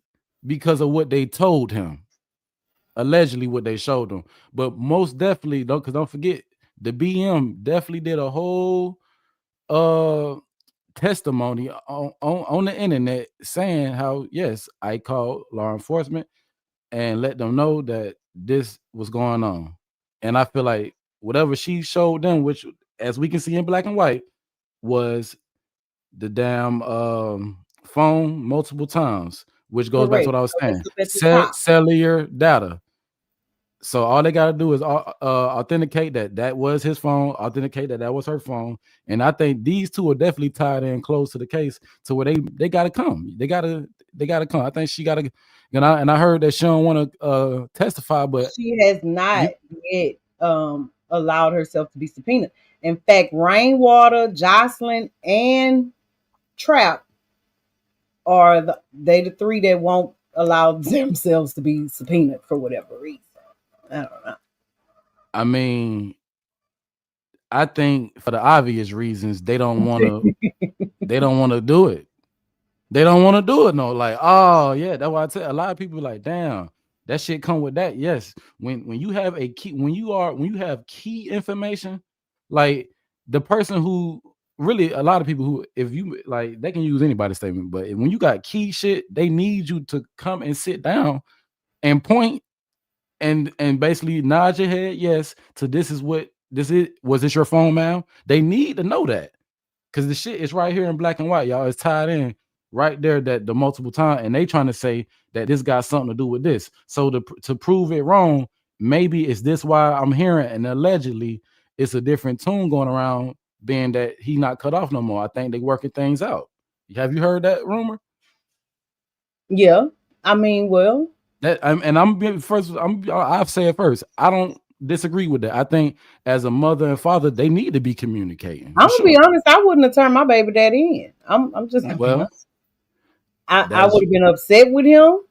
because of what they told him, allegedly what they showed him. But most definitely, don't forget, the BM definitely did a whole testimony on the internet saying how, yes, I called law enforcement and let them know that this was going on. And I feel like whatever she showed them, which as we can see in black and white, was the damn phone multiple times, which goes back to what I was saying. Cellular data. So all they got to do is authenticate that was his phone, authenticate that was her phone. And I think these two are definitely tied in close to the case to where they got to come. They got to come. I think she got to, and I heard that she don't want to testify, but she has not yet allowed herself to be subpoenaed. In fact, Rainwater, Jocelyn, and Trap are the three that won't allow themselves to be subpoenaed for whatever reason. I don't know. I mean, I think for the obvious reasons, they don't want to. They don't want to do it. They don't want to do it. No, like, oh yeah, that's why I tell a lot of people like, damn, that shit come with that. Yes, when you have a key, when you have key information, like the person who really a lot of people who, if you like, they can use anybody's statement, but when you got key shit, they need you to come and sit down and point and basically nod your head yes to this is what this is. Was this your phone, ma'am? They need to know that because the shit is right here in black and white, y'all. It's tied in right there that the multiple time, and they trying to say that this got something to do with this. So to prove it wrong, maybe it's this why I'm hearing, and allegedly it's a different tune going around, being that he not cut off no more. I think they working things out. Have you heard that rumor? Yeah, I mean, well, I've said first, I don't disagree with that. I think as a mother and father, they need to be communicating. I'm gonna be honest, I wouldn't have turned my baby daddy in. I'm just well. I would have been upset with him,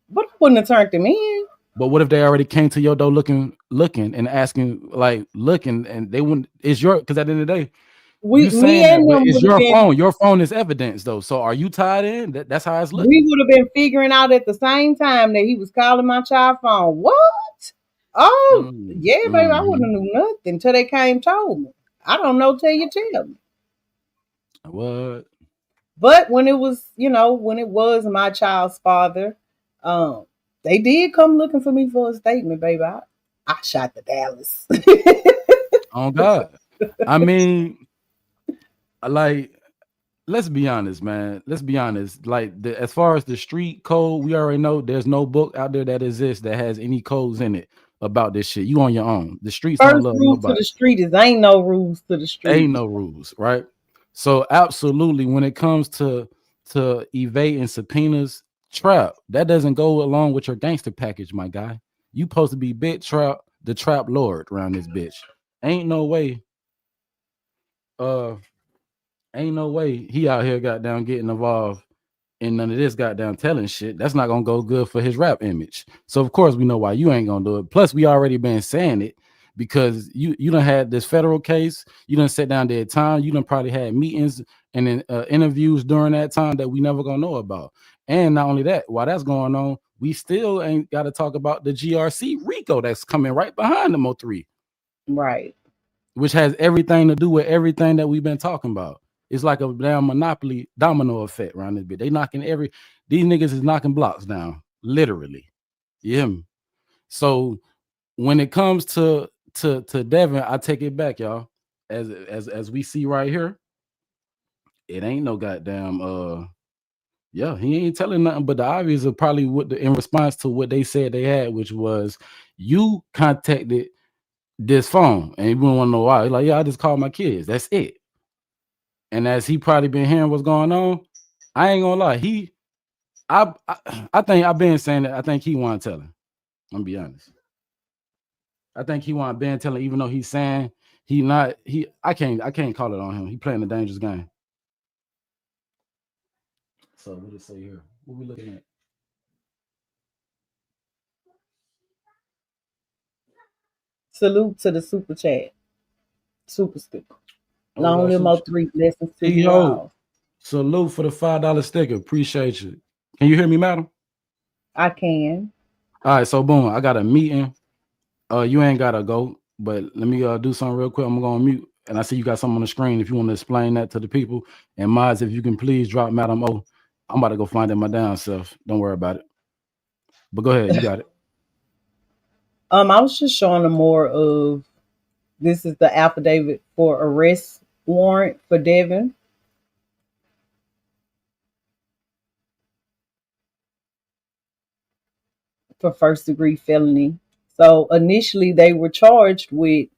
but I wouldn't have turned him in. But what if they already came to your door looking and asking, like, looking, and they wouldn't? It's your, because at the end of the day, it's your phone. Your phone is evidence, though. So are you tied in? That's how it's looking. We would have been figuring out at the same time that he was calling my child phone. What? Oh, yeah, baby, I wouldn't have knew nothing until they came told me. I don't know till you tell me. What? But when it was, when it was my child's father, they did come looking for me for a statement, baby. I shot the Dallas. Oh God. I mean, like, let's be honest, man. Let's be honest. Like, as far as the street code, we already know there's no book out there that exists that has any codes in it about this shit. You on your own. The streets don't love nobody. To the street is ain't no rules to the street. Ain't no rules, right? So absolutely, when it comes to evading subpoenas, trap that doesn't go along with your gangster package, my guy. You supposed to be big trap, the trap lord around this bitch. Ain't no way. Uh, ain't no way he out here got down getting involved in none of this goddamn telling shit. That's not gonna go good for his rap image. So of course we know why you ain't gonna do it. Plus we already been saying it because you done had this federal case. You done sat down there at time. You done probably had meetings and then interviews during that time that we never gonna know about. And not only that, while that's going on, we still ain't got to talk about the GRC RICO that's coming right behind the MO3, Right. which has everything to do with everything that we've been talking about. It's like a damn monopoly domino effect around this bit. They knocking these niggas is knocking blocks down, literally. You hear me? So when it comes to Devin, I take it back, y'all. As we see right here, it ain't no goddamn yeah, he ain't telling nothing but the obvious of probably in response to what they said they had, which was you contacted this phone and you wouldn't want to know why. Like, yeah, I just called my kids. That's it. And as he probably been hearing what's going on, I ain't gonna lie. I think I've been saying that. I think he want to tell him. I'm gonna be honest. I think he want Ben telling, even though he's saying he not he. I can't call it on him. He playing a dangerous game. So what it say here? What we looking at? Salute to the super chat. Super sticker. Oh, we Long got live super. Mo3 blessings to you Yo, all. salute for the $5 sticker. Appreciate you. Can you hear me, madam? I can. All right, so boom, I got a meeting. You ain't gotta go, but let me do something real quick. I'm gonna go on mute, and I see you got something on the screen. If you want to explain that to the people, and mods, if you can please drop Madam O. I'm about to go find it my damn self. Don't worry about it. But go ahead, you got it. I was just showing them more of this is the affidavit for arrest warrant for Devin. For first degree felony. So initially they were charged with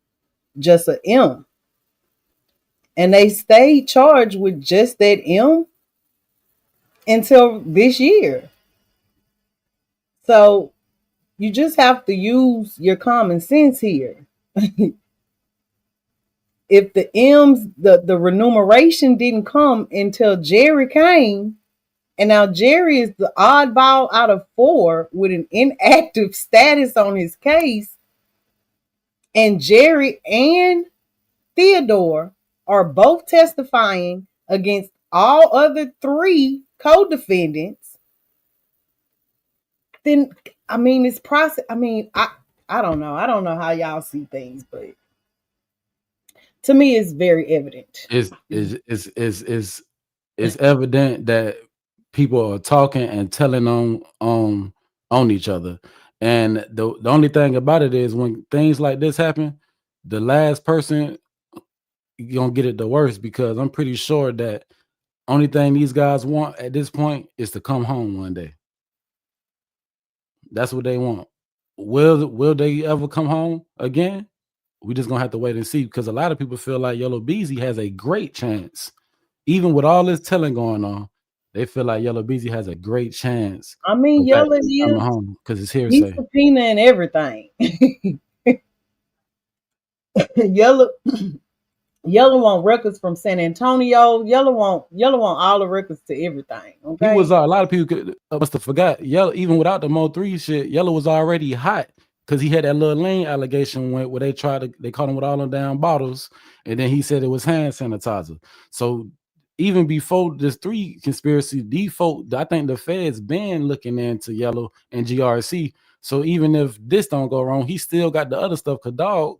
just a M. And they stayed charged with just that M until this year. So you just have to use your common sense here. If the M's, the remuneration didn't come until Jerry came, and now Jerry is the oddball out of four with an inactive status on his case, and Jerry and Theodore are both testifying against all other three co-defendants, then I mean it's process. I mean, I don't know. I don't know how y'all see things, but to me it's very evident. It's evident that people are talking and telling on each other. And the only thing about it is when things like this happen, the last person gonna get it the worst, because I'm pretty sure that only thing these guys want at this point is to come home one day. That's what they want. Will they ever come home again? We just gonna have to wait and see, because a lot of people feel like Yellow Beezy has a great chance. Even with all this telling going on, they feel like Yellow Beezy has a great chance I mean, of Yella actually coming is home, because it's he's hearsay. subpoenaing everything. Yella Yella want records from San Antonio. Yella want all the records to everything. He Okay. was a lot of people must have forgot. Yella, even without the Mo3 shit, Yella was already hot because he had that little lane allegation where they caught him with all them damn bottles, and then he said it was hand sanitizer. So even before this 3 conspiracy, default, I think the feds been looking into Yellow and GRC. So even if this don't go wrong, he still got the other stuff. Cause dog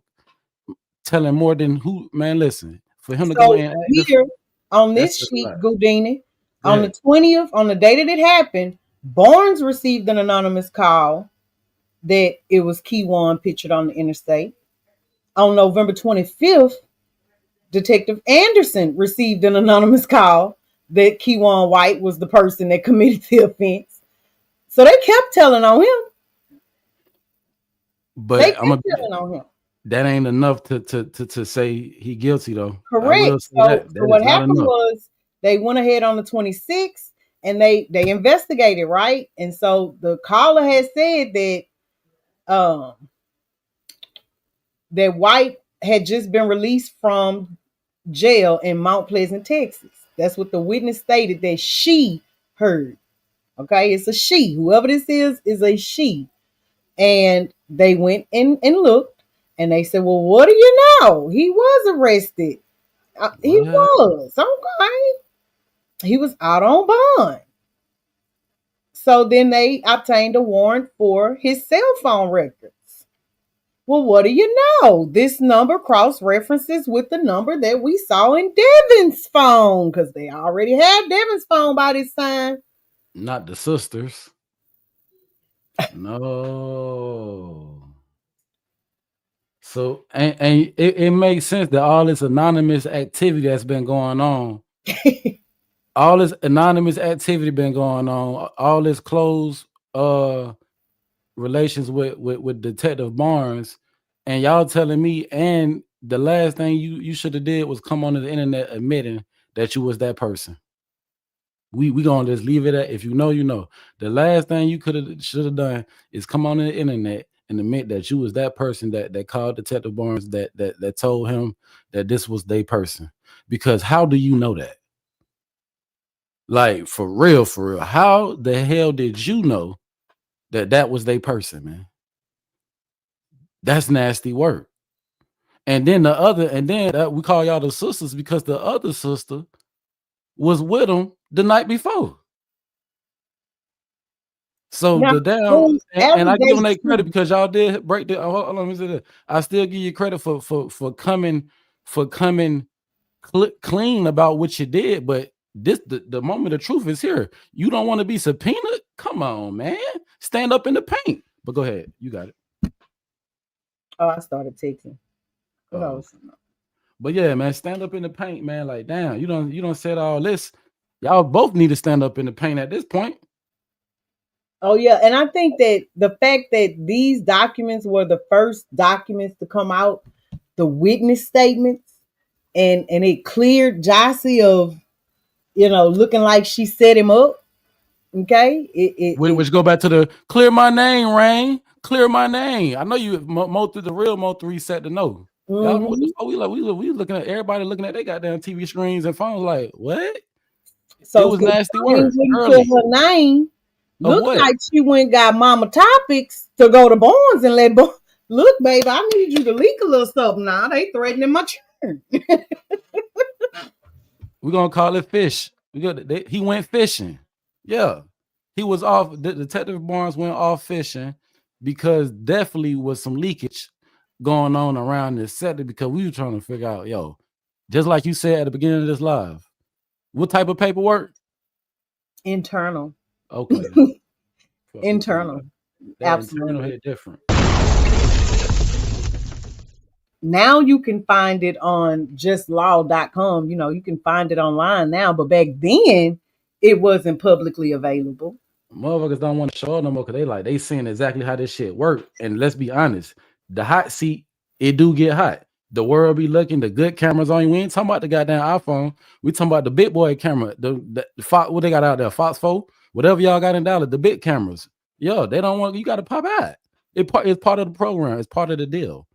telling more than who, man. Listen, for him to go So in active, here on that's this just a sheet, lot. Goudini, Go on the ahead. 20th, on the day that it happened, Barnes received an anonymous call that it was Keywan pictured on the interstate. On November 25th, Detective Anderson received an anonymous call that Keywan White was the person that committed the offense. So they kept telling on him. They But I'm kept gonna telling on him. that ain't enough to say he guilty though. I Correct. will say So that so that what is not happened enough. was they went ahead on the 26th and they investigated, right? And so the caller had said um that White had just been released from jail in Mount Pleasant, Texas. That's what the witness stated that she heard. Okay, it's a she. Whoever this is a she. And they went and looked and they said, well, what do you know? He was arrested. He What? was. Okay. He was out on bond. So then they obtained a warrant for his cell phone records. Well, what do you know? This number cross references with the number that we saw in Devin's phone because they already had Devin's phone by this time. Not the sisters. No. So and it makes sense that all this anonymous activity that's been going on, all this anonymous activity been going on, all this close relations with Detective Barnes, and y'all telling me, and the last thing you should have did was come onto the internet admitting that you was that person. We gonna just leave it at, if you know, you know. The last thing you should have done is come on the internet and admit that you was that person that called Detective Barnes, that told him that this was their person. Because how do you know that? Like for real, how the hell did you know that was their person, man? That's nasty work. And then we call y'all the sisters because the other sister was with him the night before. So Now, the damn, those and I give them that credit allegations, because y'all did break the. Hold on, let me say that. I still give you credit for coming clean about what you did. But the moment of truth is here. You don't want to be subpoenaed? Come on, man. Stand up in the paint. But go ahead, you got it. oh, I started texting. Oh, but yeah, man, stand up in the paint, man. Like, damn, you don't said all this. Y'all both need to stand up in the paint at this point. Oh yeah, and I think that the fact that these documents were the first documents to come out, the witness statements, and it cleared Jossie of looking like she set him up. Okay, Which go back to the clear my name, Rain. Clear my name. I know you the real MO3 set to know. Y'all know what the fuck we looking at, everybody looking at their goddamn TV screens and phones like, what? It so was since nasty Rain work wouldn't put early. her name, Of looks what? like she went and got Mama Topics to go to Barnes and let look, baby, I need you to leak a little something now. They threatening my churn. We're gonna call it fish. He went fishing. Yeah. He was off. Detective Barnes went off fishing because definitely was some leakage going on around this set because we were trying to figure out, yo, just like you said at the beginning of this live, what type of paperwork? Internal. Okay. Internal. That internal Absolutely. hit different. Now you can find it on justlaw.com. You can find it online now, but back then it wasn't publicly available. Motherfuckers don't want to show it no more because they seeing exactly how this shit work. And let's be honest, the hot seat, it do get hot. The world be looking, the good cameras on you. We ain't talking about the goddamn iPhone. We talking about the big boy camera. The Fox, what they got out there, Fox 4, whatever y'all got in Dallas, the big cameras. Yo, they don't want, you got to pop out. It's part of the program. It's part of the deal.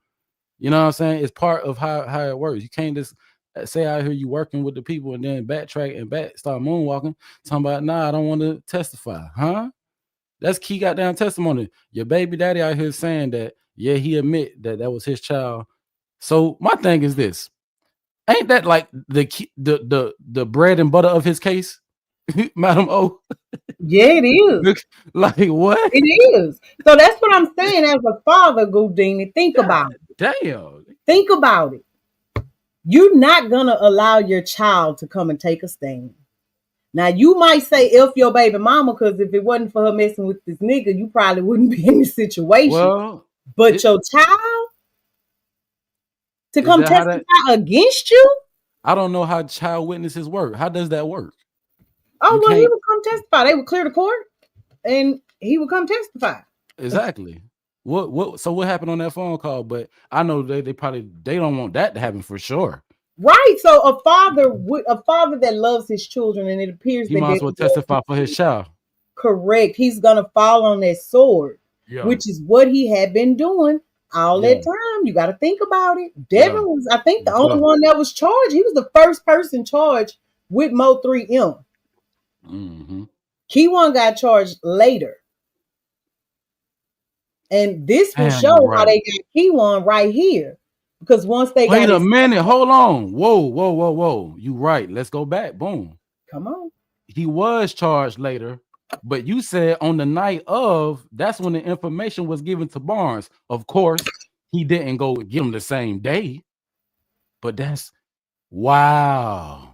You know what I'm saying? It's part of how it works. You can't just say out here you working with the people and then backtrack and start moonwalking, talking about, nah, I don't want to testify. Huh? That's key goddamn testimony. Your baby daddy out here saying that, yeah, he admit that was his child. So my thing is this. Ain't that like the bread and butter of his case, Madam O? Yeah, it is. Like what? It is. So that's what I'm saying as a father, Goudini. Think God about it. damn. Think about it. You're not going to allow your child to come and take a stand. Now, you might say if your baby mama, because if it wasn't for her messing with this nigga, you probably wouldn't be in this situation. Well, But your child to is come that how that? testify against you? I don't know how child witnesses work. How does that work? Oh, You well, he can't would come testify. They would clear the court and he would come testify. exactly. So what happened on that phone call? But I know they probably they don't want that to happen for sure. Right. So a father that loves his children, and it appears He that might as well Devin does, testify for his child. correct. He's gonna fall on that sword, Yeah, which is what he had been doing all yeah, that time. You got to think about it. yeah. Devin was, I think, the only But one that was charged. He was the first person charged with MO3M. mm-hmm. Keyone got charged later. And this will Damn, you show how right. they got Keyone right here. Because once they got Wait a his, minute. Hold on. Whoa. You right. Let's go back. Boom. come on, He was charged later, but you said on the night of, that's when the information was given to Barnes. Of course, he didn't go get him the same day, but that's wow.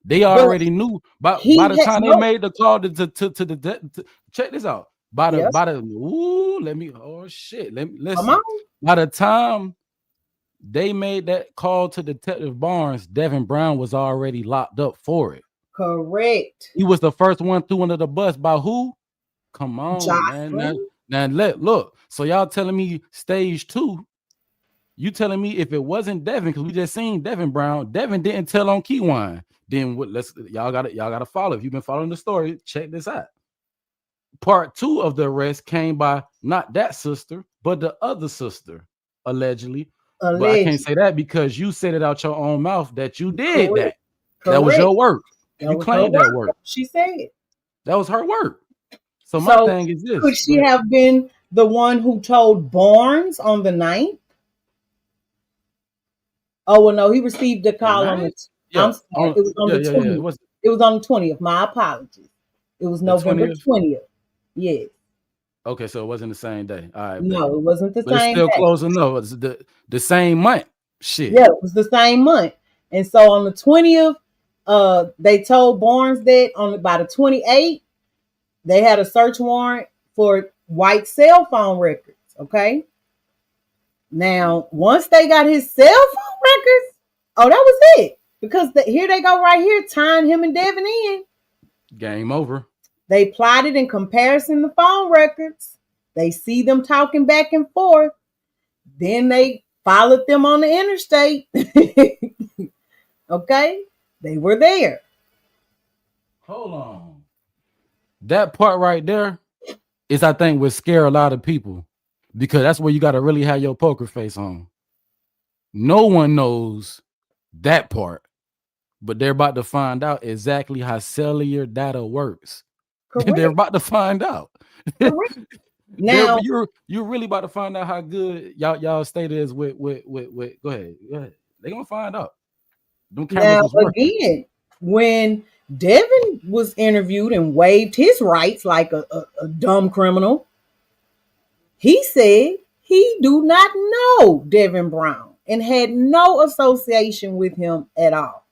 They but already knew by he the has time they no, made the call to the check this out. yes, Let me oh shit. Let me come listen. on, By the time they made that call to Detective Barnes, Devin Brown was already locked up for it. correct. He was the first one threw under the bus by who? Come on, man. Now, Jocelyn, now look. So y'all telling me stage 2? You telling me if it wasn't Devin, because we just seen Devin Brown, Devin didn't tell on Keywine. Then what? Let's y'all gotta follow. If you've been following the story, check this out. Part 2 of the arrest came by not that sister, but the other sister, allegedly. But I can't alleged, say that because you said it out your own mouth that you did correct, that. That was correct. your work. That You was her claimed that work. work. She said. That was her work. So my So thing is could this. Go she ahead. have been the one who told Barnes on the 9th? Oh well, no, he received the The call on the. ninth? I'm Yeah. sorry, it was on the Yeah. 20th. It was on the 20th. My apologies. It was The November 20th. 20th. Yes. Okay, so it wasn't the same day. All right, bet. No, it wasn't the But it's same still day. close enough. It's the same month. Shit. Yeah, it was the same month. And so on the 20th, they told Barnes that by the 28th, they had a search warrant for white cell phone records. Okay. Now, once they got his cell phone records, oh, that was it. Because here they go right here, tying him and Devin in. Game over. They plotted in comparison the phone records. They see them talking back and forth. Then they followed them on the interstate. Okay? They were there. Hold on. That part right there is, I think, would scare a lot of people because that's where you got to really have your poker face on. No one knows that part, but they're about to find out exactly how cellular data works. They're Correct. about to find out. Correct. Now, You're really about to find out how good y'all state is with go ahead. They're gonna find out. Them cameras now was working. again, when Devin was interviewed and waived his rights like a dumb criminal, he said he do not know Devin Brown and had no association with him at all.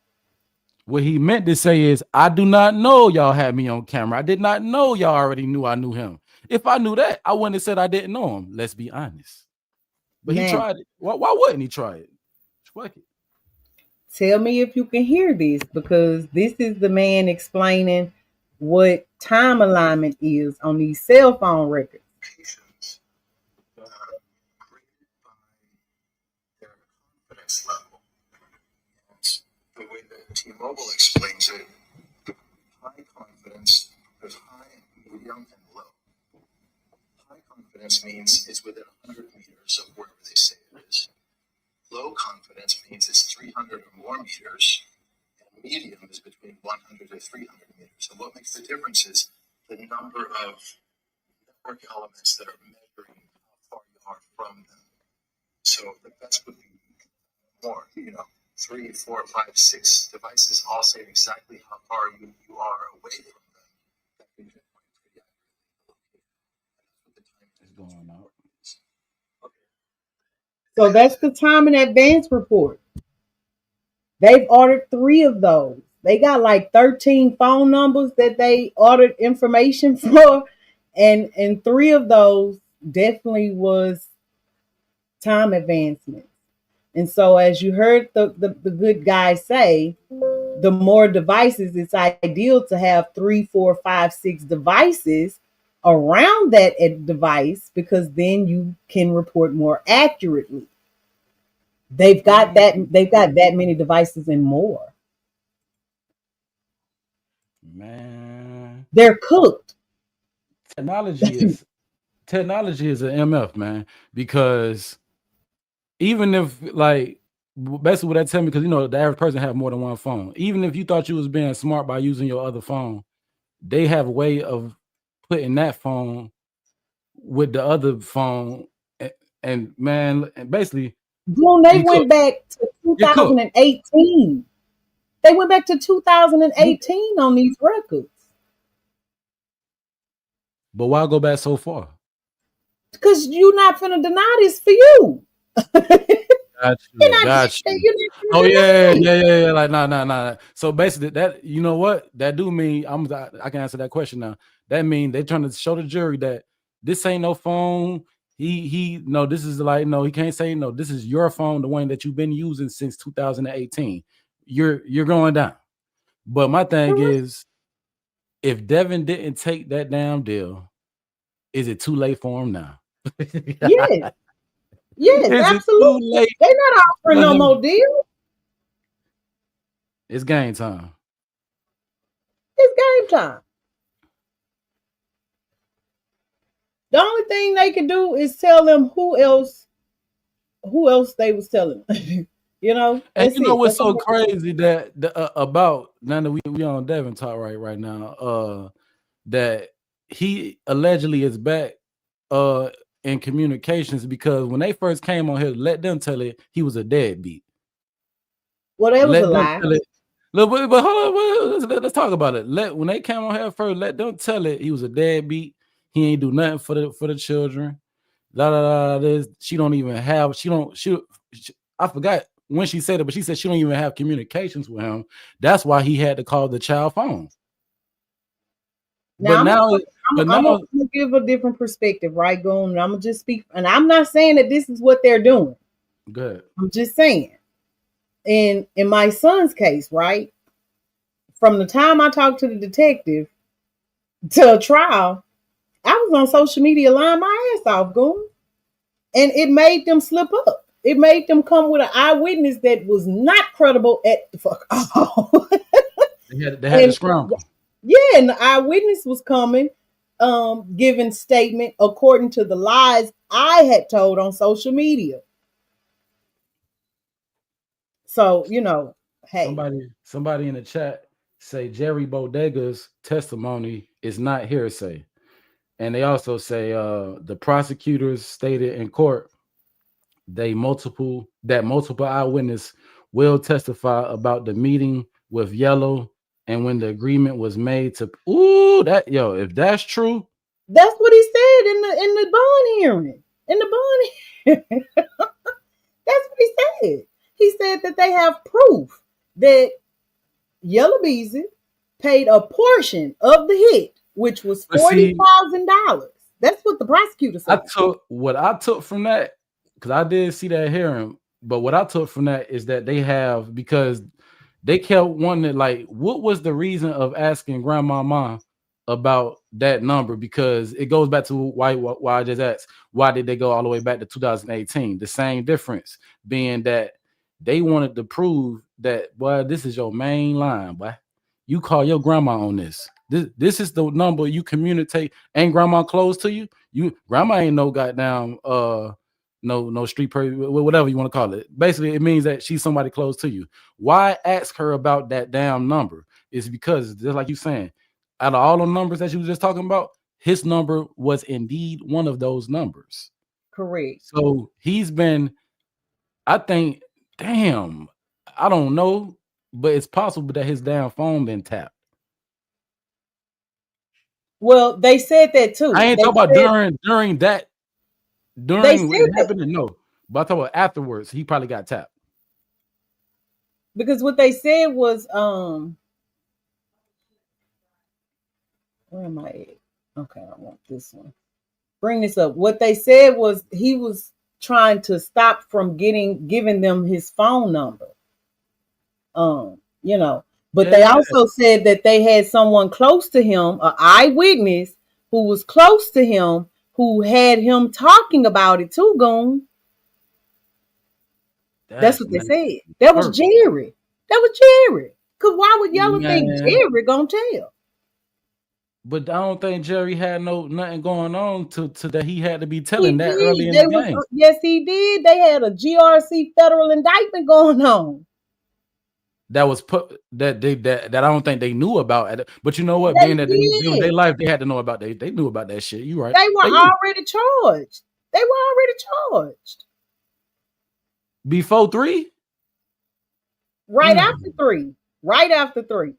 What he meant to say is, I do not know y'all had me on camera. I did not know y'all already knew I knew him. If I knew that, I wouldn't have said I didn't know him. Let's be honest. But he Now, tried it. Why wouldn't he try it? Fuck it. tell me if you can hear this, because this is the man explaining what time alignment is on these cell phone records. Patients graded by their confidence level. And the way that T-Mobile explains it, high confidence, there's high, medium, and low. High confidence means it's within 100 meters of wherever they say it is. Low confidence means it's 300 or more meters, and medium is between 100 to 300 meters. So what makes the difference is the number of network elements that are measuring how far you are from them. So the best would be more, 3, 4, 5, 6 devices all saying exactly how far you are away from them. That can pinpoint pretty accurately the location. It's going out. So that's the time in advance report. They've ordered 3 of those. They got like 13 phone numbers that they ordered information for, and 3 of those definitely was time advancement. And so, as you heard the good guy say, the more devices, it's ideal to have 3, 4, 5, 6 devices around that device because then you can report more accurately. They've got that many devices and more. Man, They're cooked. technology is technology is an MF, man, because even if like basically what that tell me, because the average person have more than one phone. Even if you thought you was being smart by using your other phone, they have a way of putting that phone with the other phone, and man, and basically Boom, they you cook. went back to You cook. 2018. They went back to 2018 on these records. But why go back so far? Because you're not finna deny this for you. Got You're you, not, got you. you're not Oh finna yeah, deny it. yeah, yeah, yeah. Like nah, nah, nah. So basically, that you know what that do mean. I can answer that question now. That mean they trying to show the jury that this ain't no phone. He no. This is like no. He can't say no. This is your phone, the one that you've been using since 2018. You're going down. But my thing Correct. is, if Devin didn't take that damn deal, is it too late for him now? Yes, yes, Is it too absolutely. late They're not offering for no him? more deal. It's game time. It's game time. The only thing they can do is tell them who else they was telling. And That's you know it. what's That's so all. crazy that about now that we on Devin talk right now, that he allegedly is back in communications because when they first came on here, let them tell it he was a deadbeat. Well, that was a Let them lie. tell it. Look, but hold on, let's talk about it. When they came on here first, let them tell it he was a deadbeat. He ain't do nothing for the children. La la la. This she don't even have. She I forgot when she said it, but she said she don't even have communications with him. That's why he had to call the child phone. But Now now, but I'm now, gonna give a different perspective, right? Going, and I'm gonna just speak, and I'm not saying that this is what they're doing. good. I'm just saying, in my son's case, right? From the time I talked to the detective to a trial, I was on social media lying my ass off, going, and it made them slip up. It made them come with an eyewitness that was not credible at the fuck all. They had to And scramble. yeah, and the eyewitness was coming, giving statement according to the lies I had told on social media. So, hey, Somebody in the chat say Jerry Bodega's testimony is not hearsay. And they also say the prosecutors stated in court multiple eyewitness will testify about the meeting with Yellow and when the agreement was made to if that's true. that's what he said in the bond hearing. In the bond hearing, that's what he said. He said that they have proof that Yella Beezy paid a portion of the hit, which was But see, $40,000. That's what the prosecutor I said. took what I took from that because I did see that hearing, but what I took from that is that they have because they kept wanting like, what was the reason of asking grandmama about that number? Because it goes back to why I just asked, why did they go all the way back to 2018? The same difference being that they wanted to prove that, boy, this is your main line, boy. You call your grandma on this. This is the number you communicate. Ain't grandma close to you? Grandma ain't no goddamn no street person, whatever you want to call it. Basically, it means that she's somebody close to you. Why ask her about that damn number? It's because just like you saying, out of all the numbers that you were just talking about, his number was indeed one of those numbers. Correct. So he's been, I think, damn, I don't know, but it's possible that his damn phone been tapped. Well, they said that I too. ain't talking about They during when said it that happened. No, but I talking about afterwards. He probably got tapped. because what they said was, where am I at? Okay, I want this one. Bring this up. What they said was he was trying to stop from giving them his phone number. But they Yeah, also said that they had someone close to him, an eyewitness, who was close to him, who had him talking about it too, Goon. That's what they said. That was Jerry. That was Jerry. Cause why would Yella think Jerry gonna tell? But I don't think Jerry had nothing going on to that he had to be telling He that did. early in the game. Yes, he did. They had a GRC federal indictment going on. That was put that I don't think they knew about. But you know what? They Being that they knew did. their life, they had to know about they knew about that shit. You right? They were already charged. They were already charged. Before 3? Right after 3. Right after 3.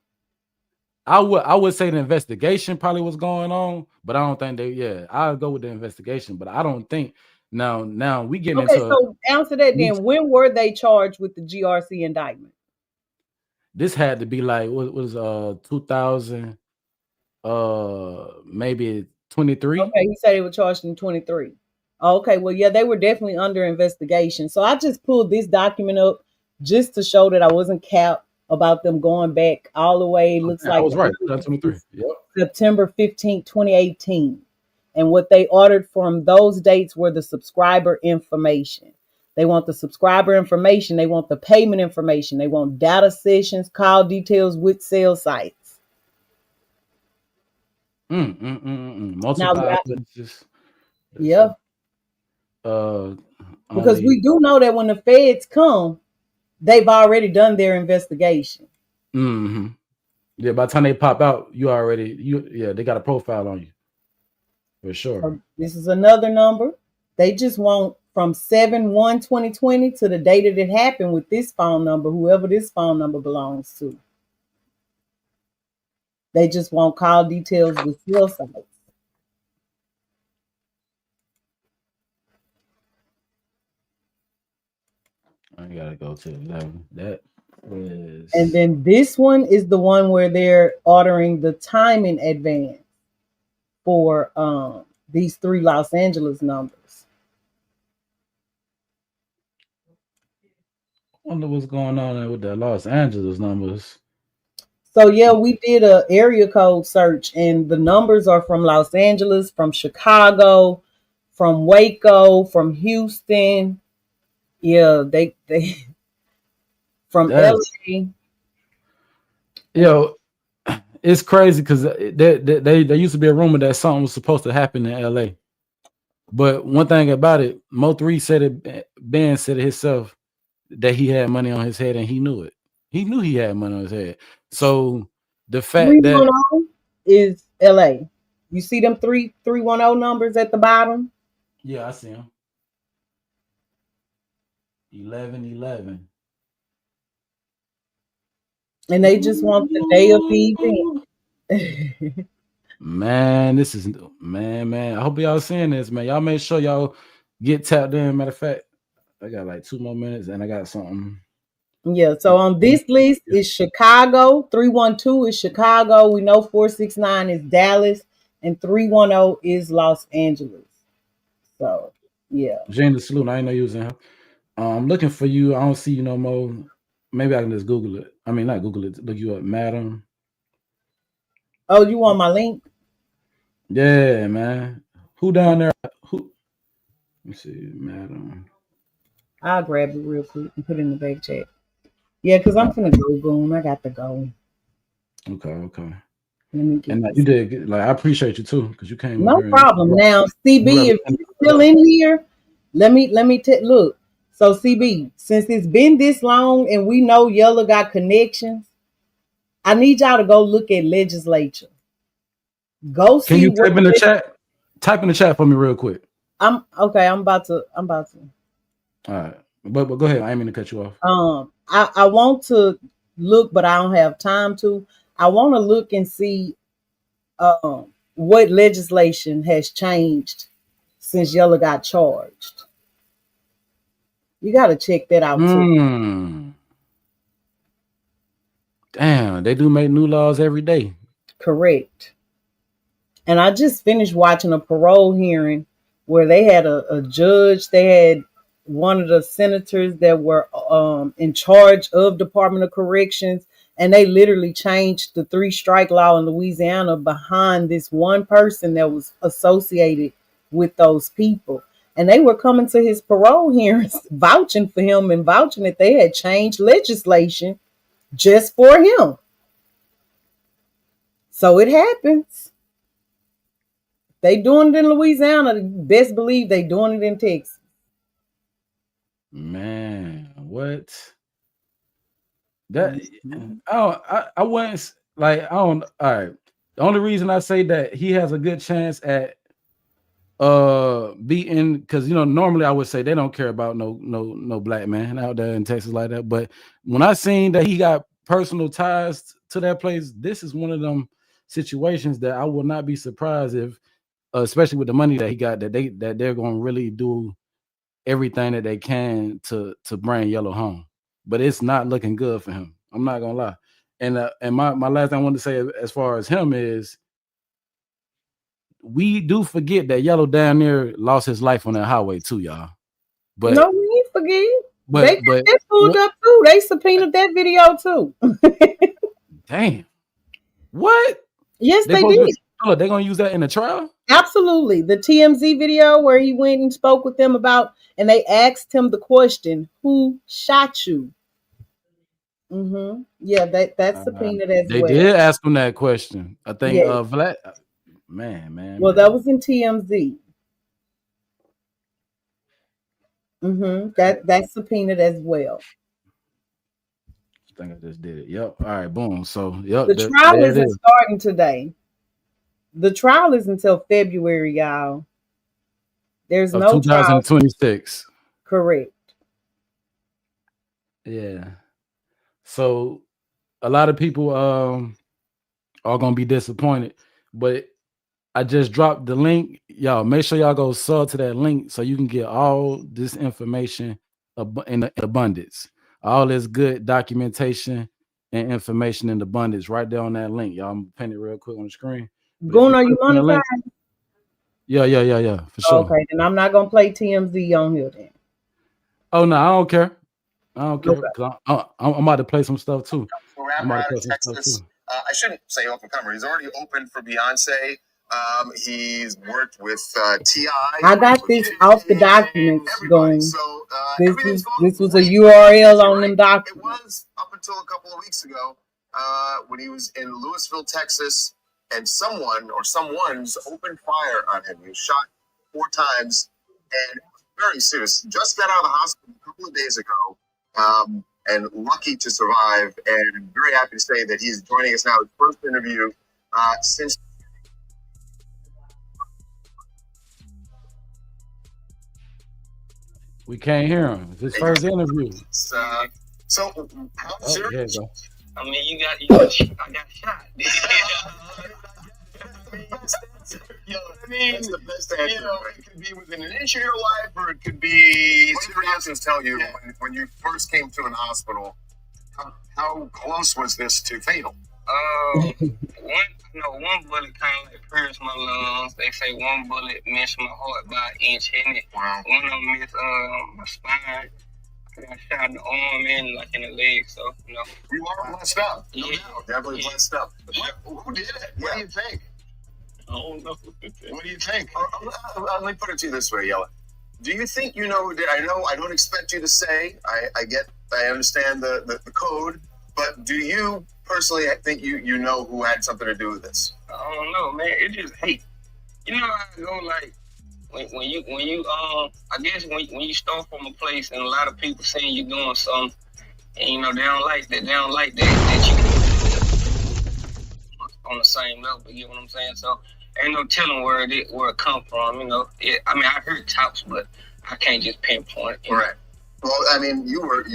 I would say the investigation probably was going on, but I don't think I'll go with the investigation, but I don't think now we getting into so answer that then. When were they charged with the GRC indictment? This had to be like what was 2000 maybe 23. Okay, he said they were charged in 23. Okay, well, yeah, they were definitely under investigation. So I just pulled this document up just to show that I wasn't capped about them going back all the way. Looks like I was right. 2023. Yep. September 15, 2018. And what they ordered from those dates were the subscriber information. They want the subscriber information. They want the payment information. They want data sessions, call details with cell sites. Multiple eyewitnesses. Yeah. Because we do know that when the feds come, they've already done their investigation. Mm-hmm. Yeah, by the time they pop out, they got a profile on you. For sure. So this is another number. They just want from 7/1/2020 to the date that it happened with this phone number, whoever this phone number belongs to. They just want call details with cell sites. I gotta go to 11. That is. And then this one is the one where they're ordering the time in advance for these 3 Los Angeles numbers. I wonder what's going on with the Los Angeles numbers. So yeah, we did a area code search, and the numbers are from Los Angeles, from Chicago, from Waco, from Houston. Yeah, they from LA. Yo, it's crazy because there used to be a rumor that something was supposed to happen in LA. But one thing about it, MO3 said it, Ben said it himself that he had money on his head and he knew it. He knew he had money on his head. So the fact that is LA. You see them 310 numbers at the bottom? Yeah, I see them. 1111. And they just want the day of the event. Man, this is man. I hope y'all seeing this, man. Y'all make sure y'all get tapped in. Matter of fact, I got like 2 more minutes and I got something. Yeah, so on this list is Chicago. 312 is Chicago. We know 469 is Dallas, and 310 is Los Angeles. So yeah. Jane the Salute. I didn't know you was in here. I'm looking for you. I don't see you no more. Maybe I can just Google it. I mean, not Google it. Look you up, madam. Oh, you want my link? Yeah, man. Who down there? Who? Let me see, madam. I'll grab it real quick and put it in the back chat. Yeah, because I'm finna go boom. I got to go. Okay. Let me get and you did like I appreciate you too because you came. No problem. Now, CB, if you're still in here, let me look. So CB, since it's been this long and we know Yella got connections, I need y'all to go look at legislature. Go see. Can you type in the chat? Type in the chat for me real quick. I'm okay. I'm about to. All right, but go ahead. I ain't mean to cut you off. I want to look, but I don't have time to. I want to look and see what legislation has changed since Yella got charged. You got to check that out too. Damn, they do make new laws every day. Correct. And I just finished watching a parole hearing where they had a judge. They had one of the senators that were in charge of Department of Corrections, And they literally changed the 3-strike law in Louisiana behind this one person that was associated with those people. And they were coming to his parole hearings, vouching for him and vouching that they had changed legislation just for him. So it happens. They doing it in Louisiana. Best believe they doing it in Texas. Man, what? That I wouldn't like. I don't. All right. The only reason I say that he has a good chance at beating, because normally I would say they don't care about no black man out there in Texas like that. But when I seen that he got personal ties to that place, this is one of them situations that I will not be surprised if, especially with the money that he got, that they're going to really do everything that they can to bring Yellow home. But it's not looking good for him. I'm not gonna lie. And my last thing I wanted to say as far as him is, we do forget that Yellow down there lost his life on that highway too, y'all. But no, we ain't forget. But They pulled up too. They subpoenaed that video too. Damn. What? Yes, they did. They're gonna use that in the trial? Absolutely. The TMZ video where he went and spoke with them about, and they asked him the question, "Who shot you?" Mm-hmm. Yeah, that's subpoenaed as they well. They did ask him that question. I think yes. Vlad. Man. Well, that was in TMZ. Mm-hmm. That's subpoenaed as well. I think I just did it. Yep. All right. Boom. So yep. The trial isn't starting today. The trial is until February, y'all. There's of no 2026. Trial. Correct. Yeah. So a lot of people are gonna be disappointed, but I just dropped the link. Y'all make sure y'all go sub to that link so you can get all this information in abundance. All this good documentation and information in abundance right there on that link. Y'all, I'm pin it real quick on the screen. Going on, you monetize? Yeah, for sure. Okay, then I'm not gonna play TMZ on here then. Oh no, I don't care. Okay. I'm about to play some stuff too. I'm about to play some stuff too. I shouldn't say open camera. He's already opened for Beyonce. He's worked with T.I. I got this off the documents going. So this was a URL on them documents. It was up until a couple of weeks ago when he was in Louisville, Texas, and someone's opened fire on him. He was shot 4 times and very serious. Just got out of the hospital a couple of days ago. And lucky to survive, and I'm very happy to say that he's joining us now. His first interview since. We can't hear him. It's his first interview. So, how serious? I mean, I got shot. I mean, that's the best answer. It could be within an inch of your life, or it could be. What did your answers tell you when you first came to an hospital? How close was this to fatal? One bullet kind of like pierced my lungs. They say one bullet missed my heart by an inch, and one of them missed my spine. I got shot in the arm and like in the leg, so you are blessed up. No doubt, definitely blessed up. Who did it? What do you think? I don't know. What do you think? Let me put it to you this way, Yella. Do you think you know who did? I know I don't expect you to say. I understand the code, but do you personally think you know who had something to do with this? I don't know, man. It just hate. You know how I go like when you I guess when you start from a place and a lot of people saying you're doing something and they don't like that. They don't like that you on the same level. You know what I'm saying? So ain't no telling where it come from. I mean, I heard talks, but I can't just pinpoint it. Right. Well, I mean, you're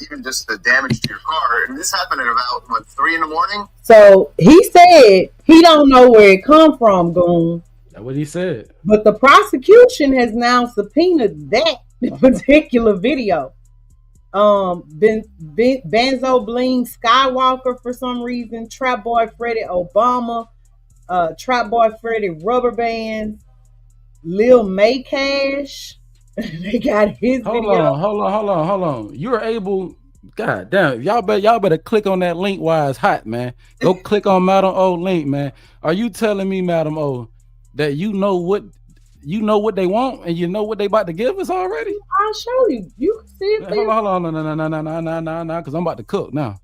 even just the damage to your car, and this happened at about 3 a.m. So he said he don't know where it come from, Goon. That's what he said. But the prosecution has now subpoenaed that particular video. Benzo Bling Skywalker for some reason, Trap Boy Freddie Obama, Trap Boy Freddie Rubber Bands, Lil May Cash. They got his video. Hold on. You're able, God damn, y'all better click on that link while it's hot, man. Go click on Madam O link, man. Are you telling me, Madam O, that you know what they want and you know what they about to give us already? I'll show you. You can see it for Hold yourself. on, no, because I'm about to cook now.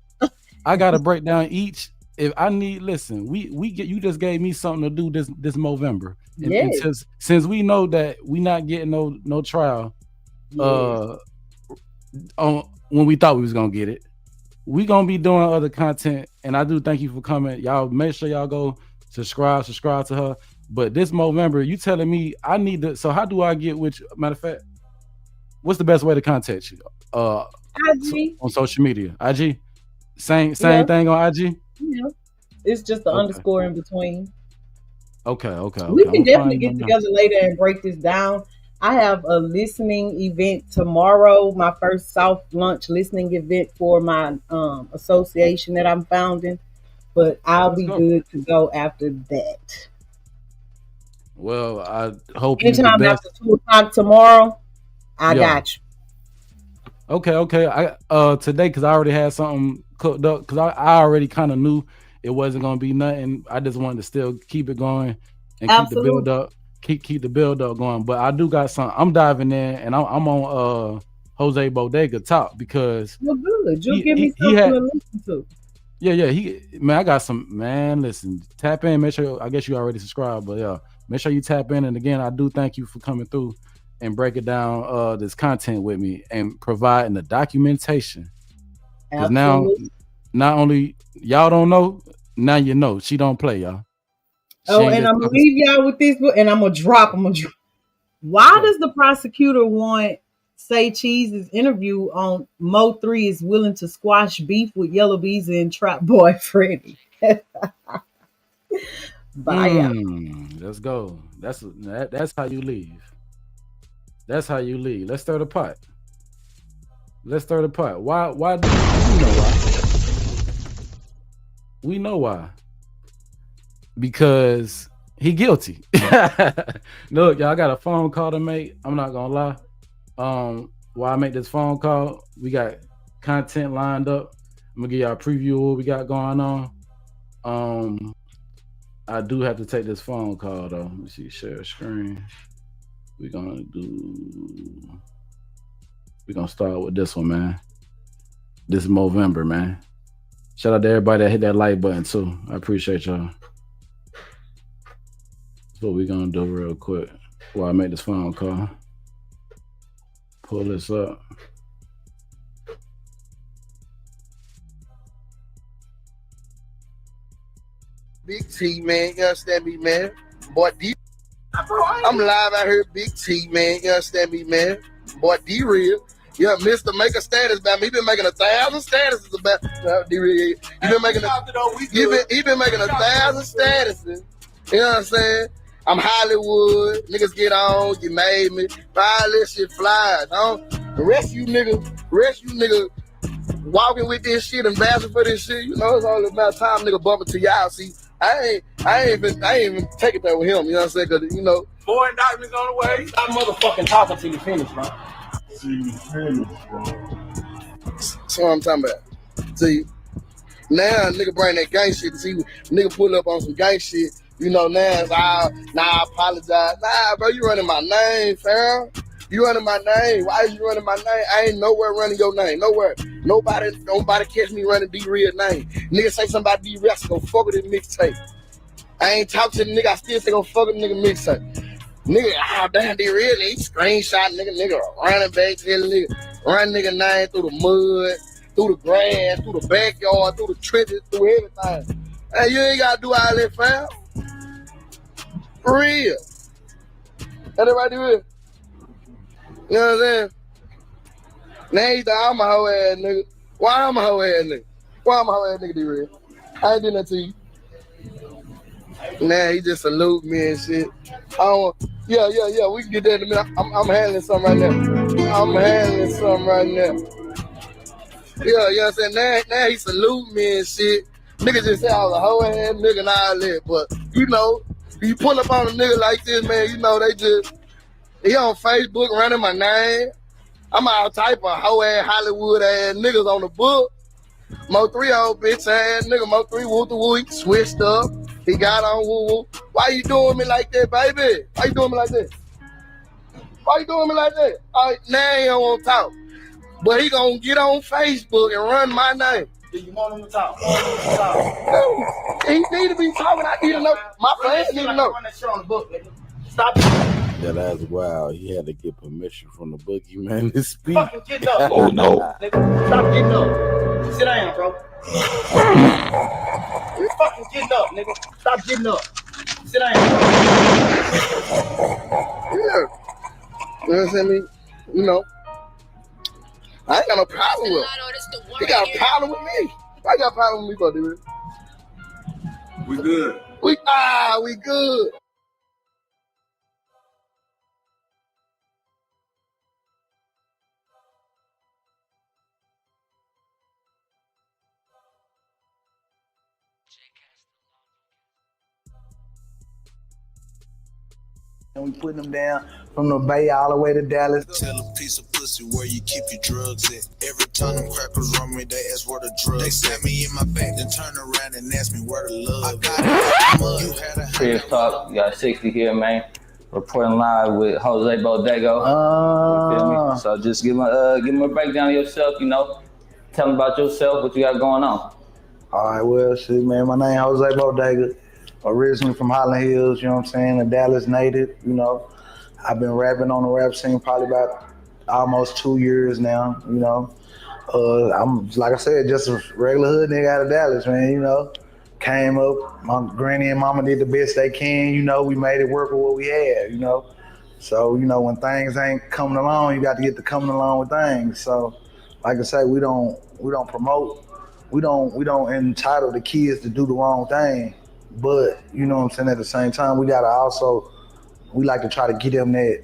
I gotta break down each. If I need, listen, we get you just gave me something to do this November, and Yes, since we know that we not getting no trial, yes. uh, on when we thought we was gonna get it, we gonna be doing other content, and I do thank you for coming. Y'all make sure y'all go subscribe to her. But this November, you telling me I need to. So how do I get? Which matter of fact, what's the best way to contact you? IG. On social media, IG. Same Yeah, thing on IG. yeah. It's just the Okay, underscore in between. okay. We I'm can gonna definitely find you get on there. together later and break this down. I have a listening event tomorrow, my first soft lunch listening event for my association that I'm founding, but I'll Let's be go. good to go after that. Well, I hope you the Anytime best. after 2 o'clock tomorrow, I Yeah. got you. Okay. I today because I already had something cooked up because I already kind of knew it wasn't gonna be nothing. I just wanted to still keep it going and keep the build Absolutely. up, keep the build up going. But I do got some. I'm diving in and I'm on Jose Bodega top because Well, good. You'll he give me he he something had to listen to. yeah he man I got some man. Listen, tap in. Make sure I guess you already subscribed, but yeah, make sure you tap in. And again, I do thank you for coming through and breaking down this content with me and providing the documentation. Because now, Absolutely. not only y'all don't know, now you know she don't play, y'all. She Oh, ain't and just I'm gonna talking. leave y'all with this book, and I'm gonna drop. I'm gonna drop. Why Go. does the prosecutor want Say Cheese's interview on MO3 is willing to squash beef with Yellow Beezy and Trap Boy Freddy? Bye. Let's go. That's how you leave. That's how you leave. Let's stir the pot. Let's stir the pot. Why do we know why? We know why. Because he guilty. Look, y'all got a phone call to make. I'm not gonna lie. While I make this phone call, we got content lined up. I'm gonna give y'all a preview of what we got going on. I do have to take this phone call though. Let me see, share screen. We're gonna start with this one, man. This is Movember, man. Shout out to everybody that hit that like button too. I appreciate y'all. That's what we're gonna do real quick while I make this phone call. Pull this up. Big T, man. You understand me, man? Boy, D. I'm live out here, Big T, man. You understand me, man? Boy, D real. Yeah, Mr. Make a status about me. He been making 1,000 statuses about D real. He been making 1,000 statuses. You know what I'm saying? I'm Hollywood. Niggas get on. You made me. All this shit flies. The rest of you niggas walking with this shit and bashing for this shit. You know, it's all about time nigga bumping to y'all. See, I ain't even take it there with him. You know what I'm saying? Cause you know, more indictments on the way. Stop motherfucking talking till you finish, bro. That's what I'm talking about. See, now nigga bring that gang shit. See, nigga pull up on some gang shit. You know, now it's all, I apologize. Nah, bro, you running my name, fam. You running my name. Why is you running my name? I ain't nowhere running your name. Nowhere. Nobody catch me running D-Real name. Nigga say something about D-Real, I go fuck with this mixtape. I ain't talk to the nigga, I still say go fuck with the nigga mixtape. Nigga, damn, D-Real, he screenshot nigga running back, nigga, run nigga name through the mud, through the grass, through the backyard, through the trenches, through everything. Hey, you ain't gotta do all that, fam. For real. Everybody real. You know what I'm saying? Now he's the I'm a hoe ass nigga. Why I'm a hoe ass nigga? Why I'm a hoe ass nigga, D-Real? I ain't did nothing to you. Now he just salute me and shit. Yeah, we can get that in a minute. I'm handling something right now. Yeah, you know what I'm saying? Now he salute me and shit. Nigga just say I was a hoe ass nigga and all that. But, you know, you pull up on a nigga like this, man, you know, he on Facebook running my name. I'm all type of hoe-ass Hollywood-ass niggas on the book. MO3 old bitch-ass nigga. MO3 woo-the-woo. He switched up. He got on woo-woo. Why you doing me like that, baby? Why you doing me like that? Why you doing me like that? Now he don't want to talk. But he gonna get on Facebook and run my name. Do you want him to talk? He need to be talking. I need to know. My fans need to know. Run that shit on the book, nigga. Stop. Yeah, that's wild. He had to get permission from the boogeyman to speak. Fucking get up. Oh no. Nigga, stop getting up. Sit down, bro. Fucking getting up, nigga. Stop getting up. Sit down. Yeah. You know what I'm saying? You know. I ain't got no problem with him. He got a problem with me. I got a problem with me, buddy. We good. We good. And we putting them down from the Bay all the way to Dallas. Tell a piece of pussy where you keep your drugs at. Every time them crackers run me, they ask where the drugs. They sat me in my back, then turn around and ask me where the love. I got it. You had a Chris Talk, you got 60 here, man. Reporting live with Jose Bodega. You feel me? So just give him a breakdown of yourself, you know. Tell him about yourself, what you got going on. All right, well, shit, man. My name Jose Bodega. Originally from Highland Hills, you know what I'm saying? A Dallas native, you know. I've been rapping on the rap scene probably about almost 2 years now, you know. I'm, like I said, just a regular hood nigga out of Dallas, man, you know. Came up, my granny and mama did the best they can, you know. We made it work with what we had, you know. So, you know, when things ain't coming along, you got to get to coming along with things. So, like I say, we don't promote, we don't entitle the kids to do the wrong thing. But, you know what I'm saying, at the same time, we like to try to get them that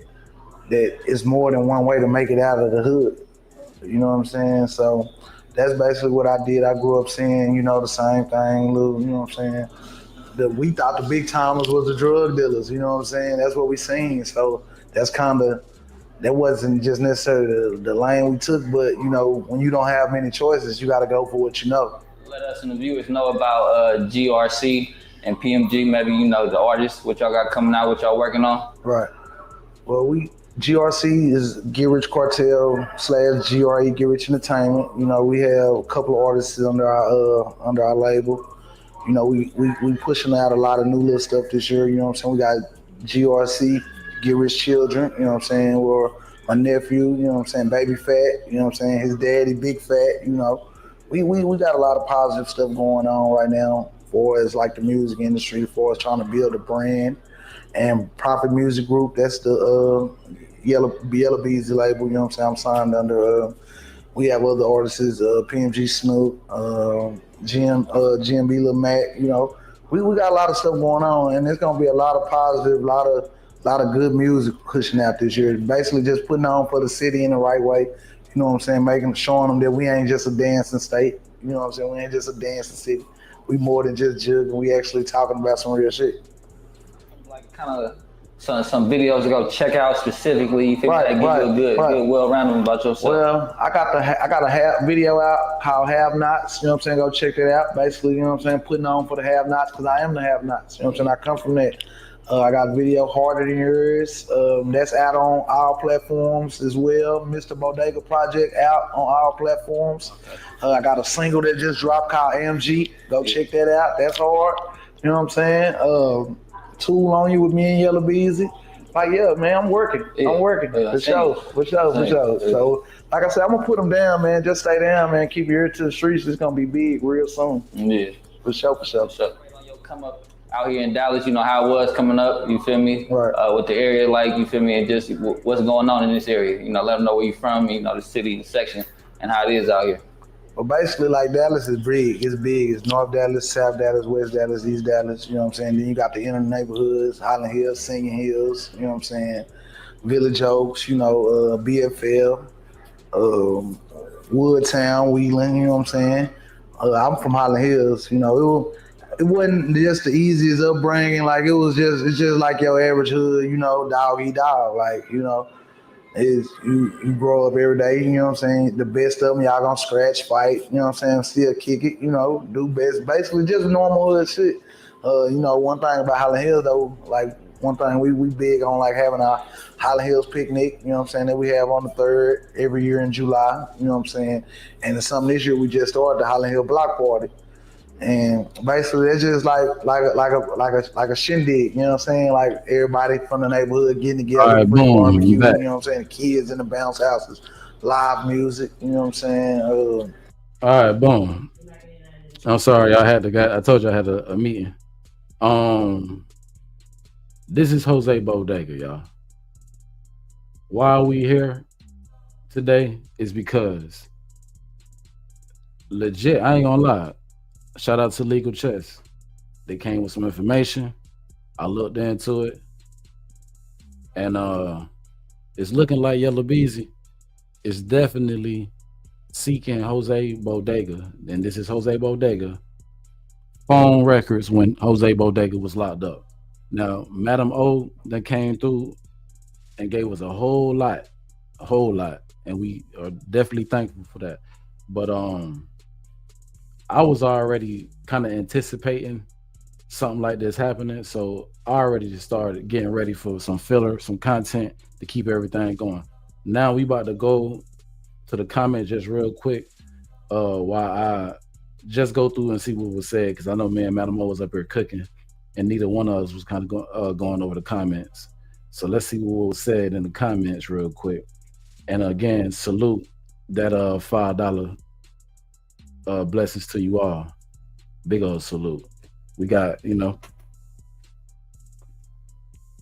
it's more than one way to make it out of the hood. You know what I'm saying? So that's basically what I did. I grew up seeing, you know, the same thing, little, you know what I'm saying? We thought the big timers was the drug dealers, you know what I'm saying? That's what we seen. So that wasn't just necessarily the lane we took, but, you know, when you don't have many choices, you got to go for what you know. Let us and the viewers know about GRC and PMG, maybe, you know, the artists, what y'all got coming out, what y'all working on. Right. Well, GRC is Get Rich Cartel / GRE Get Rich Entertainment. You know, we have a couple of artists under our label. You know, we pushing out a lot of new little stuff this year. You know what I'm saying? We got GRC Get Rich Children. You know what I'm saying? Or my nephew. You know what I'm saying? Baby Fat. You know what I'm saying? His daddy Big Fat. You know, we got a lot of positive stuff going on right now. For as like the music industry, for us trying to build a brand, and Profit Music Group, that's the Yella Bezzy label, you know what I'm saying? I'm signed under, we have other artists, PMG Snoop, GMB Lil Mac, you know. We got a lot of stuff going on, and there's gonna be a lot of positive, lot of good music pushing out this year. Basically just putting on for the city in the right way, you know what I'm saying? Showing them that we ain't just a dancing state, you know what I'm saying? We ain't just a dancing city. We more than just jugging. We actually talking about some real shit. Like kind of some videos to go check out specifically. You feel like give you a good well-rounded about yourself. Well, I got a video out called Have Nots. You know what I'm saying? Go check that out. Basically, you know what I'm saying? Putting on for the Have Nots because I am the Have Nots. You know what I'm saying? I come from that. I got a video Harder Than Yours. That's out on all platforms as well. Mr. Bodega Project out on all platforms. I got a single that just dropped called MG. Go check that out. That's hard. You know what I'm saying? Tool on You with me and Yella Bezzy. Like, yeah, man, I'm working. For sure. So, like I said, I'm going to put them down, man. Just stay down, man. Keep your ear to the streets. It's going to be big real soon. Yeah. For sure. Come up out here in Dallas, you know how it was coming up, you feel me? Right. With the area, like, you feel me? And just what's going on in this area. You know, let them know where you're from, you know, the city, the section, and how it is out here. Well, basically, like, Dallas is big. It's big. It's North Dallas, South Dallas, West Dallas, East Dallas. You know what I'm saying? Then you got the inner neighborhoods, Highland Hills, Singing Hills. You know what I'm saying? Village Oaks. You know, BFL, Woodtown, Wheeling. You know what I'm saying? I'm from Highland Hills. You know, it wasn't just the easiest upbringing. Like, it's just like your average hood. You know, dog eat dog. Like, you know. is you grow up every day, you know what I'm saying? The best of them, y'all gonna scratch, fight, you know what I'm saying? Still kick it, do best. Basically just normal hood shit. One thing about Highland Hills though, like one thing we big on like having our Highland Hills picnic, you know what I'm saying, that we have on the 3rd every year in July, you know what I'm saying? And it's something this year we just started the Highland Hill Block Party. And basically, it's just like a shindig. You know what I'm saying? Like everybody from the neighborhood getting All together, right, free boom, I'm barbecue. back. You know what I'm saying? The kids in the bounce houses, live music. You know what I'm saying? All right, boom. I'm sorry, I told you I had a meeting. Um, this is Jose Bodega, y'all. Why we here today is because legit, I ain't gonna lie. Shout out to Legal Chess. They came with some information. I looked into it, and it's looking like Yella Bezzy is definitely seeking Jose Bodega, and this is Jose Bodega phone records when Jose Bodega was locked up. Now, Madam O that came through and gave us a whole lot, and we are definitely thankful for that. But I was already kind of anticipating something like this happening, so I already just started getting ready for some filler, some content to keep everything going. Now we about to go to the comments just real quick, while I just go through and see what was said, because I know me and Madam O was up here cooking, and neither one of us was kind of going over the comments. So let's see what was said in the comments real quick. And again, salute that $5 blessings to you all. Big old salute. We got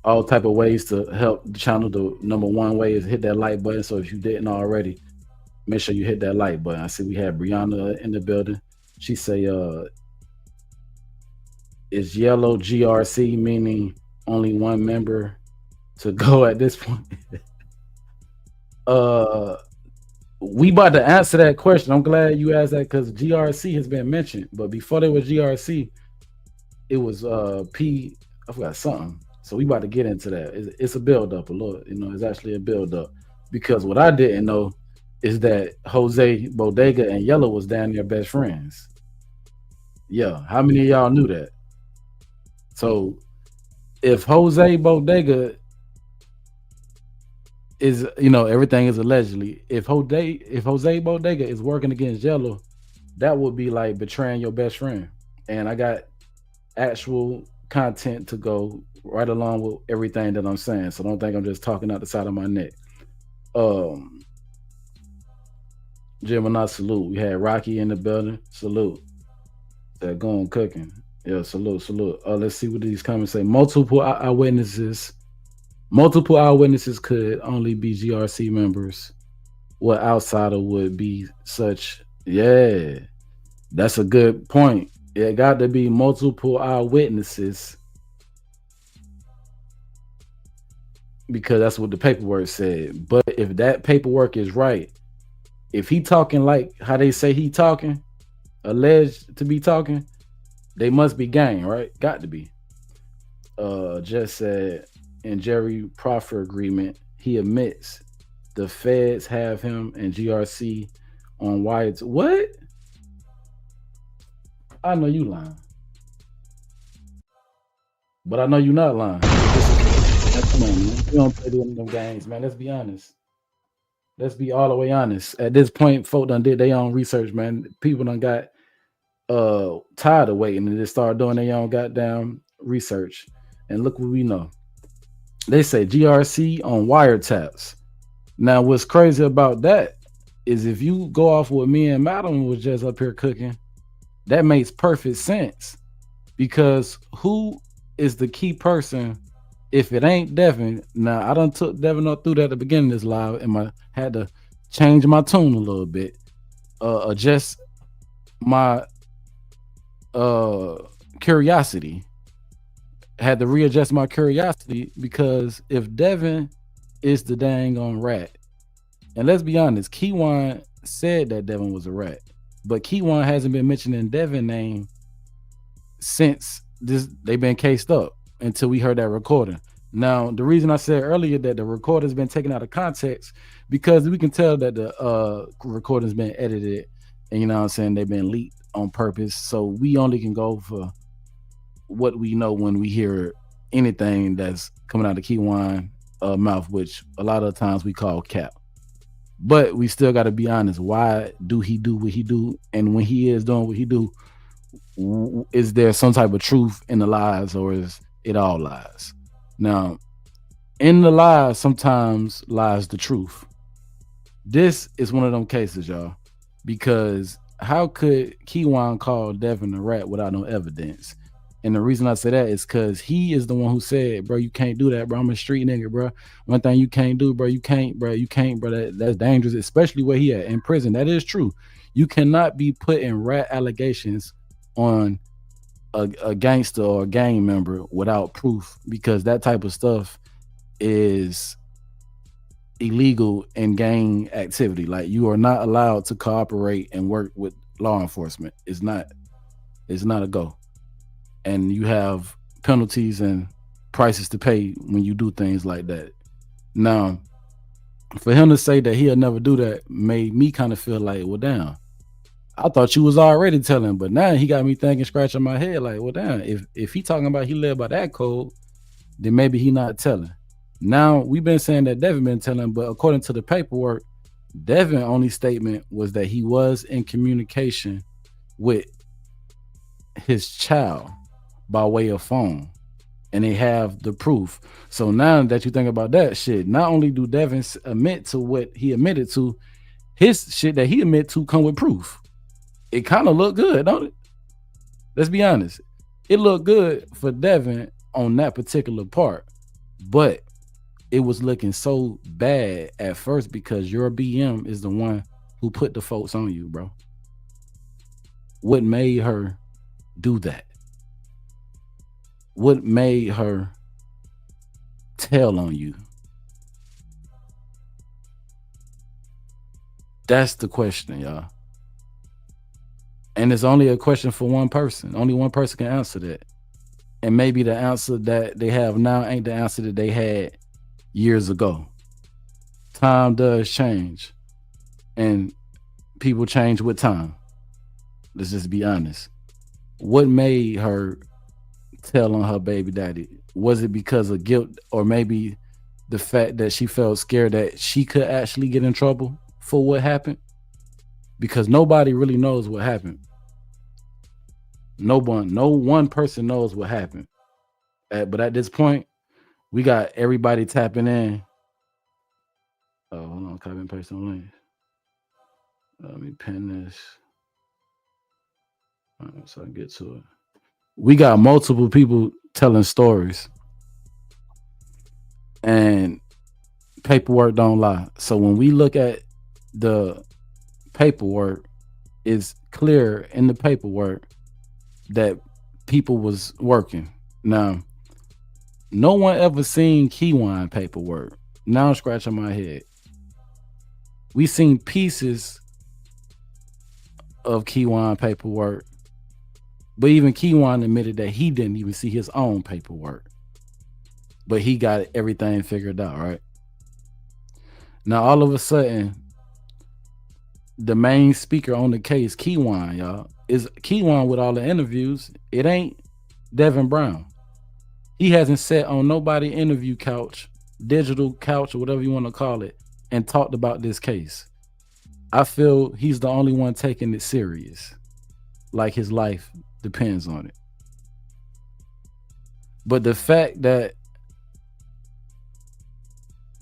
all type of ways to help the channel. The number one way is hit that like button. So if you didn't already, make sure you hit that like button. I see we have Brianna in the building. She say, is yellow GRC, meaning only one member to go at this point? We about to answer that question. I'm glad you asked that, because GRC has been mentioned, but before there was GRC, it was I forgot something. So we about to get into that. It's a build up a little, it's actually a build up, because what I didn't know is that Jose Bodega and Yella was down there best friends. Yeah, how many of y'all knew that? So if Jose Bodega is, everything is allegedly, if Jose Bodega is working against Yellow, that would be like betraying your best friend. And I got actual content to go right along with everything that I'm saying, so don't think I'm just talking out the side of my neck. Gemini, salute. We had Rocky in the building, salute. That going cooking, yeah, salute. Let's see what these comments say. Multiple eyewitnesses could only be GRC members. What outsider would be such? Yeah, that's a good point. It got to be multiple eyewitnesses, because that's what the paperwork said. But if that paperwork is right, if he talking like how they say he talking, alleged to be talking, they must be gang, right? Got to be. Just said in Jerry proffer agreement, he admits the feds have him and GRC on Wyatt's. What? I know you lying, but I know you're not lying. Come on, man. We don't play them games, man. Let's be honest. Let's be all the way honest. At this point, folk done did their own research, man. People done got tired of waiting and just started doing their own goddamn research. And look what we know. They say GRC on wiretaps. Now, what's crazy about that is if you go off what me and Madam was just up here cooking, that makes perfect sense, because who is the key person if it ain't Devin? Now, I done took Devin up through that at the beginning of this live, and I had to change my tune a little bit, adjust my curiosity. Had to readjust my curiosity, because if Devin is the dang on rat, and let's be honest, Keywan said that Devin was a rat, but Keywan hasn't been mentioning Devin name since they've been cased up until we heard that recording. Now, the reason I said earlier that the recorder's been taken out of context because we can tell that the recording's been edited, and you know what I'm saying, they've been leaked on purpose. So we only can go for what we know when we hear anything that's coming out of Keywan mouth, which a lot of times we call cap. But we still got to be honest. Why do he do what he do? And when he is doing what he do, is there some type of truth in the lies, or is it all lies? Now, in the lies, sometimes lies the truth. This is one of them cases, y'all, because how could Keywan call Devin a rat without no evidence? And the reason I say that is because he is the one who said, bro, you can't do that, bro. I'm a street nigga, bro. One thing you can't do, bro, you can't, bro. You can't, bro. That's dangerous, especially where he at in prison. That is true. You cannot be putting rat allegations on a gangster or a gang member without proof, because that type of stuff is illegal in gang activity. Like, you are not allowed to cooperate and work with law enforcement. It's not a go. And you have penalties and prices to pay when you do things like that. Now, for him to say that he'll never do that made me kind of feel like, well, damn, I thought you was already telling, but now he got me thinking, scratching my head, like, well, damn, if he talking about he live by that code, then maybe he not telling. Now, we've been saying that Devin been telling, but according to the paperwork, Devin only statement was that he was in communication with his child by way of phone, and they have the proof. So now that you think about that shit, not only do Devin admit to what he admitted to, his shit that he admit to come with proof. It kind of looked good, don't it? Let's be honest. It looked good for Devin on that particular part, but it was looking so bad at first because your BM is the one who put the folks on you, bro. What made her do that? What made her tell on you? That's the question, y'all. And it's only a question for one person. Only one person can answer that. And maybe the answer that they have now ain't the answer that they had years ago. Time does change. And people change with time. Let's just be honest. What made her tell on her baby daddy? Was it because of guilt, or maybe the fact that she felt scared that she could actually get in trouble for what happened? Because nobody really knows what happened. No one person knows what happened. But at this point, we got everybody tapping in. Oh, hold on, copy and paste on link. Let me pin this. All right, so I can get to it. We got multiple people telling stories, and paperwork don't lie. So when we look at the paperwork, it's clear in the paperwork that people was working. Now, no one ever seen Keywan paperwork. Now I'm scratching my head. We seen pieces of Keywan paperwork, but even Keywan admitted that he didn't even see his own paperwork. But he got everything figured out, right? Now, all of a sudden, the main speaker on the case, Keywan, y'all, is Keywan with all the interviews. It ain't Devin Brown. He hasn't sat on nobody interview couch, digital couch, or whatever you want to call it, and talked about this case. I feel he's the only one taking it serious, like his life depends on it. But the fact that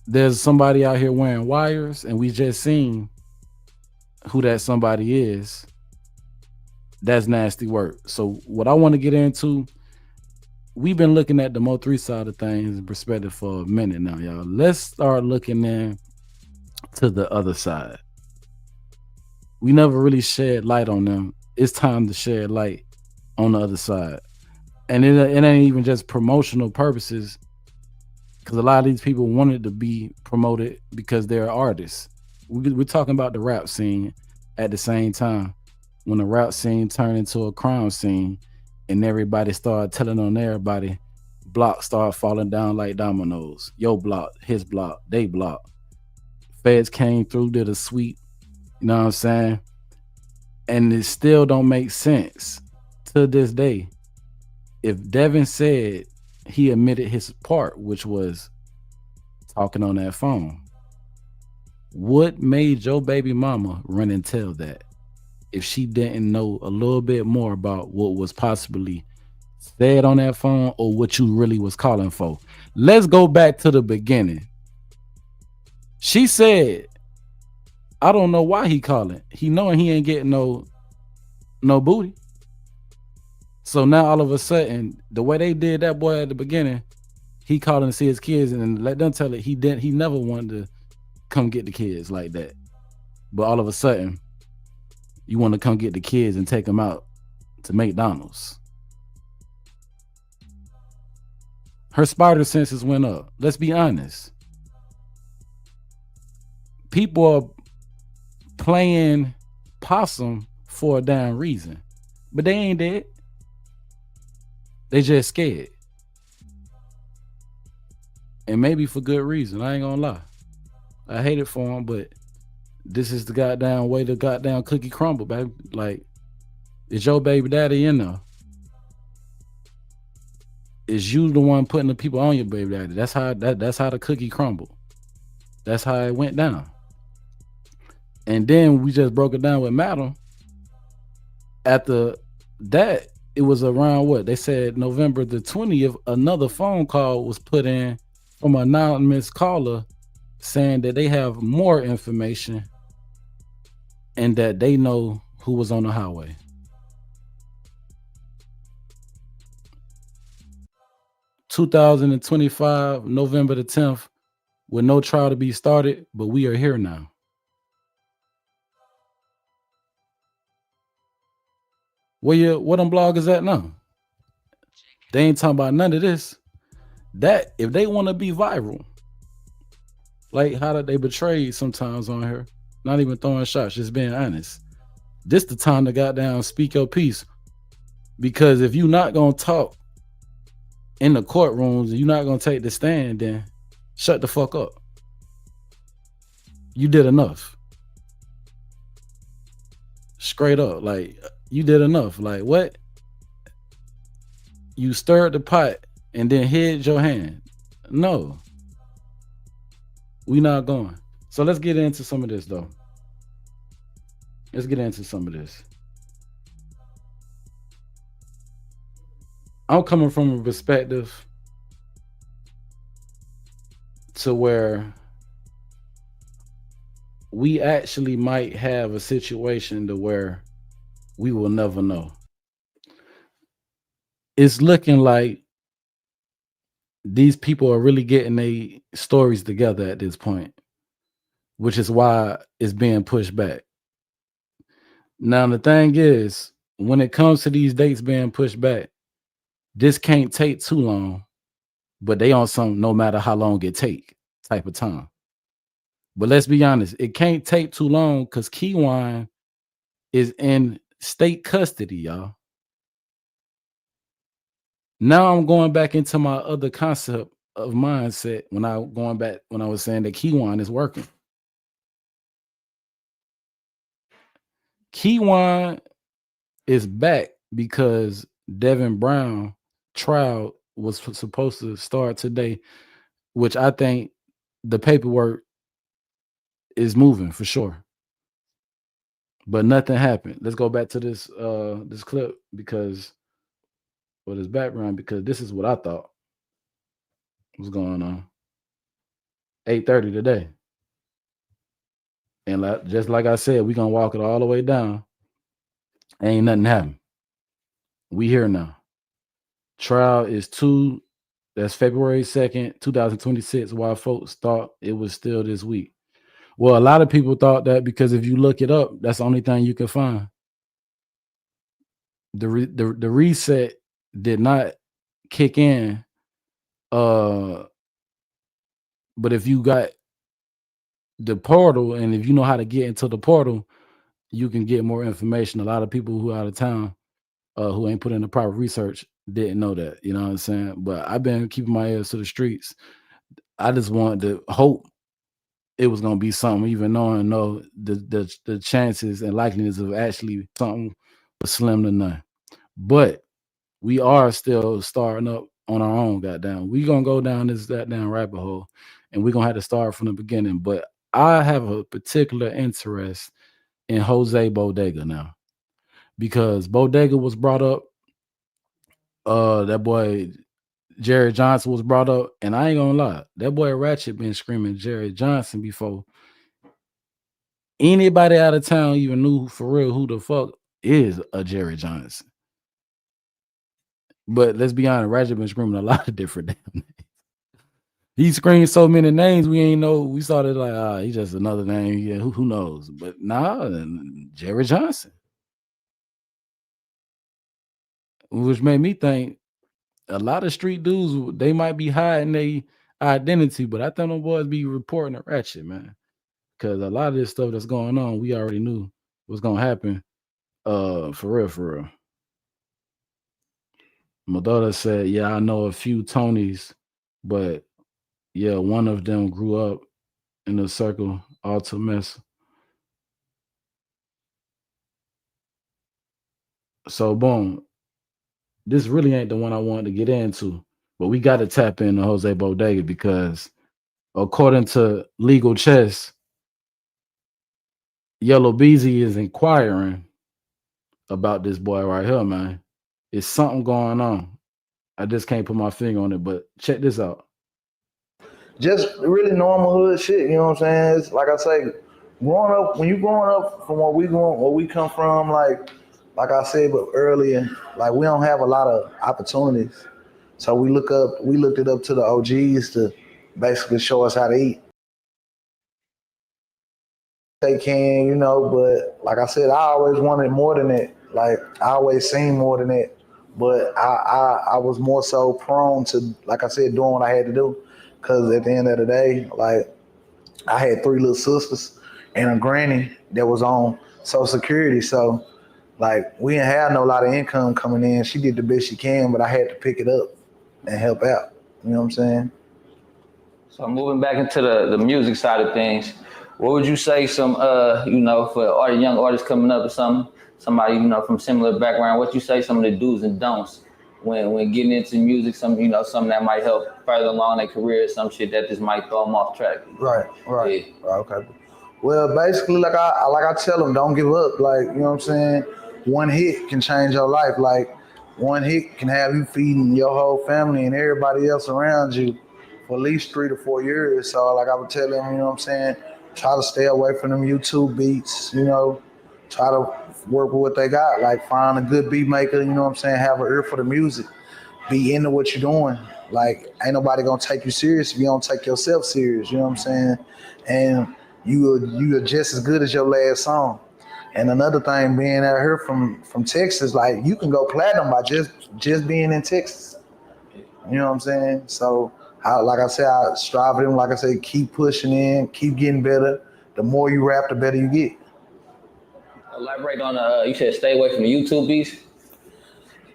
there's somebody out here wearing wires, and we just seen who that somebody is, that's nasty work. So what I want to get into, we've been looking at the MO3 side of things in perspective for a minute now, y'all. Let's start looking in to the other side. We never really shed light on them. It's time to shed light on the other side. And it ain't even just promotional purposes, because a lot of these people wanted to be promoted because they're artists. We're talking about the rap scene at the same time. When the rap scene turned into a crime scene and everybody started telling on everybody, blocks start falling down like dominoes. Your block, his block, they block. Feds came through, did a sweep. You know what I'm saying? And it still don't make sense to this day. If Devin said he admitted his part, which was talking on that phone, what made your baby mama run and tell that if she didn't know a little bit more about what was possibly said on that phone or what you really was calling for? Let's go back to the beginning. She said, I don't know why he calling. He knowing he ain't getting no booty. So now all of a sudden, the way they did that boy at the beginning, he calling to see his kids and let them tell it he never wanted to come get the kids like that. But all of a sudden, you want to come get the kids and take them out to McDonald's. Her spider senses went up. Let's be honest. People are playing possum for a damn reason. But they ain't dead. They just scared. And maybe for good reason. I ain't gonna lie. I hate it for them, but this is the goddamn way the goddamn cookie crumble, baby. Like, is your baby daddy in there? Is you the one putting the people on your baby daddy? That's how the cookie crumbled. That's how it went down. And then we just broke it down with Madam. After that, it was around what? They said November the 20th, another phone call was put in from an anonymous caller saying that they have more information and that they know who was on the highway. (2025) November the 10th, with no trial to be started, but we are here now. What them bloggers at now? They ain't talking about none of this. That if they want to be viral, like how did they betray sometimes on here? Not even throwing shots, just being honest. This the time to goddamn speak your piece. Because if you not gonna talk in the courtrooms and you're not gonna take the stand, then shut the fuck up. You did enough. Straight up, like you did enough. Like what? You stirred the pot and then hid your hand. No. We not going. So let's get into some of this though. Let's get into some of this. I'm coming from a perspective to where we actually might have a situation to where we will never know. It's looking like these people are really getting their stories together at this point, which is why it's being pushed back. Now, the thing is, when it comes to these dates being pushed back, this can't take too long, but they on some no matter how long it take type of time. But let's be honest, it can't take too long because Keywan is in state custody, y'all. Now I'm going back into my other concept of mindset when I was saying that Keywan is working. Keywan is back because Devin Brown trial was supposed to start today, which I think the paperwork is moving for sure. But nothing happened. Let's go back to this this clip because this background, because this is what I thought was going on. 8:30 today. And just like I said, we're gonna walk it all the way down. Ain't nothing happened. We here now. Trial is that's February 2nd, 2026, while folks thought it was still this week. Well, a lot of people thought that because if you look it up, that's the only thing you can find. The reset did not kick in. But if you got the portal and if you know how to get into the portal, you can get more information. A lot of people who are out of town, who ain't put in the proper research, didn't know that. You know what I'm saying? But I've been keeping my ears to the streets. I just wanted to hope it was gonna be something, even knowing the chances and likeliness of actually something was slim to none. But we are still starting up on our own. Goddamn, we gonna go down this goddamn rabbit hole, and we gonna have to start from the beginning. But I have a particular interest in Jose Bodega now because Bodega was brought up. That boy Jerry Johnson was brought up, and I ain't gonna lie, that boy Ratchet been screaming Jerry Johnson before anybody out of town even knew for real who the fuck is a Jerry Johnson. But let's be honest, Ratchet been screaming a lot of different damn names. He screamed so many names we ain't know. We started like, he's just another name. Yeah, who knows? But nah, Jerry Johnson, which made me think a lot of street dudes, they might be hiding their identity, but I think them boys be reporting a Ratchet, man. Because a lot of this stuff that's going on, we already knew was gonna happen. For real, for real. My daughter said, "Yeah, I know a few Tonys, but yeah, one of them grew up in the circle, all to mess." So, boom, this really ain't the one I wanted to get into, but we got to tap into Jose Bodega because, according to Legal Chess, Yellow Bezzy is inquiring about this boy right here, man. It's something going on. I just can't put my finger on it, but check this out. Just really normal hood shit, you know what I'm saying? It's like I say, growing up, when you growing up from where we come from, like I said but earlier, like we don't have a lot of opportunities. So we looked it up to the OGs to basically show us how to eat. They can, you know, but like I said, I always wanted more than that. Like I always seen more than that. But I was more so prone to, like I said, doing what I had to do. Cause at the end of the day, like I had 3 little sisters and a granny that was on Social Security. So like we didn't have no lot of income coming in. She did the best she can, but I had to pick it up and help out. You know what I'm saying? So moving back into the music side of things, what would you say some for young artists coming up or somebody from similar background, what you say some of the do's and don'ts when getting into music, something that might help further along their career, some shit that just might throw them off track. Right. Okay. Well, basically, like I tell them, don't give up. Like, you know what I'm saying? One hit can change your life. Like, one hit can have you feeding your whole family and everybody else around you for at least 3 to 4 years. So, like I would tell them, you know what I'm saying? Try to stay away from them YouTube beats, try to work with what they got. Like, find a good beat maker, you know what I'm saying? Have an ear for the music. Be into what you're doing. Like, ain't nobody gonna take you serious if you don't take yourself serious, you know what I'm saying? And you are just as good as your last song. And another thing, being out here from Texas, like you can go platinum by just being in Texas. You know what I'm saying? So, like I said, I strive with them. Like I said, keep pushing in, keep getting better. The more you rap, the better you get. Elaborate on you said stay away from the YouTube beats.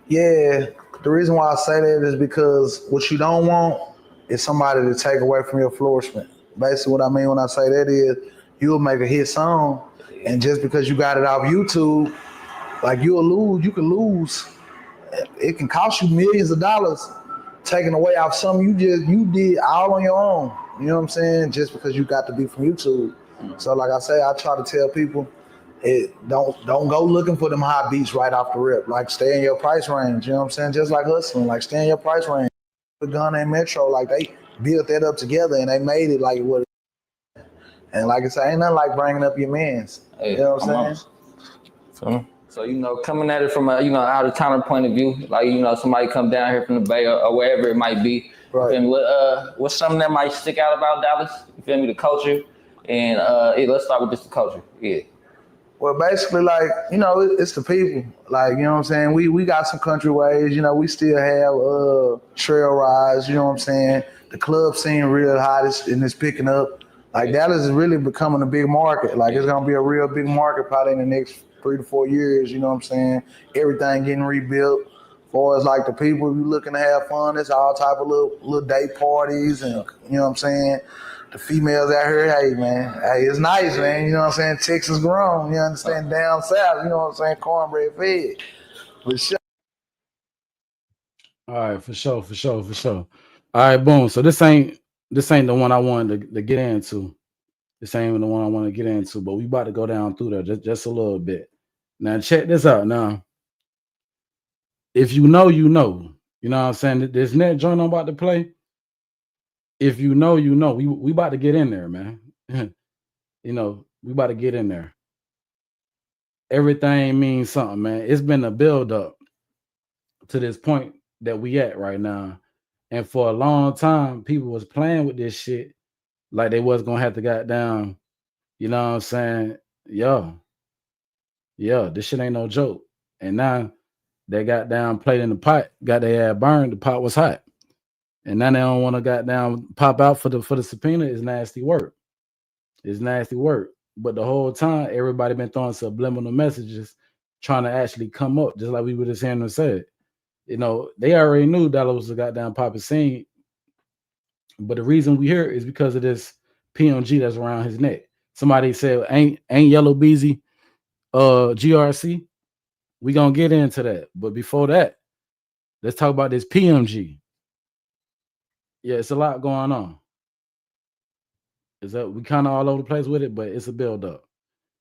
Yeah, the reason why I say that is because what you don't want is somebody to take away from your flourishment. Basically, what I mean when I say that is you'll make a hit song, and just because you got it off YouTube, like you can lose. It can cost you millions of dollars taken away off something you did all on your own. You know what I'm saying? Just because you got to be from YouTube. So like I say, I try to tell people, don't go looking for them hot beats right off the rip. Like stay in your price range. You know what I'm saying? Just like hustling, like stay in your price range. Gun and Metro, like they built that up together and they made it like what. And like I say, ain't nothing like bringing up your mans. Hey, you know what I'm saying? So coming at it from a out of towner point of view, like somebody come down here from the Bay or wherever it might be. Right. You feel me? What's something that might stick out about Dallas? You feel me? The culture, and let's start with just the culture. Yeah. Well, basically, like, it's the people. Like, you know what I'm saying? We got some country ways. We still have trail rides. You know what I'm saying? The club scene real hot and it's picking up. Like, Dallas is really becoming a big market. Like, it's going to be a real big market probably in the next 3 to 4 years. You know what I'm saying? Everything getting rebuilt. far as like the people you looking to have fun, it's all type of little day parties and you know what I'm saying. The females out here, hey man, hey, it's nice, man. You know what I'm saying. Texas grown, you understand. Down south, you know what I'm saying. Cornbread fed, for sure. All right, for sure, for sure, for sure. All right, boom. So this ain't the one I wanted to get into. This ain't the one I want to get into, but we about to go down through there just a little bit. Now check this out. Now, if you know, you know. You know what I'm saying? This net joint I'm about to play. If you know, you know. We about to get in there, man. You know, we about to get in there. Everything means something, man. It's been a build up to this point that we at right now. And for a long time, people was playing with this shit like they was gonna have to got down, you know what I'm saying? Yo, yeah, this shit ain't no joke. And now they got down, played in the pot, got their ass burned, the pot was hot. And now they don't want to got down pop out for the subpoena. Is nasty work. It's nasty work. But the whole time, everybody been throwing subliminal messages trying to actually come up, just like we were just hearing them say. You know, they already knew Dollar was a goddamn popping scene. But the reason we here is because of this PMG that's around his neck. Somebody said, ain't Yellow Bezzy GRC? We gonna get into that. But before that, let's talk about this PMG. Yeah, it's a lot going on. Is that we kind of all over the place with it, but it's a build up.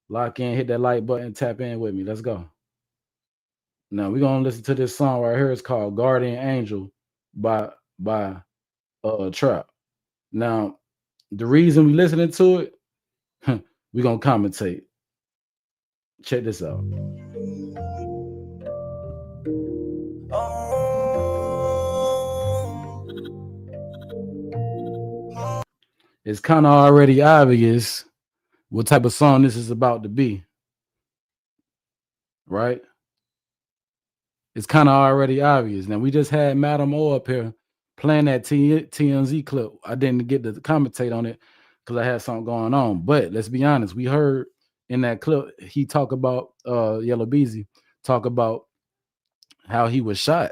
Lock in, hit that like button, tap in with me. Let's go. Now we're gonna listen to this song right here. It's called Guardian Angel by Trap. Now, the reason we listening to it, we're gonna commentate. Check this out. It's kind of already obvious what type of song this is about to be, right? It's kind of already obvious. Now we just had Madam O up here playing that TMZ clip. I didn't get to commentate on it because I had something going on. But let's be honest, we heard in that clip he talk about Yellow Bezzy talk about how he was shot.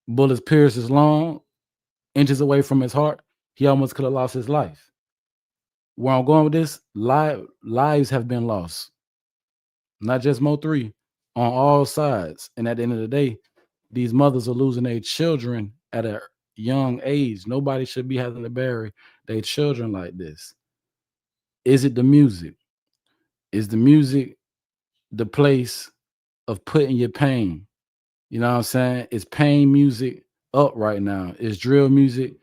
Bullets pierced his lung, inches away from his heart. He almost could have lost his life. Where I'm going with this, lives have been lost. Not just MO3, on all sides. And at the end of the day, these mothers are losing their children at a young age. Nobody should be having to bury their children like this. Is it the music? Is the music the place of putting your pain? You know what I'm saying? Is pain music up right now? Is drill music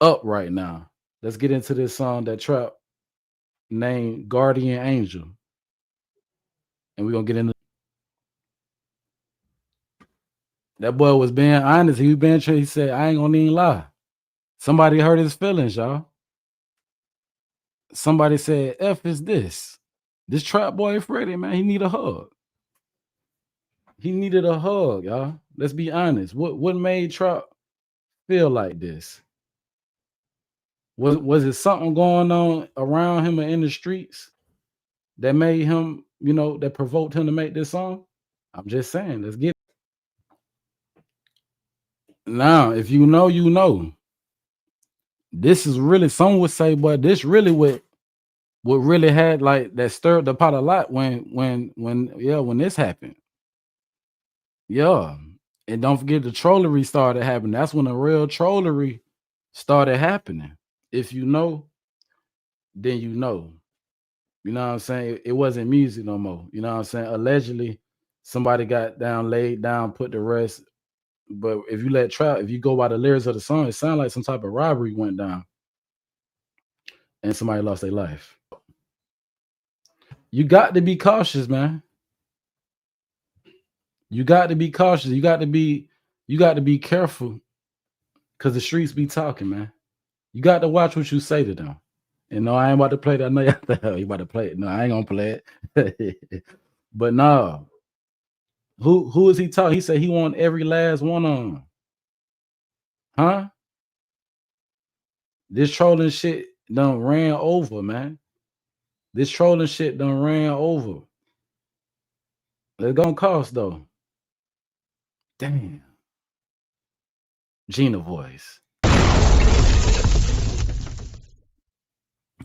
up right now? Let's get into this song that Trap named Guardian Angel. And we're going to get into that boy was being honest. He was being true. He said, I ain't gonna even lie. Somebody hurt his feelings, y'all. Somebody said, F is this. This Trap boy Freddie, man, he need a hug. He needed a hug, y'all. Let's be honest. What made Trap feel like this? Was it something going on around him or in the streets that made him, you know, that provoked him to make this song? I'm just saying, let's get it. Now, if you know, you know. This is really, some would say, but this really what really had like that stirred the pot a lot when this happened. Yeah. And don't forget the trollery started happening. That's when the real trollery started happening. If you know, then you know. You know what I'm saying? It wasn't music no more. You know what I'm saying? Allegedly, somebody got down, laid down, put the rest. But if you if you go by the lyrics of the song, it sounds like some type of robbery went down and somebody lost their life. You got to be cautious, man. You got to be cautious. You got to be careful because the streets be talking, man. You got to watch what you say to them. And no, I ain't about to play that. No, you about to play it. No, I ain't gonna play it. But no, who is he talking? He said he want every last one of them. Huh? This trolling shit done ran over, man. This trolling shit done ran over. It's gonna cost though. Damn. Gina voice.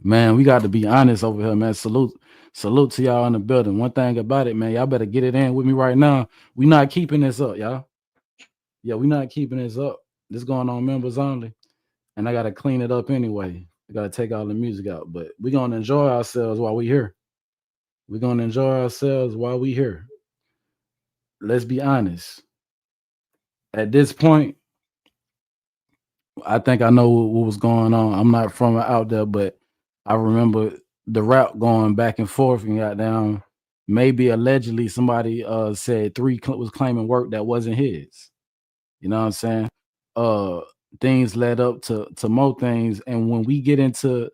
Man, we got to be honest over here, man. Salute to y'all in the building. One thing about it, man, y'all better get it in with me right now. We not keeping this up, y'all. Yeah, we not keeping this up. This going on members only. And I gotta clean it up anyway. I gotta take all the music out. But we're gonna enjoy ourselves while we here. We're gonna enjoy ourselves while we here. Let's be honest. At this point, I think I know what was going on. I'm not from out there, but I remember the rap going back and forth and got down. Maybe allegedly somebody said 3 was claiming work that wasn't his. You know what I'm saying? Things led up to more things, and when we get into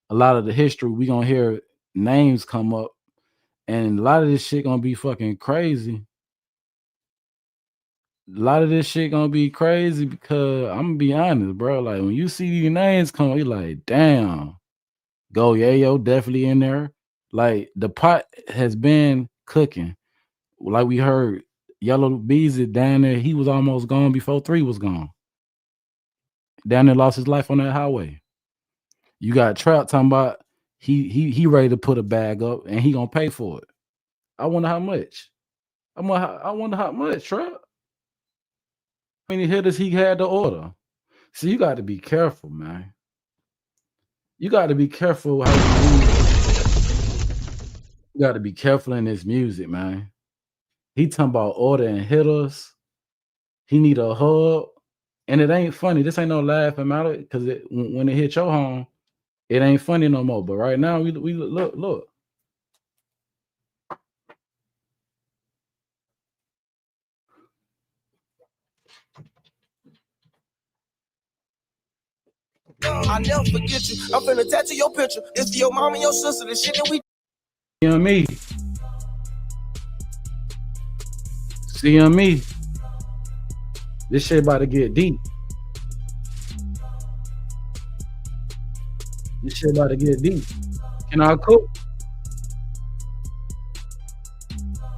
a lot of the history, we gonna hear names come up, and a lot of this shit gonna be fucking crazy. A lot of this shit gonna be crazy because I'm gonna be honest, bro. Like when you see these names come, you're like, damn, Go Yayo definitely in there. Like the pot has been cooking. Like we heard, Yellow Bezzy down there, he was almost gone before 3 was gone. Down there lost his life on that highway. You got Trap talking about he ready to put a bag up and he gonna pay for it. I wonder how much. I wonder how much, Trap. How many hitters he had to order? See, you got to be careful, man. You got to be careful how you use. You got to be careful in this music, man. He talking about ordering hitters. He need a hub, and it ain't funny. This ain't no laughing matter because when it hit your home, it ain't funny no more. But right now, we look. I never forget you. I'm finna tattoo your picture. It's your mom and your sister. The shit that we. CME. CME. This shit about to get deep. This shit about to get deep. Can I cook?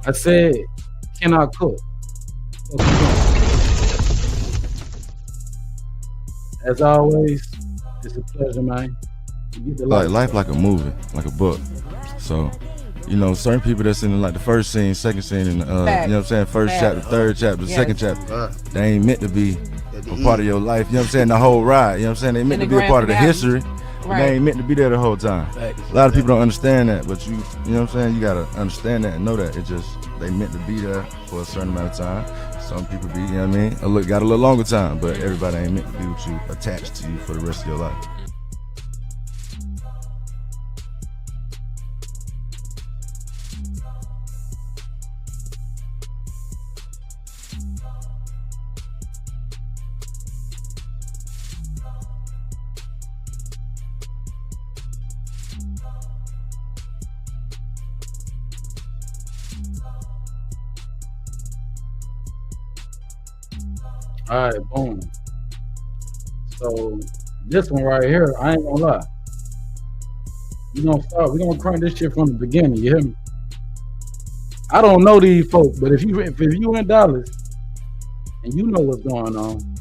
I said, can I cook? As always, it's a pleasure, man. Like life like a movie, like a book. So, you know, certain people that's in like the first scene, second scene, and you know what I'm saying, first chapter, third chapter, second chapter, they ain't meant to be a part of your life. You know what I'm saying? The whole ride. You know what I'm saying? They meant to be a part of the history. But they ain't meant to be there the whole time. A lot of people don't understand that, but you know what I'm saying? You gotta understand that and know that. It just, they meant to be there for a certain amount of time. Some people be, you know what I mean? Got a little longer time, but everybody ain't meant to be with you, attached to you for the rest of your life. All right, boom. So this one right here, I ain't gonna lie. We're gonna crank this shit from the beginning, you hear me? I don't know these folks, but if you in Dallas and you know what's going on,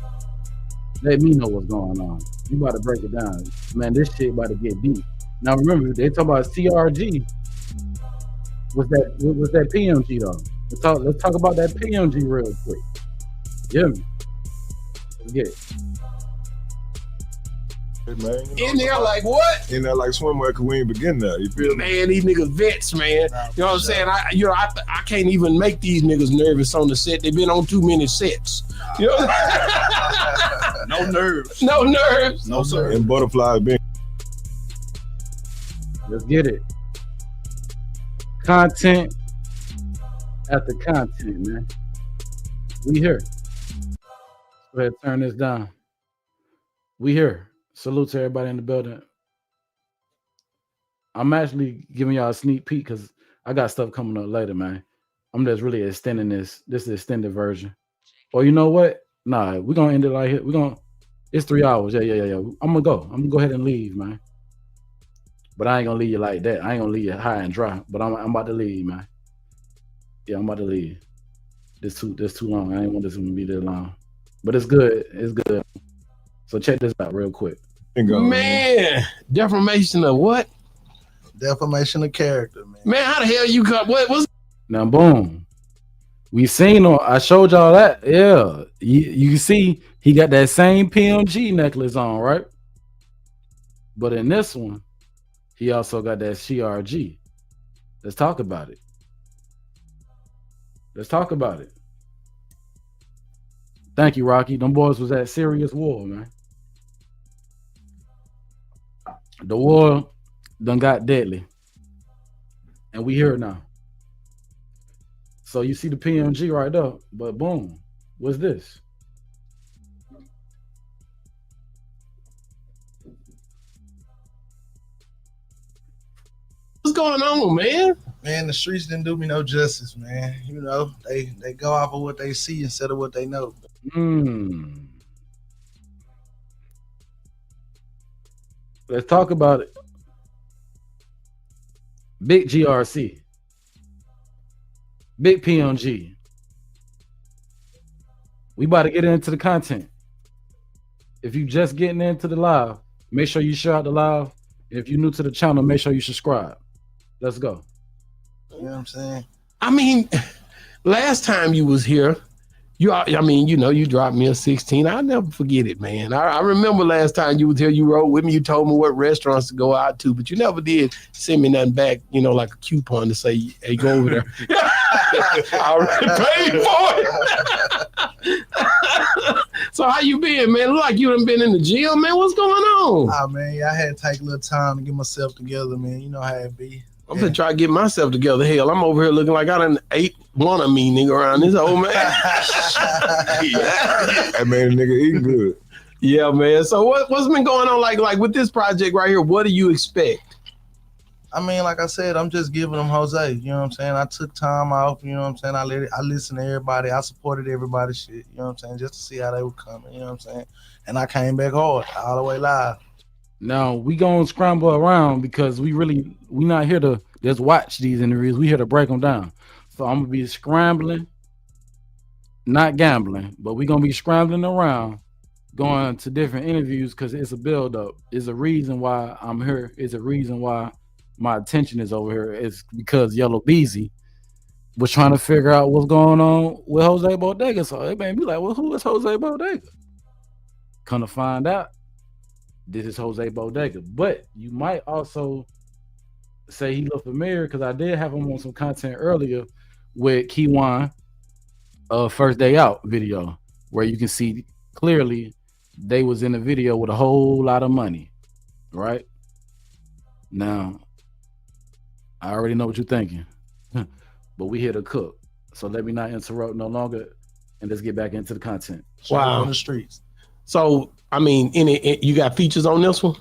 let me know what's going on. You about to break it down. Man, this shit about to get deep. Now remember, they talk about CRG. Was that PMG though? Let's talk about that PMG real quick. You hear me? Yeah. Hey, man, In there like what? In there like swimwear because we ain't begin there. You feel me? Man, these niggas vets, man. You know what I'm saying? I can't even make these niggas nervous on the set. They've been on too many sets. You know? No nerves. No nerves. No, sir. And butterflies being. Let's get it. Content after content, man. We here. Go ahead, turn this down. We here. Salute to everybody in the building. I'm actually giving y'all a sneak peek because I got stuff coming up later, man. I'm just really extending this. This is the extended version. Or you know what? Nah, we're gonna end it like here. It's 3 hours. Yeah. I'm gonna go ahead and leave, man. But I ain't gonna leave you like that. I ain't gonna leave you high and dry. But I'm about to leave, man. Yeah, I'm about to leave. This too long. I ain't want this one to be that long, but it's good. It's good. So check this out real quick. Man, defamation of what? Defamation of character, man. Man, how the hell you got what was? Now, boom. We seen on. I showed y'all that. Yeah, you see, he got that same PMG necklace on, right? But in this one, he also got that CRG. Let's talk about it. Let's talk about it. Thank you, Rocky. Them boys was at serious war, man. The war done got deadly. And we here now. So you see the PMG right there, but boom, what's this? What's going on, man? Man, the streets didn't do me no justice, man. You know, they go off of what they see instead of what they know. Let's talk about it. Big GRC. Big PMG. We about to get into the content. If you just getting into the live, make sure you share out the live. And if you're new to the channel, make sure you subscribe. Let's go. You know what I'm saying? I mean, last time you was here, you dropped me a 16. I'll never forget it, man. I remember last time you was here, you rode with me, you told me what restaurants to go out to, but you never did send me nothing back, like a coupon to say, hey, go over there. I already paid for it. So how you been, man? Look like you done been in the gym, man. What's going on? Oh, man, I had to take a little time to get myself together, man. You know how it be. I'm gonna try to get myself together. Hell, I'm over here looking like I done ate one of me, nigga, around this old man. That man, nigga, eating good. Yeah, man. So what's been going on, like with this project right here? What do you expect? I mean, like I said, I'm just giving them Jose. You know what I'm saying? I took time off. You know what I'm saying? I listened to everybody. I supported everybody's shit. You know what I'm saying? Just to see how they were coming. You know what I'm saying? And I came back hard, all the way live. Now we gonna scramble around because we not here to just watch these interviews. We here to break them down. So I'm gonna be scrambling, not gambling, but we gonna be scrambling around, going to different interviews because it's a build up. It's a reason why I'm here. It's a reason why my attention is over here. It's because Yella Bezzy was trying to figure out what's going on with Jose Bodega. So it made me like, well, who is Jose Bodega? Come to find out, this is Jose Bodega. But you might also say he looked familiar because I did have him on some content earlier with Kiwan First Day Out video, where you can see clearly they was in a video with a whole lot of money, right? Now, I already know what you're thinking, but we here to cook. So let me not interrupt no longer, and let's get back into the content. Wow. On the streets. So, I mean, you got features on this one?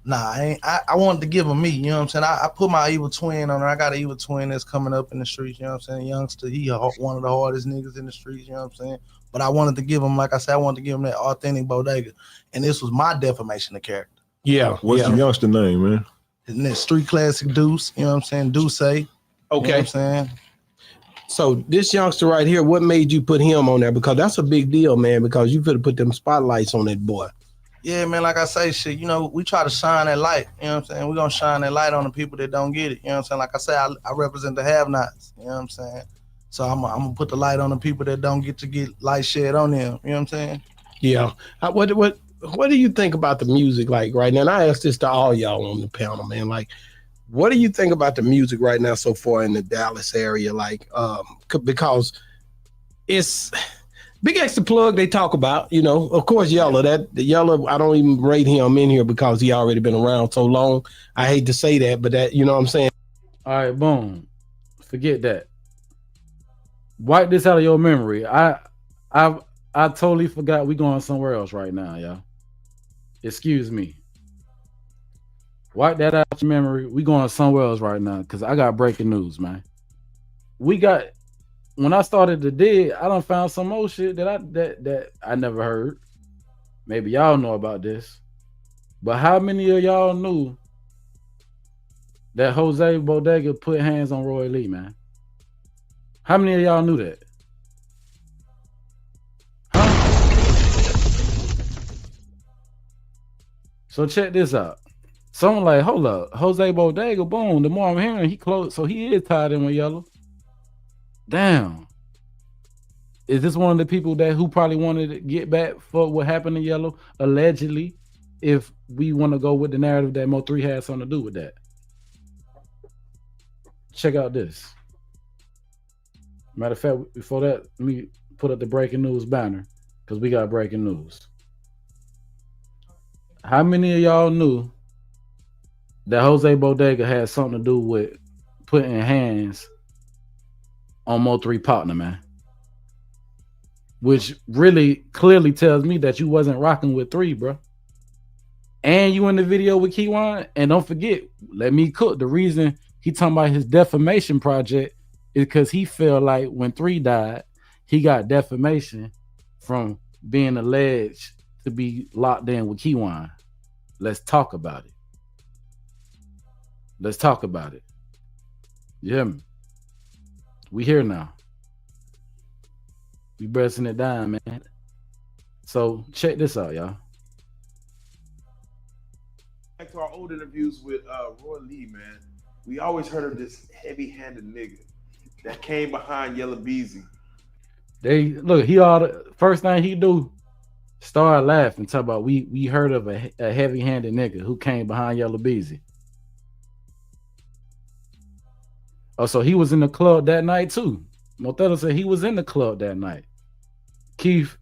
Nah, I wanted to give him me, you know what I'm saying? I put my evil twin on there. I got an evil twin that's coming up in the streets, you know what I'm saying? Youngster, he one of the hardest niggas in the streets, you know what I'm saying? But I wanted to give him, like I said, I wanted to give him that authentic Bodega. And this was my defamation of character. Yeah. What's the youngster name, man? Isn't that Street Classic Deuce, you know what I'm saying? Deuce. Okay. You know what I'm saying? So this youngster right here, what made you put him on there? Because that's a big deal, man, because you could have put them spotlights on that boy. Yeah, man, like I say, shit, you know, we try to shine that light, you know what I'm saying? We're going to shine that light on the people that don't get it, you know what I'm saying? Like I say, I represent the have-nots, you know what I'm saying? So I'm going to put the light on the people that don't get light shed on them, you know what I'm saying? Yeah. What do you think about the music like right now? And I asked this to all y'all on the panel, man. Like, what do you think about the music right now so far in the Dallas area? Like, because it's Big X the plug they talk about, you know, of course, Yella, Yella, I don't even rate him in here because he already been around so long. I hate to say that, but that, you know what I'm saying? All right, boom. Forget that. Wipe this out of your memory. I totally forgot we going somewhere else right now, y'all. Excuse me. Wipe that out of your memory. We going somewhere else right now because I got breaking news, man. When I started to dig, I done found some more shit that I never heard. Maybe y'all know about this. But how many of y'all knew that Jose Bodega put hands on Roy Lee, man? How many of y'all knew that? So check this out. So I'm like, hold up, Jose Bodega, boom. The more I'm hearing, he close, so he is tied in with Yella. Damn. Is this one of the people that who probably wanted to get back for what happened to Yellow? Allegedly, if we want to go with the narrative that MO3 has something to do with that. Check out this. Matter of fact, before that, let me put up the breaking news banner because we got breaking news. How many of y'all knew that Jose Bodega had something to do with putting hands on MO3 partner, man? Which really clearly tells me that you wasn't rocking with 3, bro. And you in the video with Keywan. And don't forget, let me cook. The reason he talking about his defamation project is because he felt like when 3 died, he got defamation from being alleged to be locked in with Keywan. Let's talk about it. Let's talk about it. You hear me? We here now. We breaking it down, man. So check this out, y'all. Back to our old interviews with Roy Lee, man. We always heard of this heavy-handed nigga that came behind Yella Bezzy. They look. He all the first thing he do, start laughing. Talk about we heard of a heavy-handed nigga who came behind Yella Bezzy. Oh, so he was in the club that night too. Motella said he was in the club that night. Keith,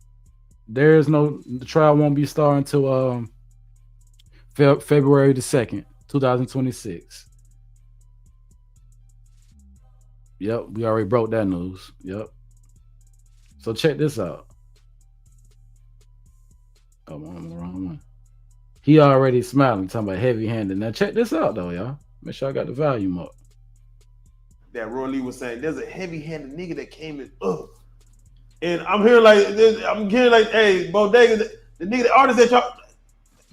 the trial won't be starting until February the 2nd, 2026. Yep, we already broke that news. Yep. So check this out. Oh, I'm on the wrong one. He already smiling, talking about heavy-handed. Now check this out though, y'all. Make sure I got the volume up. That Roy Lee was saying there's a heavy-handed nigga that came in. And I'm hearing like, hey, Bodega, the nigga, the artist that y'all,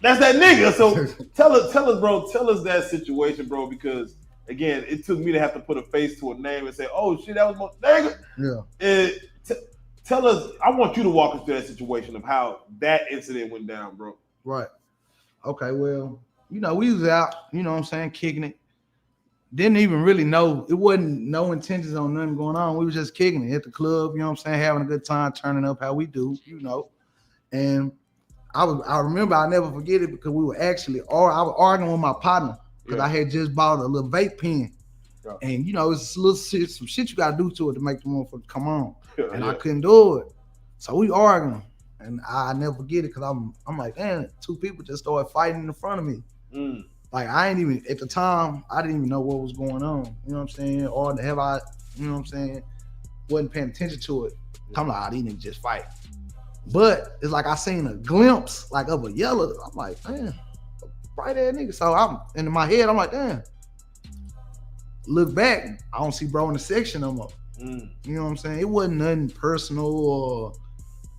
that's that nigga. So tell us, bro, tell us that situation, bro, because again, it took me to have to put a face to a name and say, oh shit, that was Bodega. Yeah. And tell us, I want you to walk us through that situation of how that incident went down, bro. Right. Okay, well, we was out, what I'm saying, kicking it. Didn't even really know. It wasn't no intentions on nothing going on. We was just kicking it at the club, having a good time, turning up how we do, And I remember, I'll never forget it because we were I was arguing with my partner because I had just bought a little vape pen. Yeah. And it's a little some shit you gotta do to it to make the motherfucker come on. Yeah, and I couldn't do it. So we arguing. And I never forget it because I'm like, man, 2 people just started fighting in front of me. Mm. Like I ain't even at the time, I didn't even know what was going on. You know what I'm saying? Or have I, wasn't paying attention to it. I'm like, these niggas just fight. But it's like I seen a glimpse like of a Yella. I'm like, damn, right there, nigga. So I'm in my head, I'm like, damn. Look back, I don't see bro in the section no more. Mm. You know what I'm saying? It wasn't nothing personal or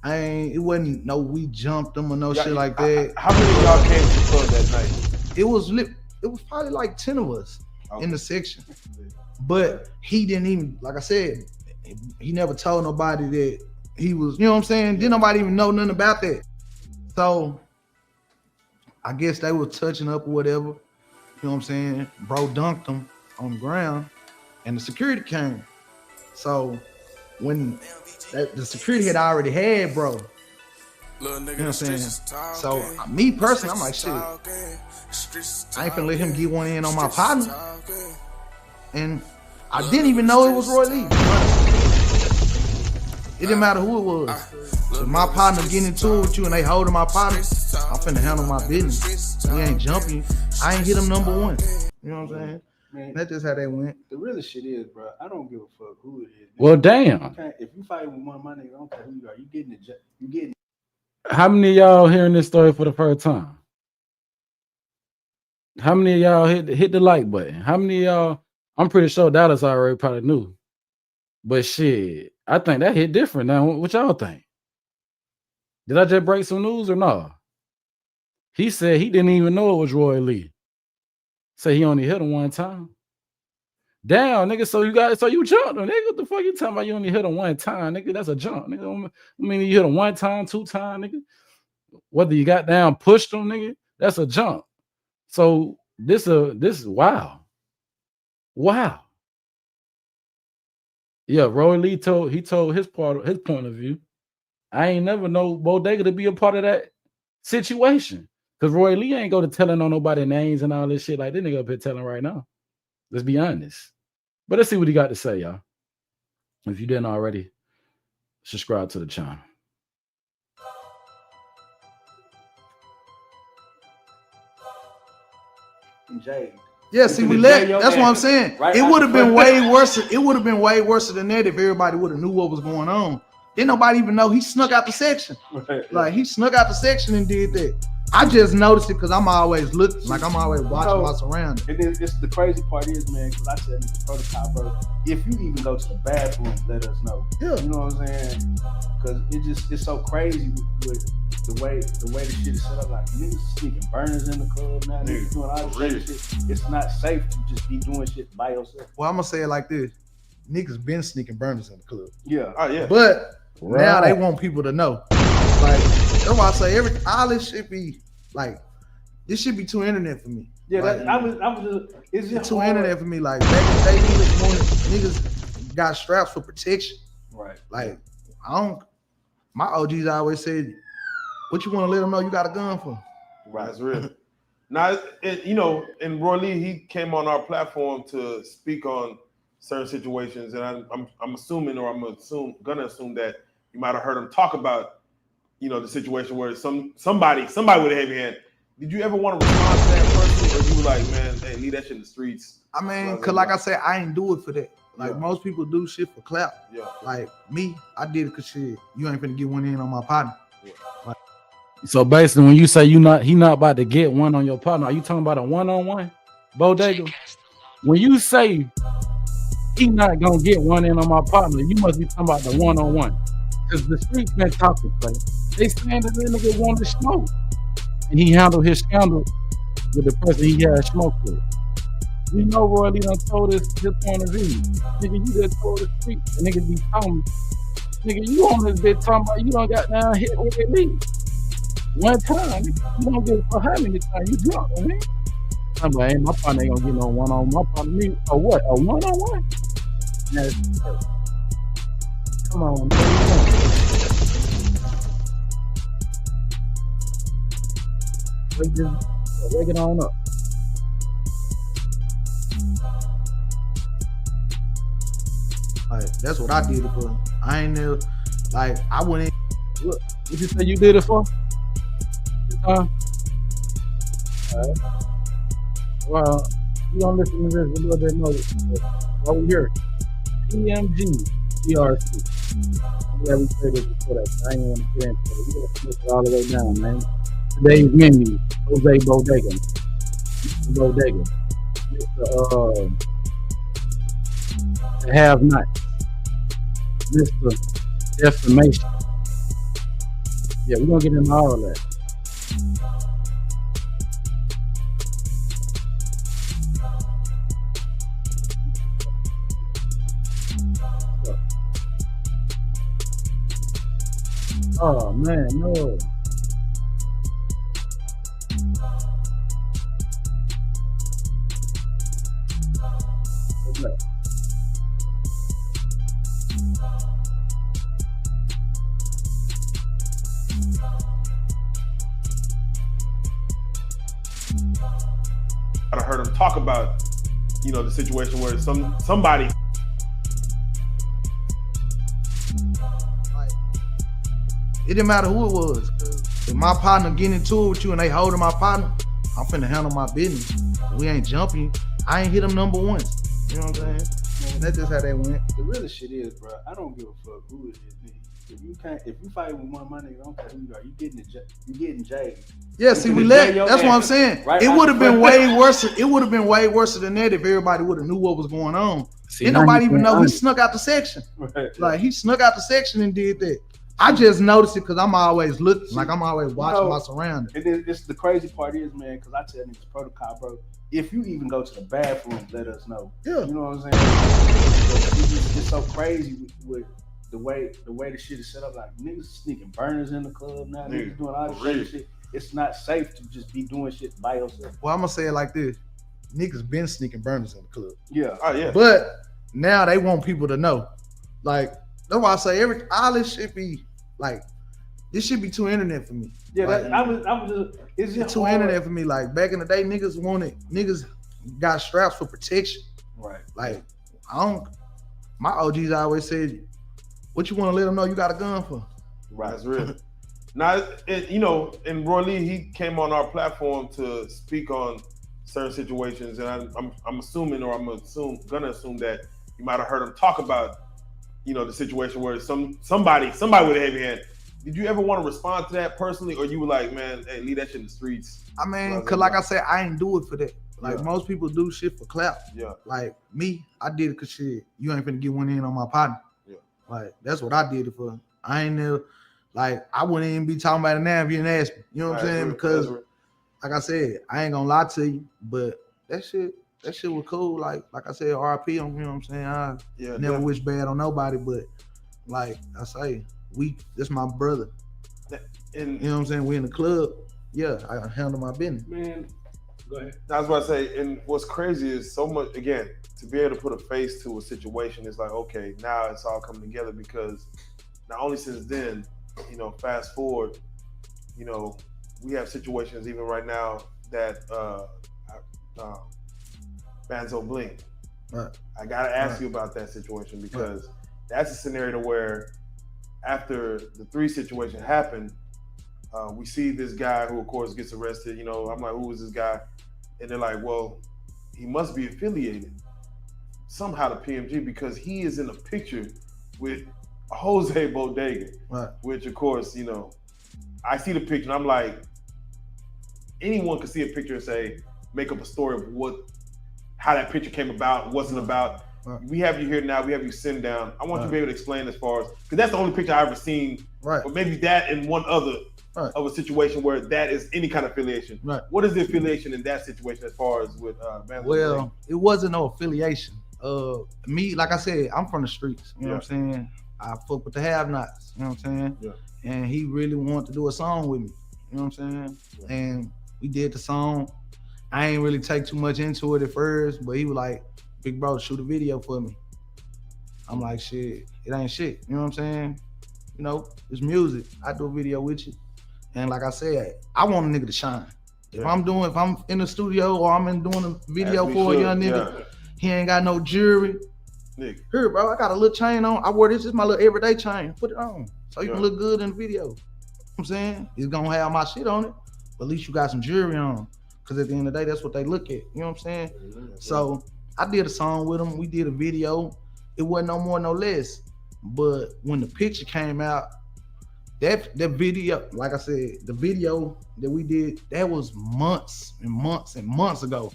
it wasn't no we jumped them or no shit like that. How many of y'all came to the club that night? It was probably like 10 of us in the section. But he didn't even, like I said, he never told nobody that he was, you know what I'm saying? Didn't nobody even know nothing about that. So I guess they were touching up or whatever. You know what I'm saying? Bro dunked him on the ground and the security came. So when the security had already had bro, you know what I'm saying? So me personally, I'm like, shit, I ain't finna let him get one in on my partner. And I didn't even know it was Roy Lee. It didn't matter who it was. So my partner getting into it with you and they holding my partner, I'm finna handle my business. We ain't jumping. I ain't hit him number 1. You know what I'm saying? Man, that's just how they went. The real shit is, bro, I don't give a fuck who it is. Well, damn. If you fight with one of my niggas, I don't care who you are. You getting it. You getting it. How many of y'all hearing this story for the first time? How many of y'all hit the like button? How many of y'all? I'm pretty sure Dallas already probably knew. But shit, I think that hit different now. What y'all think? Did I just break some news or no? He said he didn't even know it was Roy Lee. Say he only hit him 1 time. Damn, nigga, so you jumped him, nigga. What the fuck you talking about? You only hit him 1 time, nigga. That's a jump, nigga. I mean, you hit him 1 time, 2 times, nigga. Whether you got down, pushed him, nigga, That's a jump. So this is wow. Wow. Yeah, Roy Lee told his point of view. I ain't never know Bodega to be a part of that situation. Cause Roy Lee ain't go to telling on nobody names and all this shit like this nigga up here telling right now. Let's be honest. But let's see what he got to say, y'all. If you didn't already, subscribe to the channel. Jay. Yeah, see, we let. That's what I'm saying. Right, it would have been way worse. It would have been way worse than that if everybody would have knew what was going on. Didn't nobody even know he snuck out the section. Right. Like he snuck out the section and did that. I just noticed it because I'm always looking, like I'm always watching my surroundings. And it's the crazy part is, man, because I tell niggas protocol, bro. If you even go to the bathroom, let us know. Yeah. You know what I'm saying? Because it's so crazy with the way the shit is set up. Like niggas sneaking burners in the club now. Niggas doing all this shit. It's not safe to just be doing shit by yourself. Well, I'm gonna say it like this: niggas been sneaking burners in the club. Yeah. Oh yeah. But now they want people to know. Like that's why I say all this should be like this should be too internet for me. Yeah, like, I was just it's just too internet for me. Like back in the day, niggas got straps for protection. Right. Like my OGs always said, what you want to let them know you got a gun for? Right, that's real. Now, and Roy Lee, he came on our platform to speak on certain situations, and I'm assuming, or gonna assume that you might have heard him talk about, the situation where somebody with a heavy hand. Did you ever want to respond to that person, or you were like, man, hey, leave that shit in the streets? I mean, cause like I said, I ain't do it for that. Like most people do shit for clout. Yeah. Like me, I did it cause shit, you ain't finna get one in on my partner. Yeah. Like, so basically, when you say he not about to get one on your partner, are you talking about a one-on-one, Bodega? When you say he not gonna get one in on my partner, you must be talking about the one-on-one. Because the streets been talking, play. They saying that the nigga wanted to smoke. And he handled his scandal with the person he had smoke with. We know Roy Lee done told us his point of view. Nigga, you just told the street. The nigga be talking. Nigga, you on this bitch talking about you done got down hit with Roy Lee. One time. You don't give a fuck how many times you drunk, man. I'm like, hey, my partner ain't gonna get no one-on-one. My partner, me, or what? A one-on-one? Come on, man. Wake it on up. Like that's what I did it for. I ain't never like I wouldn't. What you say you did it for? Huh? Alright. Well, you don't listen to this a little bit more. While we here, PMG, PRC. I'm glad we said this before that. I ain't want to get into it. We're gonna flip it all the way down, man. Today's menu, Jose Bodega. Mr. Bodega. Mr. The Have Not. Mr. Defamation. Yeah, we're gonna get into all of that. Oh man, no. I heard him talk about, the situation where somebody. It didn't matter who it was. If my partner getting into it with you and they holding my partner, I'm finna handle my business. We ain't jumping. I ain't hit them number once. You know what I'm saying? Man, that's just how that went. The realest shit is, bro, I don't give a fuck who it is. If you fight with one of my niggas, I don't care who you are. You getting jailed. Yeah, see, we let. That's what I'm saying. Right? It would have been way worse. It would have been way worse than that if everybody would have knew what was going on. Didn't nobody even know he snuck out the section. Right. Like he snuck out the section and did that. I just noticed it because I'm always looking, like I'm always watching my surroundings. And this the crazy part is, man, because I tell niggas protocol, bro. If you even go to the bathroom, let us know. Yeah. You know what I'm saying? It's so crazy with the way the shit is set up. Like niggas sneaking burners in the club now. Niggas doing all this shit. it's not safe to just be doing shit by yourself. Well, I'm gonna say it like this: niggas been sneaking burners in the club. Yeah. Oh yeah. But now they want people to know. Like that's why I say all this should be like this should be too internet for me. Yeah, like, I was just it's just too hard. internet for me. Like back in the day, niggas got straps for protection. Right. Like my OGs always said, what you want to let them know you got a gun for? Right. That's real. Now, and Roy Lee, he came on our platform to speak on certain situations, and I'm assuming, or gonna assume that you might have heard him talk about, the situation where somebody with a heavy hand. Did you ever want to respond to that personally, or you were like, man, hey, leave that shit in the streets? I mean, cause like I said, I ain't do it for that. Like most people do shit for clout. Yeah. Like me, I did it cause shit, you ain't finna get one in on my partner. Yeah. Like that's what I did it for. I ain't never, like I wouldn't even be talking about it now if you didn't ask me. You know what I'm saying? Because like I said, I ain't gonna lie to you, but that shit was cool. Like I said, RP on, you know what I'm saying? I never wish bad on nobody, but like I say, this my brother. And you know what I'm saying? We in the club. Yeah, I handle my business. Man, go ahead. I was about to say, and what's crazy is so much, again, to be able to put a face to a situation, it's like, okay, now it's all coming together because not only since then, fast forward, we have situations even right now that Banzo Bling. Right. I gotta ask you about that situation because that's a scenario where after the 3 situation happened, we see this guy who of course gets arrested. I'm like, who is this guy? And they're like, well, he must be affiliated somehow to PMG because he is in a picture with Jose Bodega, which of course, I see the picture and I'm like, anyone could see a picture and say, make up a story of how that picture came about, wasn't about. We have you here now, we have you sitting down. I want you to be able to explain as far as, because that's the only picture I've ever seen, but maybe that and one other of a situation where that is any kind of affiliation. Right. What is the affiliation in that situation as far as with Well, it wasn't no affiliation. Me, like I said, I'm from the streets. You know what I'm saying? I fuck with the have-nots. You know what I'm saying? Yeah. And he really wanted to do a song with me. You know what I'm saying? Yeah. And we did the song. I ain't really take too much into it at first, but he was like, big bro, shoot a video for me. I'm like, shit, it ain't shit. You know what I'm saying? It's music. I do a video with you. And like I said, I want a nigga to shine. If I'm in the studio or I'm doing a video for a young nigga, he ain't got no jewelry. Nigga. Here, bro, I got a little chain on. I wear this is my little everyday chain. Put it on. So you can look good in the video. You know what I'm saying? It's gonna have my shit on it, but at least you got some jewelry on. Cause at the end of the day, that's what they look at. You know what I'm saying? So I did a song with him. We did a video. It wasn't no more, no less. But when the picture came out, that video, like I said, the video that we did, that was months and months and months ago.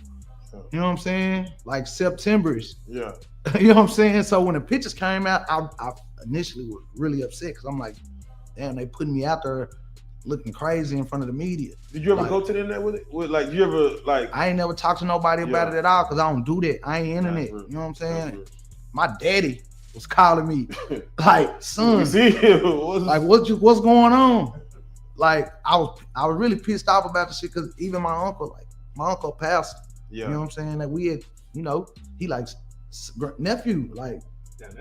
You know what I'm saying? Like September-ish. Yeah. You know what I'm saying? So when the pictures came out, I initially was really upset because I'm like, damn, they putting me out there looking crazy in front of the media. Did you ever go to the internet with it? You ever I ain't never talked to nobody about it at all because I don't do that. I ain't internet. You know what I'm saying? My daddy was calling me like, son, like what's going on? Like I was really pissed off about the shit because even my uncle passed. You know what I'm saying? That we had, he likes nephew, like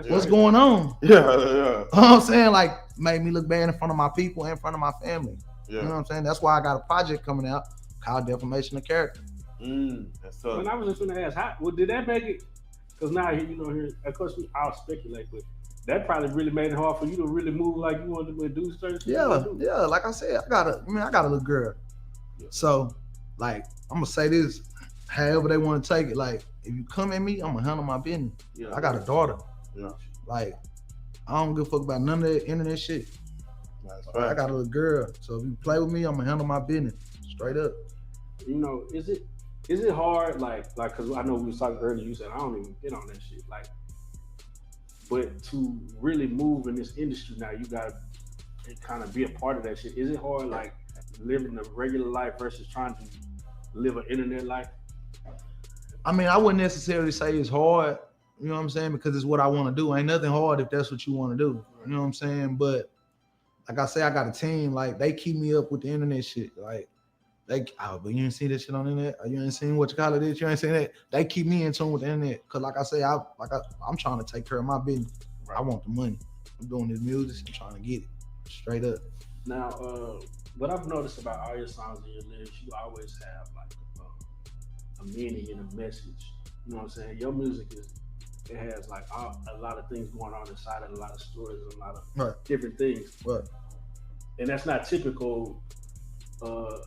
what's going on? Yeah. You know what I'm saying? Like made me look bad in front of my people and in front of my family. You know what I'm saying? That's why I got a project coming out called Defamation of Character. That's tough. And I was just gonna ask, did that make it? Because now here, of course, I'll speculate, but that probably really made it hard for you to really move like you wanted to do certain shit. Yeah. Like I said, I got a little girl. So, like, I'm gonna say this, however they want to take it. Like, if you come at me, I'm gonna handle my business. Yeah, I got a daughter. Yeah. Like, I don't give a fuck about none of that internet shit. I got a little girl. So if you play with me, I'm gonna handle my business. Straight up. Is it hard, like, cause I know we was talking earlier, you said I don't even get on that shit, like, but to really move in this industry now, you gotta kind of be a part of that shit. Is it hard, like, living a regular life versus trying to live an internet life? I mean, I wouldn't necessarily say it's hard, you know what I'm saying? Because it's what I want to do. Ain't nothing hard if that's what you want to do. You know what I'm saying? But like I say, I got a team. Like they keep me up with the internet shit. Like but you ain't see this shit on the internet. Or you ain't seen what you call it is. You ain't seen that. They keep me in tune with the internet. Cause like I say, I'm trying to take care of my business. Right. I want the money. I'm doing this music. I'm trying to get it straight up. Now, what I've noticed about all your songs and your lyrics, you always have like a meaning and a message. You know what I'm saying? Your music it has like a lot of things going on inside it, a lot of stories, a lot of different things. Right. And that's not typical. From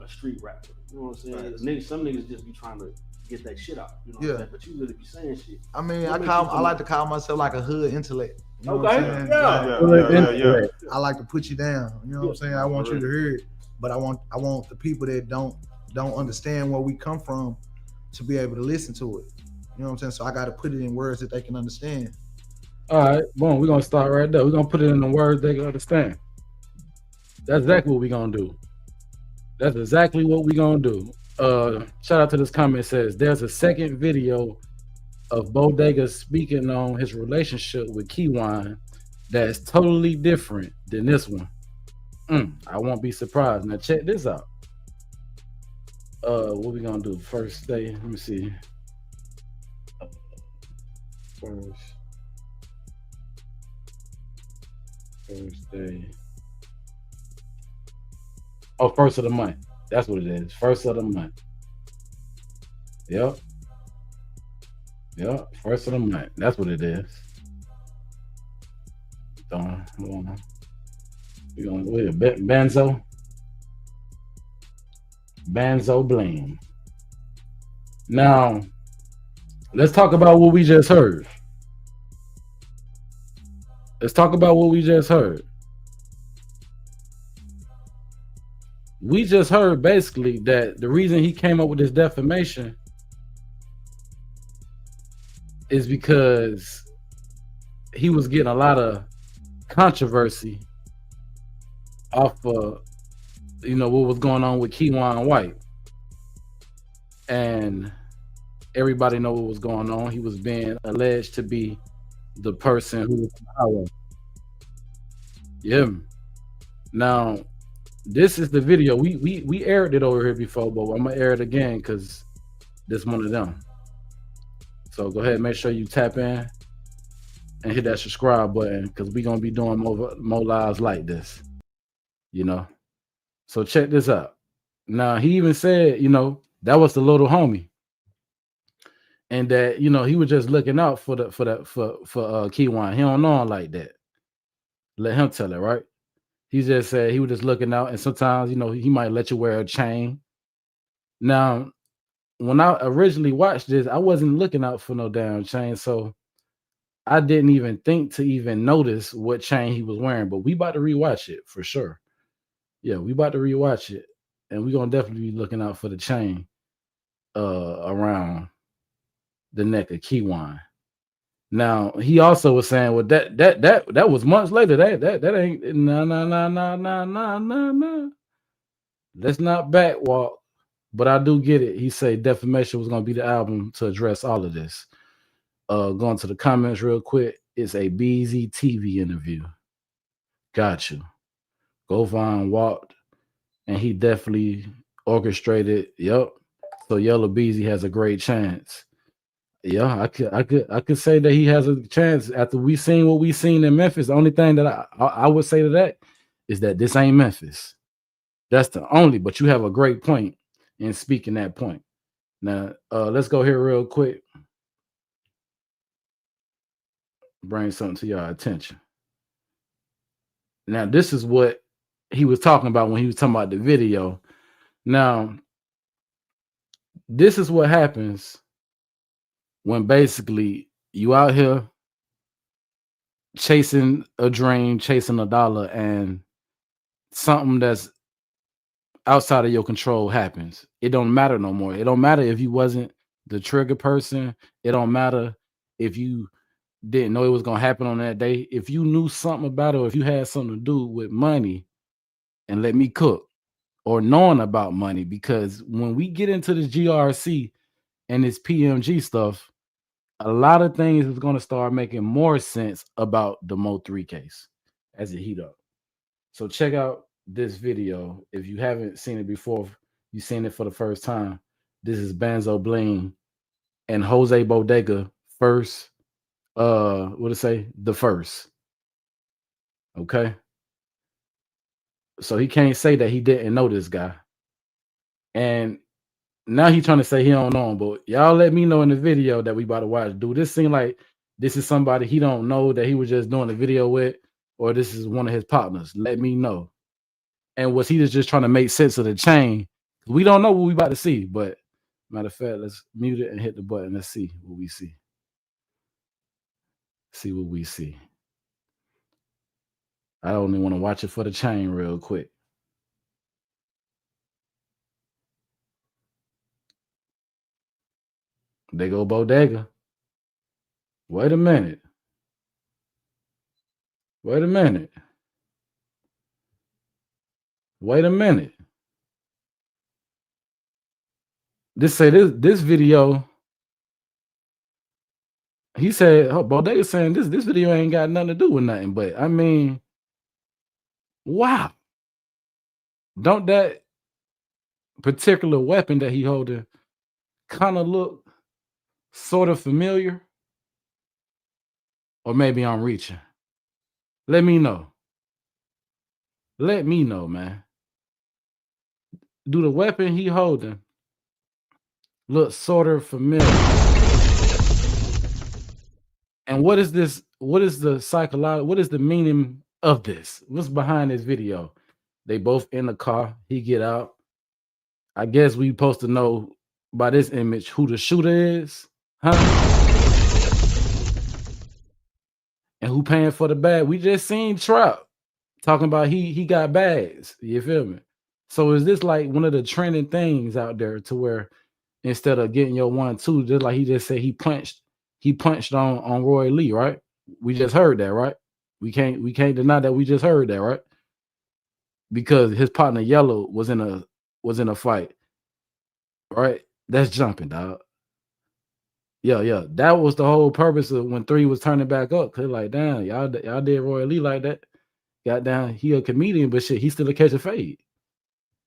a street rapper. You know what I'm saying? Right. Some niggas just be trying to get that shit out. You know what I'm saying? But you really be saying shit. I mean, I like to call myself like a hood intellect. You know what I'm saying? Yeah. I like to put you down. You know what I'm saying? I want you to hear it, but I want the people that don't understand where we come from to be able to listen to it. You know what I'm saying? So I got to put it in words that they can understand. All right, boom. We're gonna start right there. We're gonna put it in the words they can understand. That's exactly what we're gonna do. That's exactly what we're gonna do. Shout out to this comment. It says there's a second video of Bodega speaking on his relationship with Keywan that's totally different than this one. I won't be surprised. Now check this out. What we gonna do? First day. Let me see. First day. Oh, first of the month. That's what it is. First of the month. Yep. First of the month. That's what it is. Hold on. We're gonna wait a bit. Banzo Bling. Now, let's talk about what we just heard. We just heard basically that the reason he came up with this defamation is because he was getting a lot of controversy off of what was going on with Keywan White. And everybody know what was going on. He was being alleged to be the person who was in the highway. Yeah. Now, this is the video. We aired it over here before, but I'm gonna air it again because this one of them. So go ahead and make sure you tap in and hit that subscribe button because we're gonna be doing more lives like this. So check this out. Now he even said, that was the little homie. And that, he was just looking out for Keywan. He don't know him like that. Let him tell it, right? He just said he was just looking out, and sometimes, he might let you wear a chain. Now, when I originally watched this, I wasn't looking out for no damn chain, so I didn't even think to even notice what chain he was wearing. But we about to rewatch it for sure. Yeah, we about to rewatch it, and we're gonna definitely be looking out for the chain around the neck of Keywan. Now he also was saying, well, that was months later. That ain't nah. Let's not backwalk, but I do get it. He said defamation was gonna be the album to address all of this. Going to the comments real quick. It's a Bezzy TV interview. Got you. Govan walked, and he definitely orchestrated. Yep. So Yella Bezzy has a great chance. Yeah, I could say that he has a chance after we seen what we seen in Memphis. The only thing that I would say to that is that this ain't Memphis. That's the only, but you have a great point in speaking that point. Now, let's go here real quick. Bring something to your attention. Now, this is what he was talking about when he was talking about the video. Now, this is what happens when basically you out here chasing a dream, chasing a dollar, and something that's outside of your control happens. It don't matter no more. It don't matter if you wasn't the trigger person. It don't matter if you didn't know it was going to happen on that day. If you knew something about it, or if you had something to do with money, and let me cook, or knowing about money, because when we get into this GRC and this PMG stuff, a lot of things is going to start making more sense about the MO3 case as it heat up. So check out this video. If you haven't seen it before, you seen it for the first time. This is Banzo Bling and Jose Bodega first. What to say? The first. Okay. So he can't say that he didn't know this guy. And now he trying to say he don't know him, but y'all let me know in the video that we about to watch. Do this seem like this is somebody he don't know that he was just doing a video with, or this is one of his partners? Let me know. And was he just trying to make sense of the chain? We don't know what we about to see, but matter of fact, let's mute it and hit the button. Let's see what we see. See what we see. I only want to watch it for the chain real quick. They go Bodega. Wait a minute. Wait a minute. Wait a minute. This video. He said, oh, Bodega saying this video ain't got nothing to do with nothing. But I mean, wow. Don't that particular weapon that he holding kind of look sort of familiar? Or maybe I'm reaching. Let me know. Let me know, man. Do the weapon he holding look sort of familiar? And what is this? What is the psychological? What is the meaning of this? What's behind this video? They both in the car. He get out. I guess we supposed to know by this image who the shooter is, huh? And who paying for the bag? We just seen Trap talking about he got bags. You feel me? So is this like one of the trending things out there to where instead of getting your 1-2, just like he just said he punched on Roy Lee, right? We just heard that, right? We can't deny that we just heard that, right? Because his partner Yella was in a fight, right? That's jumping, dog. Yeah. That was the whole purpose of when 3 was turning back up. Cause like, damn, y'all did Roy Lee like that. Got down, he a comedian, but shit, he still a catch a fade.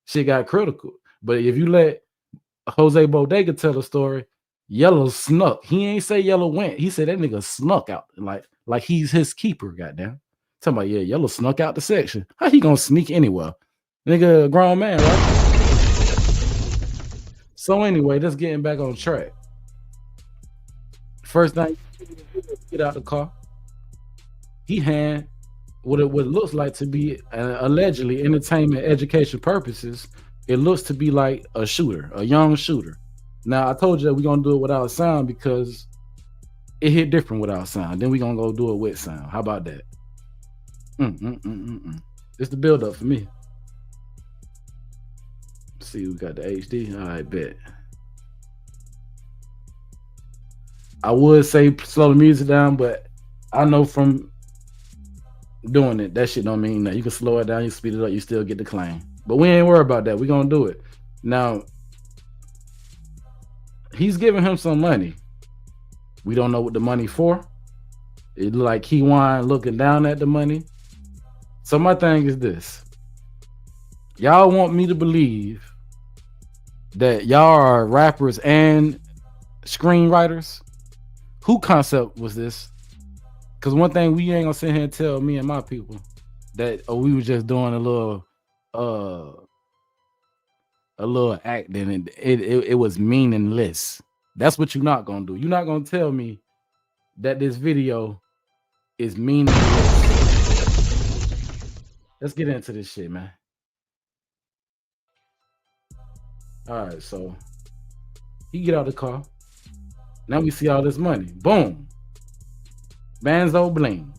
Shit got critical. But if you let Jose Bodega tell the story, Yella snuck. He ain't say Yella went. He said that nigga snuck out. Like he's his keeper, goddamn. Talking about, yeah, Yella snuck out the section. How he gonna sneak anywhere? Nigga, a grown man, right? So anyway, just getting back on track. First thing, get out the car. He hand what looks like to be allegedly entertainment education purposes. It looks to be like a shooter, a young shooter. Now I told you that we're gonna do it without sound because it hit different without sound. Then we're gonna go do it with sound. How about that? It's the build up for me. Let's see, we got the HD. All right, bet. I would say slow the music down, but I know from doing it, that shit don't mean that. You can slow it down, you speed it up, you still get the claim. But we ain't worried about that. We're gonna do it. Now, he's giving him some money. We don't know what the money for. It look like Keywan looking down at the money. So my thing is this. Y'all want me to believe that y'all are rappers and screenwriters? Who concept was this? Because one thing we ain't gonna sit here and tell me and my people that we was just doing a little acting and it was meaningless. That's what you're not gonna do. You're not gonna tell me that this video is meaningless. Let's get into this shit, man. All right, so he get out the car. Now we see all this money. Boom. Banzo Bling.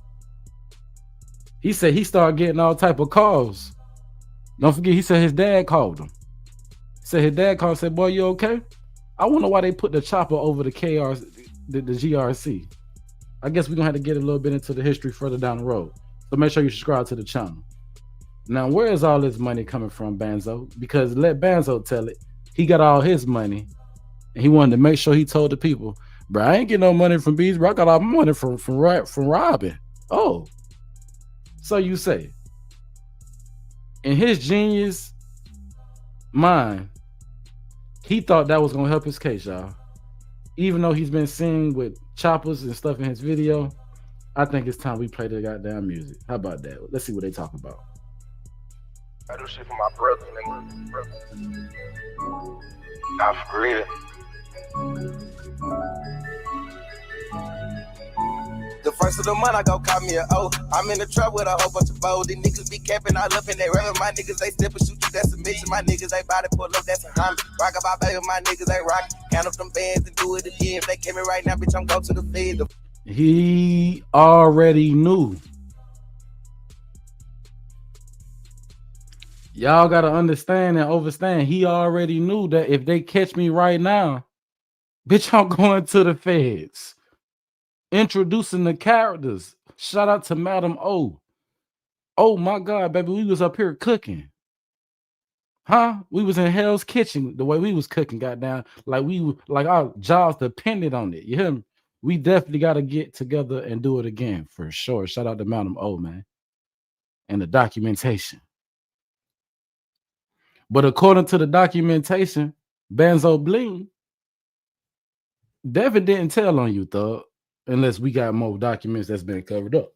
He said he started getting all type of calls. Don't forget, he said his dad called him. He said his dad called and said, boy, you okay? I wonder why they put the chopper over the GRC. I guess we're gonna have to get a little bit into the history further down the road. So make sure you subscribe to the channel. Now, where is all this money coming from, Banzo? Because let Banzo tell it. He got all his money, and he wanted to make sure he told the people, bro, I ain't getting no money from Bezzy, bro. I got all my money from robbing. Oh, so you say. In his genius mind, he thought that was gonna help his case, y'all. Even though he's been seen with choppers and stuff in his video, I think it's time we play the goddamn music. How about that? Let's see what they talk about. I do shit for my brother, nigga. Nah, for real. The first of the month, I go call me a O. I'm in the truck with a whole bunch of bold. These niggas be camping all up in they rapping. My niggas, they step and shoot you, that's a mission. My niggas, they body pull up, that's a homie. Rock about baby, my niggas, they rock. Count up them bands and do it again. If they came in right now, bitch, I'm going to the fed. He already knew. Y'all gotta understand and understand. He already knew that if they catch me right now, bitch, I'm going to the feds. Introducing the characters. Shout out to Madam O. Oh my God, baby, we was up here cooking. Huh? We was in Hell's Kitchen. The way we was cooking, goddamn, like our jobs depended on it. You hear me? We definitely got to get together and do it again for sure. Shout out to Madam O, man, and the documentation. But according to the documentation, Benzo Bling, Devin didn't tell on you, thug, unless we got more documents that's been covered up.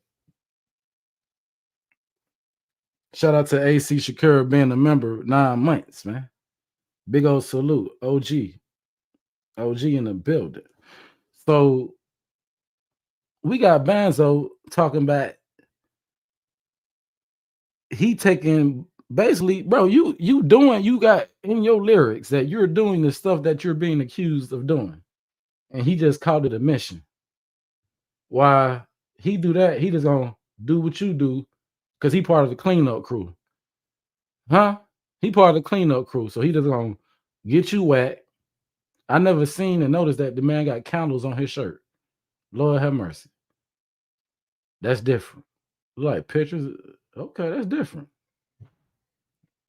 Shout out to AC Shakur being a member 9 months, man. Big old salute. OG in the building. So we got Benzo talking about he taking basically, bro, you got in your lyrics that you're doing the stuff that you're being accused of doing. And he just called it a mission. Why he do that? He just gonna do what you do because he part of the cleanup crew. Huh? He part of the cleanup crew. So he just gonna get you wet. I never seen and noticed that the man got candles on his shirt. Lord have mercy. That's different. Like pictures. Okay, that's different.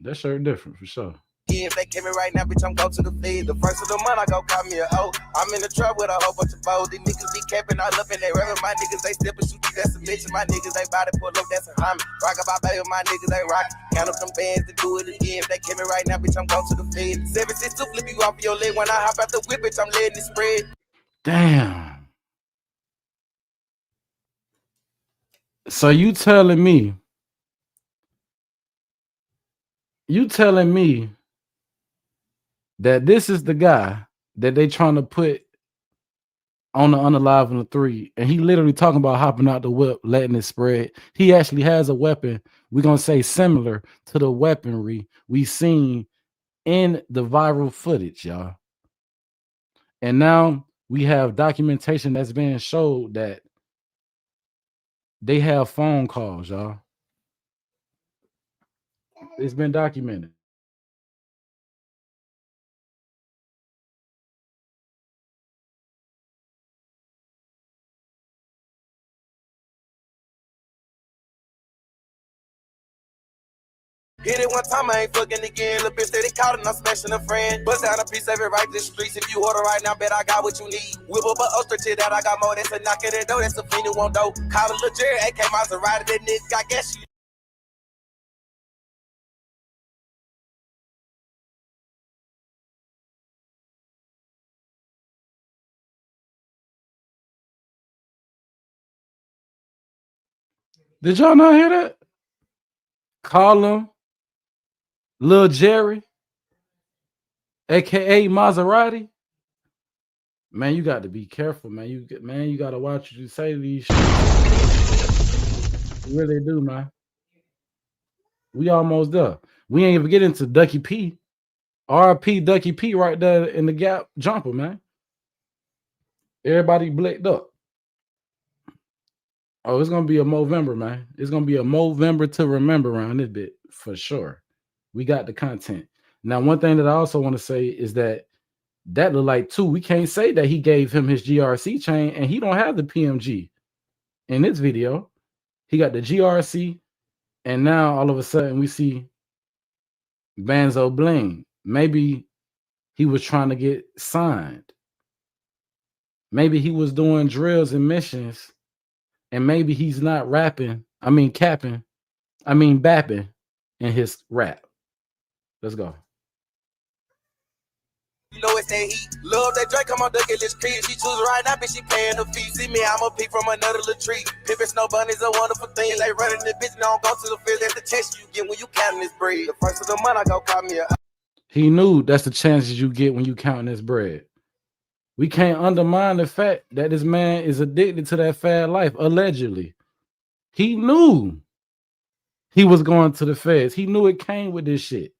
That shirt different for sure. If they came in right now, bitch, I'm going to the fed. The first of the month, I go call me a O. I'm in the truck with a whole bunch of bold. These niggas be camping all up in they rapping. My niggas, they step and shoot you, that's a mission. My niggas, they body pull up, that's a homie. Rock about baby, my niggas, they rock. Count up them bands and do it again. If they came in right now, bitch, I'm going to the fed. 762 flip you off your leg. When I hop out the whip, bitch, I'm letting it spread. Damn. So you telling me that this is the guy that they trying to put on the Unalive and the 3, and he literally talking about hopping out the whip, letting it spread. He actually has a weapon, we're gonna say similar to the weaponry we seen in the viral footage, y'all. And now we have documentation that's being showed that they have phone calls, y'all. It's been documented. Hit it one time, I ain't fucking again. Lil' bitch steady calling, I'm smashing a friend. Bust down a piece of it right the streets. If you order right now, bet I got what you need. Whip up a Ulster to that, I got more. That's a knock at the door, that's a fiend who won't do. Call a Lil' Jerry, AK Maserati, that nigga, I guess you. Did y'all not hear that? Call him Lil Jerry, aka Maserati. Man, you got to be careful, man. You got to watch what you say to these shit. You really do, man. We almost there. We ain't even get into Ducky P. RP Ducky P right there in the gap jumper, man. Everybody blicked up. Oh, it's gonna be a Movember, man. It's gonna be a Movember to remember around this bit for sure. We got the content. Now, one thing that I also want to say is that look like too. We can't say that he gave him his GRC chain and he don't have the PMG in this video. He got the GRC, and now all of a sudden we see Benzo Bling. Maybe he was trying to get signed. Maybe he was doing drills and missions, and maybe he's not rapping. I mean, capping. I mean, bapping. in his rap. Let's go. You know it's that heat. Love that Drake, come on, duck in this crib. She choose right now, bitch, she paying the fee. See me, I'm a pick from another little tree. Pimpin' snow bunnies a wonderful thing. They running the bitch, don't go to the field. That's the chance you get when you counting this bread. The first of the month, I go call me a. He knew that's the chances you get when you counting this bread. We can't undermine the fact that this man is addicted to that fad life, allegedly. He knew he was going to the feds. He knew it came with this shit.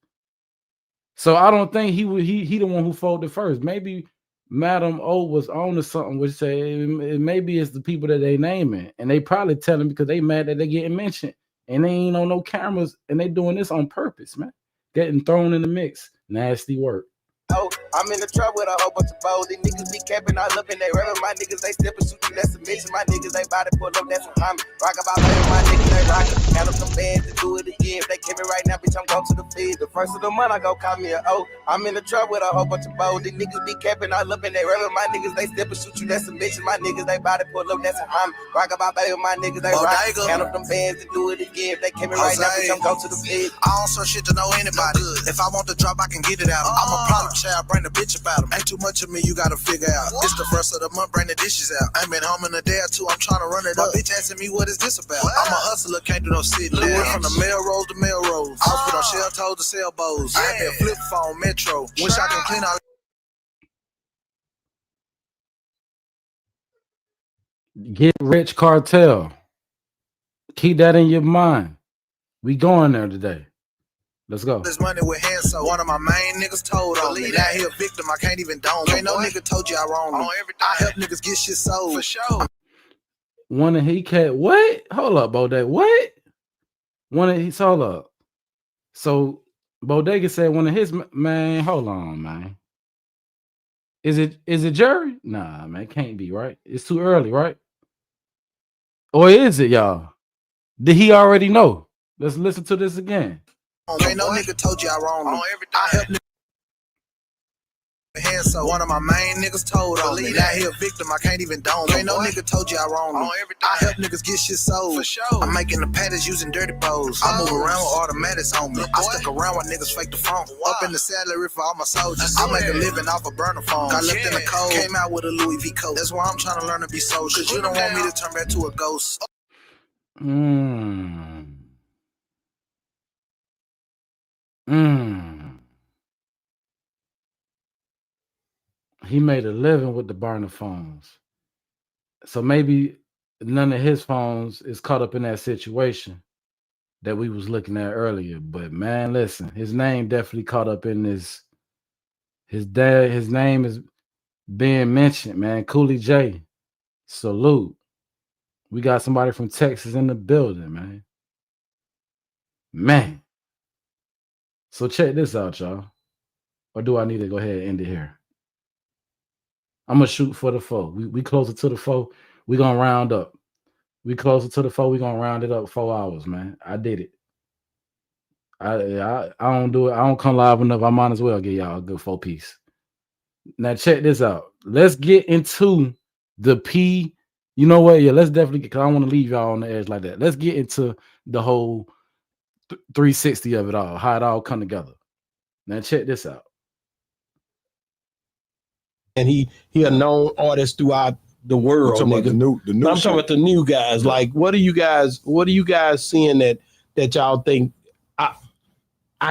So I don't think he the one who folded first. Maybe Madam O was on to something, which say maybe it's the people that they naming, and they probably tell him because they mad that they getting mentioned, and they ain't on no cameras, and they doing this on purpose, man. Getting thrown in the mix, nasty work. Oh, I'm in the truck with a whole bunch of bows. These niggas be capping all up in they rubber. My niggas, they step and shoot you, that's a mission. My niggas, they body pull up, that's a homie. Rock about baby, my niggas, they rockin'. Count up some bands to do it again. If they kill me right now, bitch, I'm going to the feed. The first of the month, I go call me a O. I'm in the truck with a whole bunch of bows. These niggas be capping all up in they rubber. My niggas, they step and shoot you, that's a mission. My niggas, they body pull up, that's a homie. Rock about baby, my niggas, they rockin'. Count up them bands to do it again. If they kill me right now, bitch, I'm going to the feed. I don't search shit to know anybody. If I want the drop, I can get it out. I'm a problem child, bring the bitch about him. Ain't too much of me, you gotta figure out. It's the first of the month, bring the dishes out. I ain't been home in a day or two, I'm trying to run it up. My bitch asking me what is this about. I'm a hustler, can't do no sitting down. Went from the Melrose to Melrose. I was put on shell toes to sell bows. I ain't been flip phone, Metro. Wish I can clean out. Get rich cartel. Keep that in your mind. We going there today. Let's go. This money with hands, so one of my main niggas told on me. Now he a victim, I can't even dome. Ain't no nigga told you I wrong. I help niggas get shit sold. For sure. One of he cat. What? Hold up, Bodega. What? One of his hold up. So Bodega said one of his man. Hold on, man. Is it Jerry? Nah, man, it can't be, right? It's too early, right? Or is it, y'all? Did he already know? Let's listen to this again. Ain't no nigga told you I wrong. I help niggas. Hands, so one of my main niggas told on me. Now he a victim, I can't even dome. Ain't no nigga told you I wrong. I help niggas get shit sold. For sure. I'm making the patties using dirty bows. I move around with automatics on me. I stuck around while niggas fake the phone. Up in the salary for all my soldiers. I make a living off of burner phone. I left in the cold. Came out with a Louis V coat. That's why I'm trying to learn to be social. Cause you don't want me to turn back to a ghost. He made a living with the burner phones. So maybe none of his phones is caught up in that situation that we was looking at earlier. But man, listen, his name definitely caught up in this. His name is being mentioned, man. Cooley J. Salute. We got somebody from Texas in the building, man. Man. So check this out, y'all. Or do I need to go ahead and end it here? I'm gonna shoot for the foe. We closer to the foe. We gonna round up. We closer to the foe. We gonna round it up 4 hours, man. I did it. I don't do it. I don't come live enough. I might as well get y'all a good 4 piece. Now check this out. Let's get into the P. You know what? Yeah, let's definitely, because I don't want to leave y'all on the edge like that. Let's get into the whole 360 of it all, how it all come together. Now check this out. And he a known artist throughout the world. I'm talking about the new I'm talking about the new guys. Like, what are you guys seeing that y'all think I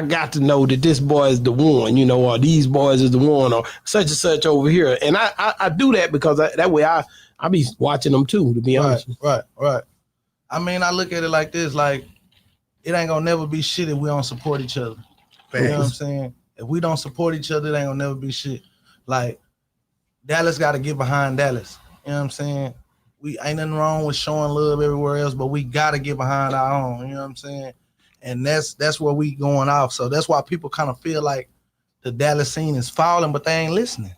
got to know that this boy is the one, you know, or these boys is the one, or such and such over here. And I do that because that way I be watching them too, to be honest. Right. I mean, I look at it like this, like, it ain't gonna never be shit if we don't support each other. You know what I'm saying? If we don't support each other, it ain't gonna never be shit. Like, Dallas got to get behind Dallas. You know what I'm saying? We ain't nothing wrong with showing love everywhere else, but we got to get behind our own. You know what I'm saying? And that's where we going off. So that's why people kind of feel like the Dallas scene is falling, but they ain't listening.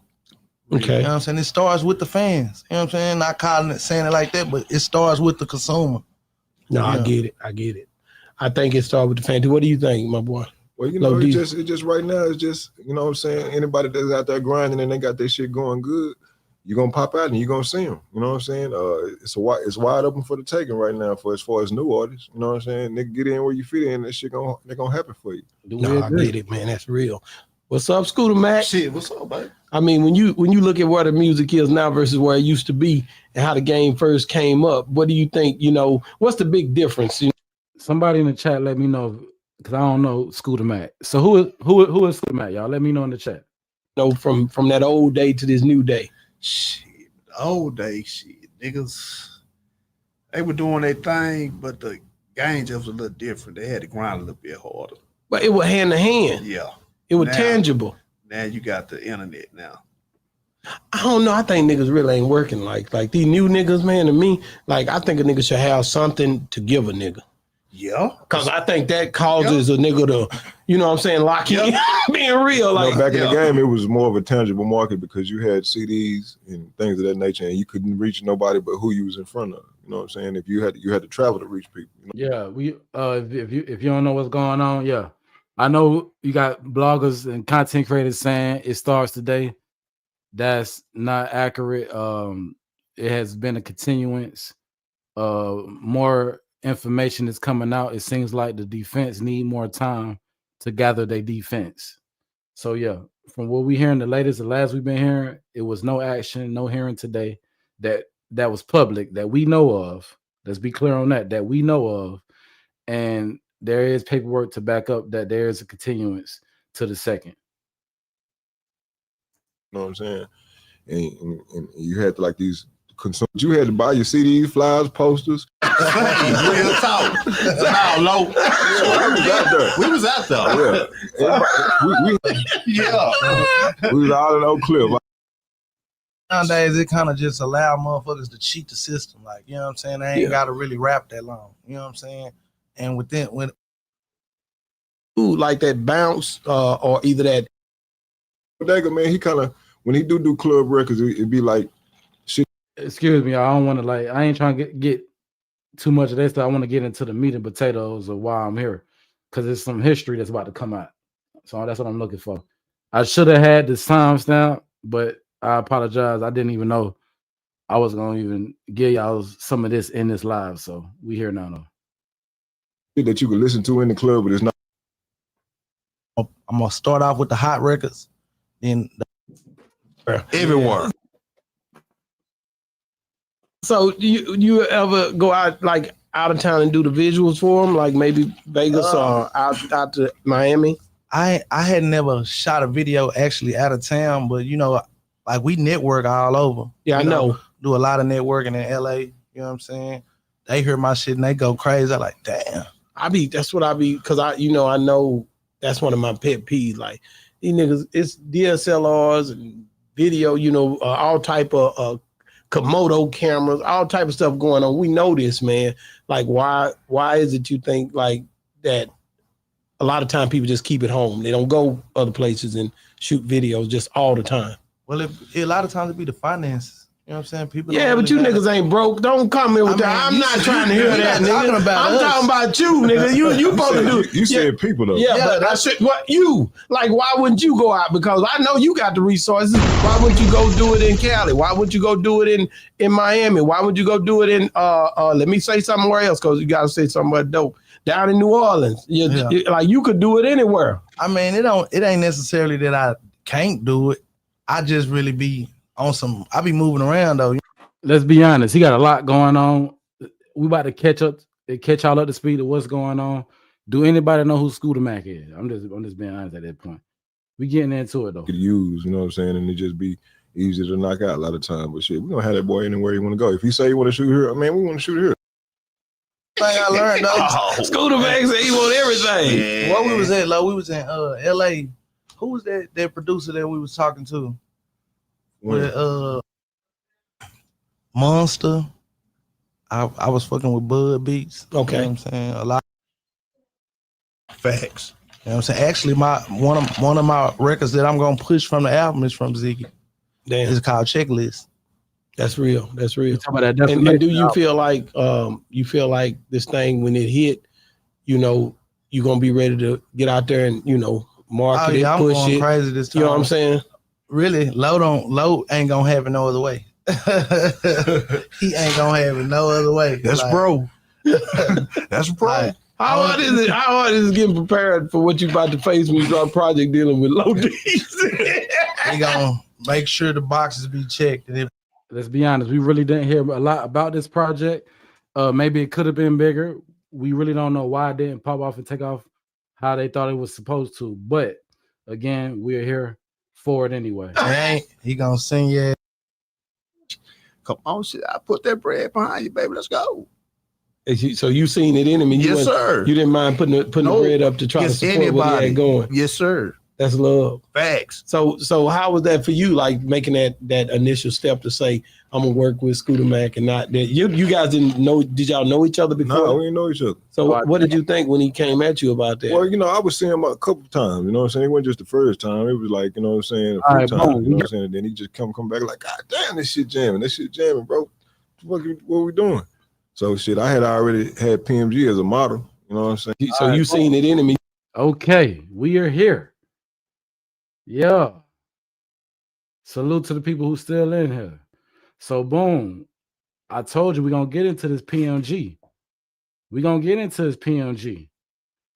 Okay. You know what I'm saying? It starts with the fans. You know what I'm saying? Not calling it, saying it like that, but it starts with the consumer. No, Yeah. I get it. I think it started with the fans. What do you think, my boy? Well, you know, it's just right now, it's just, you know what I'm saying, anybody that's out there grinding and they got their shit going good, you're gonna pop out and you're gonna see them. You know what I'm saying? It's wide open for the taking right now for as far as new artists. You know what I'm saying? Nigga, get in where you fit in. That shit gonna happen for you. I get it, man. That's real. What's up, Scooter Mac? Shit, what's up, baby? I mean, when you look at where the music is now versus where it used to be and how the game first came up, what do you think? You know, what's the big difference? Somebody in the chat, let me know, because I don't know Scooter Mac. So who is Scooter Mac, y'all? Let me know in the chat. You know, from that old day to this new day. Shit, old day, shit, niggas, they were doing their thing, but the game just was a little different. They had to grind a little bit harder. But it was hand to hand. Yeah. It was tangible. Now you got the internet now. I don't know. I think niggas really ain't working like these new niggas, man. To me, like I think a nigga should have something to give a nigga. Yeah. Because I think that causes a nigga to, you know what I'm saying, lock in. Being real. Like back in the game, it was more of a tangible market because you had CDs and things of that nature, and you couldn't reach nobody but who you was in front of. You know what I'm saying? If you had to travel to reach people. You know? Yeah, we if you don't know what's going on, yeah. I know you got bloggers and content creators saying it starts today. That's not accurate. It has been a continuance. More information is coming out. It seems like the defense need more time to gather their defense. So yeah, from what we hearing, the last we've been hearing, it was no action, no hearing today that was public that we know of. Let's be clear on that we know of, and there is paperwork to back up that there is a continuance to the second. You know what I'm saying? And you had to like these consumers. You had to buy your CDs, flyers, posters. Real talk. No, low. We was out there. Yeah. We was all in Oak Cliff. Nowadays, it kind of just allow motherfuckers to cheat the system. Like, you know what I'm saying? They ain't got to really rap that long. You know what I'm saying? And when like that bounce or either that. Bodega, man, he kind of, when he do club records, it'd be like shit. Excuse me, I don't want to I ain't trying to get too much of that stuff. I want to get into the meat and potatoes of why I'm here, because there's some history that's about to come out. So that's what I'm looking for. I should have had this timestamp, but I apologize. I didn't even know I was gonna even give y'all some of this in this live. So we here now though. That you can listen to in the club, but it's not. I'm gonna start off with the hot records, then everywhere. So do you ever go out of town and do the visuals for them, like maybe Vegas or out to Miami? I had never shot a video actually out of town, but you know, like we network all over. Yeah, I know. Do a lot of networking in LA. You know what I'm saying? They hear my shit and they go crazy. I'm like, damn. That's what I be, because I know that's one of my pet peeves. Like these niggas, it's DSLRs and video, all type of Komodo cameras, all type of stuff going on. We know this, man. Like, why is it you think like that? A lot of time people just keep it home. They don't go other places and shoot videos just all the time. Well, a lot of times it be the finances. You know what I'm saying? People. Yeah, but you niggas ain't broke. Don't come here with that. I'm not trying to hear that, nigga. I'm talking about you, nigga. You supposed to do. You said people though. Yeah, but I said what you like. Why wouldn't you go out? Because I know you got the resources. Why wouldn't you go do it in Cali? Why wouldn't you go do it in Miami? Why would you go do it in let me say somewhere else, because you gotta say somewhere dope. Down in New Orleans. Like you could do it anywhere. I mean, it ain't necessarily that I can't do it. I just really be on some. I be moving around though. Let's be honest. He got a lot going on. We about to catch y'all up to speed of what's going on. Do anybody know who Scooter Mac is? I'm just being honest at that point. We getting into it though. Could use, you know what I'm saying, and it just be easy to knock out a lot of time. But shit, we gonna have that boy anywhere he want to go. If he say he want to shoot here, man, we want to shoot here. Thing I learned though. Scooter Mac said he want everything. Yeah. Where we was at, we was in LA. Who was that producer that we was talking to? With Monster. I was fucking with Bud Beats. Okay. You know what I'm saying? A lot of facts. You know what I'm saying? Actually, one of my records that I'm gonna push from the album is from Ziggy. Damn. It's called Checklist. That's real. That's real. That and do you feel like this thing when it hit, you're gonna be ready to get out there and market it, I'm push going it. crazy this time. You know what I'm saying? really, Low ain't gonna have it no other way. He ain't gonna have it no other way. That's like, bro. That's bro. Like, How hard is it? How hard is it getting prepared for what you about to face when you drop a project dealing with low D's? They gonna make sure the boxes be checked. And if Let's be honest, we really didn't hear a lot about this project. Maybe it could have been bigger. We really don't know why it didn't pop off and take off how they thought it was supposed to. But again, we're here for it anyway. he gonna sing your. Come on, shit. I put that bread behind you, baby. Let's go. So you seen it in him, and yes, sir. You didn't mind putting the bread up to try to support what he had going. Yes, sir. That's love. Facts. So how was that for you? Like making that initial step to say I'm gonna work with Scooter Mac and not that you guys didn't know? Did y'all know each other before? No, we didn't know each other. So what did you think when he came at you about that? Well, I was seeing him a couple times. You know what I'm saying? It wasn't just the first time. It was like, you know what I'm saying, a few times. You know what I'm saying? And then he just come back like, God damn, this shit jamming, bro. What we doing? So shit, I had already had PMG as a model. You know what I'm saying? So you seen it in him. Okay, we are here. Yeah. Salute to the people who still in here. So boom, I told you we're gonna get into this PMG. We're gonna get into this PMG.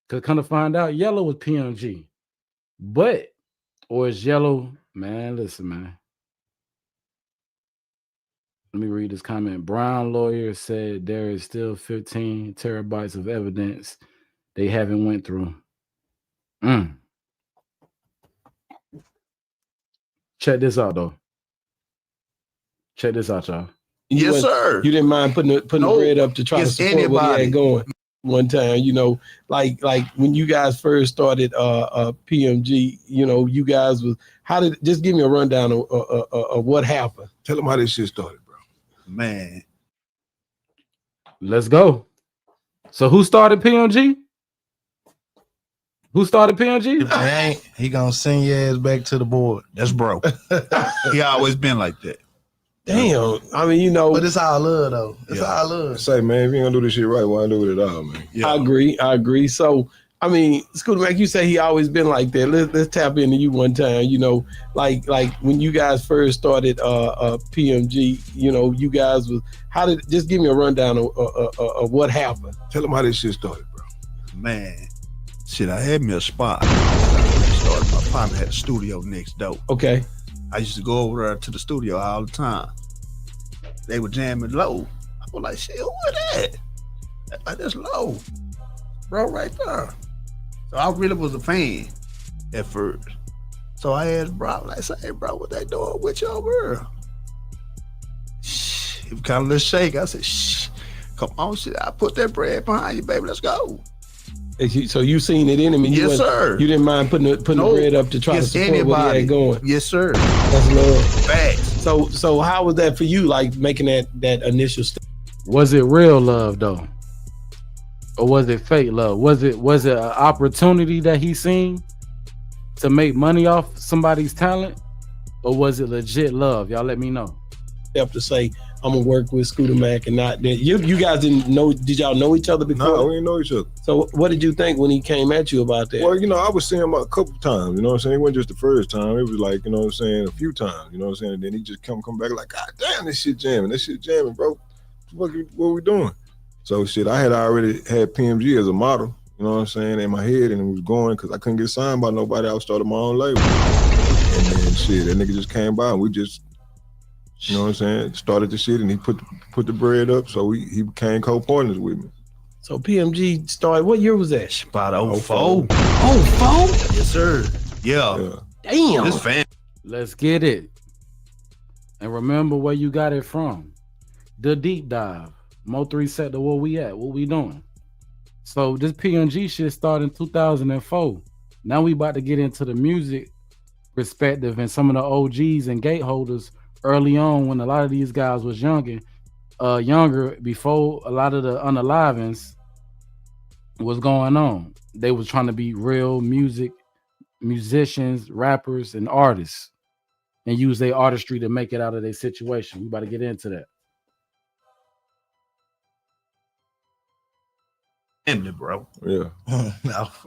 Cause kind of find out Yella was PMG. But, or is Yellow, man, listen, man. Let me read this comment. Brown lawyer said there is still 15 terabytes of evidence they haven't went through. Check this out, though. Check this out, y'all. Yes, sir. You didn't mind putting the bread up to try to support what he had going one time, like when you guys first started PMG, you guys was just give me a rundown of what happened. Tell them how this shit started, bro. Man. Let's go. So who started PMG? Who started PMG? He gonna send your ass back to the board. That's bro. He always been like that. Damn. I mean, But it's all love, though. It's all love. Say, man, if you ain't gonna do this shit right, why do it at all, man? Yeah. I agree. So, I mean, Scooter Mac, you say he always been like that. Let's tap into you one time. Like when you guys first started PMG, you guys was just give me a rundown of what happened. Tell them how this shit started, bro. Man, shit, I had me a spot. My partner had a studio next door. Okay. I used to go over there to the studio all the time. They were jamming low. I was like, shit, who is that? That's low. Bro, right there. So I really was a fan at first. So I asked bro, I said, hey, bro, what they doing with you over here? Shh, it was kind of a little shake. I said, shh, come on, shit, I put that bread behind you, baby, let's go. So you seen it in him, and yes, sir. You didn't mind putting the bread up to try to support what he had going. Yes, sir. That's love. Facts. So how was that for you? Like making that initial step? Was it real love though, or was it fake love? Was it an opportunity that he seen to make money off somebody's talent, or was it legit love? Y'all let me know. Step to say I'm gonna work with Scooter Mac and not that. You guys didn't know? Did y'all know each other before? No, we didn't know each other. So what did you think when he came at you about that? Well, I was seeing him a couple times. You know what I'm saying? It wasn't just the first time. It was like, you know what I'm saying, a few times. You know what I'm saying? And then he just come back like, God damn, this shit jamming, bro. What we doing? So shit, I had already had PMG as a model. You know what I'm saying? In my head, and it was going because I couldn't get signed by nobody. I was starting my own label, and then shit, that nigga just came by and we just. You know what I'm saying? Started the shit and he put the bread up, so he became co-partners with me. So PMG started, what year was that? About 04. 04? Yes, sir. Yeah. Damn. This fan. Let's get it. And remember where you got it from. The deep dive. MO3 set to where we at, what we doing. So this PMG shit started in 2004. Now we about to get into the music perspective and some of the OGs and gateholders early on when a lot of these guys was younger before a lot of the unalivings was going on. They was trying to be real musicians, rappers, and artists and use their artistry to make it out of their situation. We about to get into that. Bro. Yeah.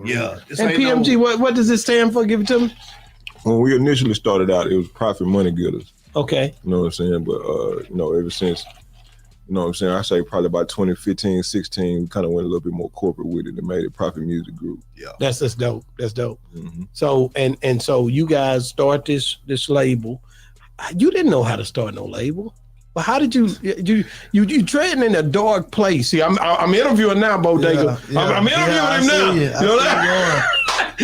Yeah. And PMG, what does it stand for? Give it to me. when we initially started out, it was profit money getters. Okay. You know what I'm saying? But, ever since, you know what I'm saying, I say probably about 2015, 16, we kind of went a little bit more corporate with it and made it Profit Music Group. Yeah. That's dope. That's dope. Mm-hmm. So, and so you guys start this label. You didn't know how to start no label. But how did you trading in a dark place? See, I'm interviewing now, Bodega. I'm interviewing him now. You know that?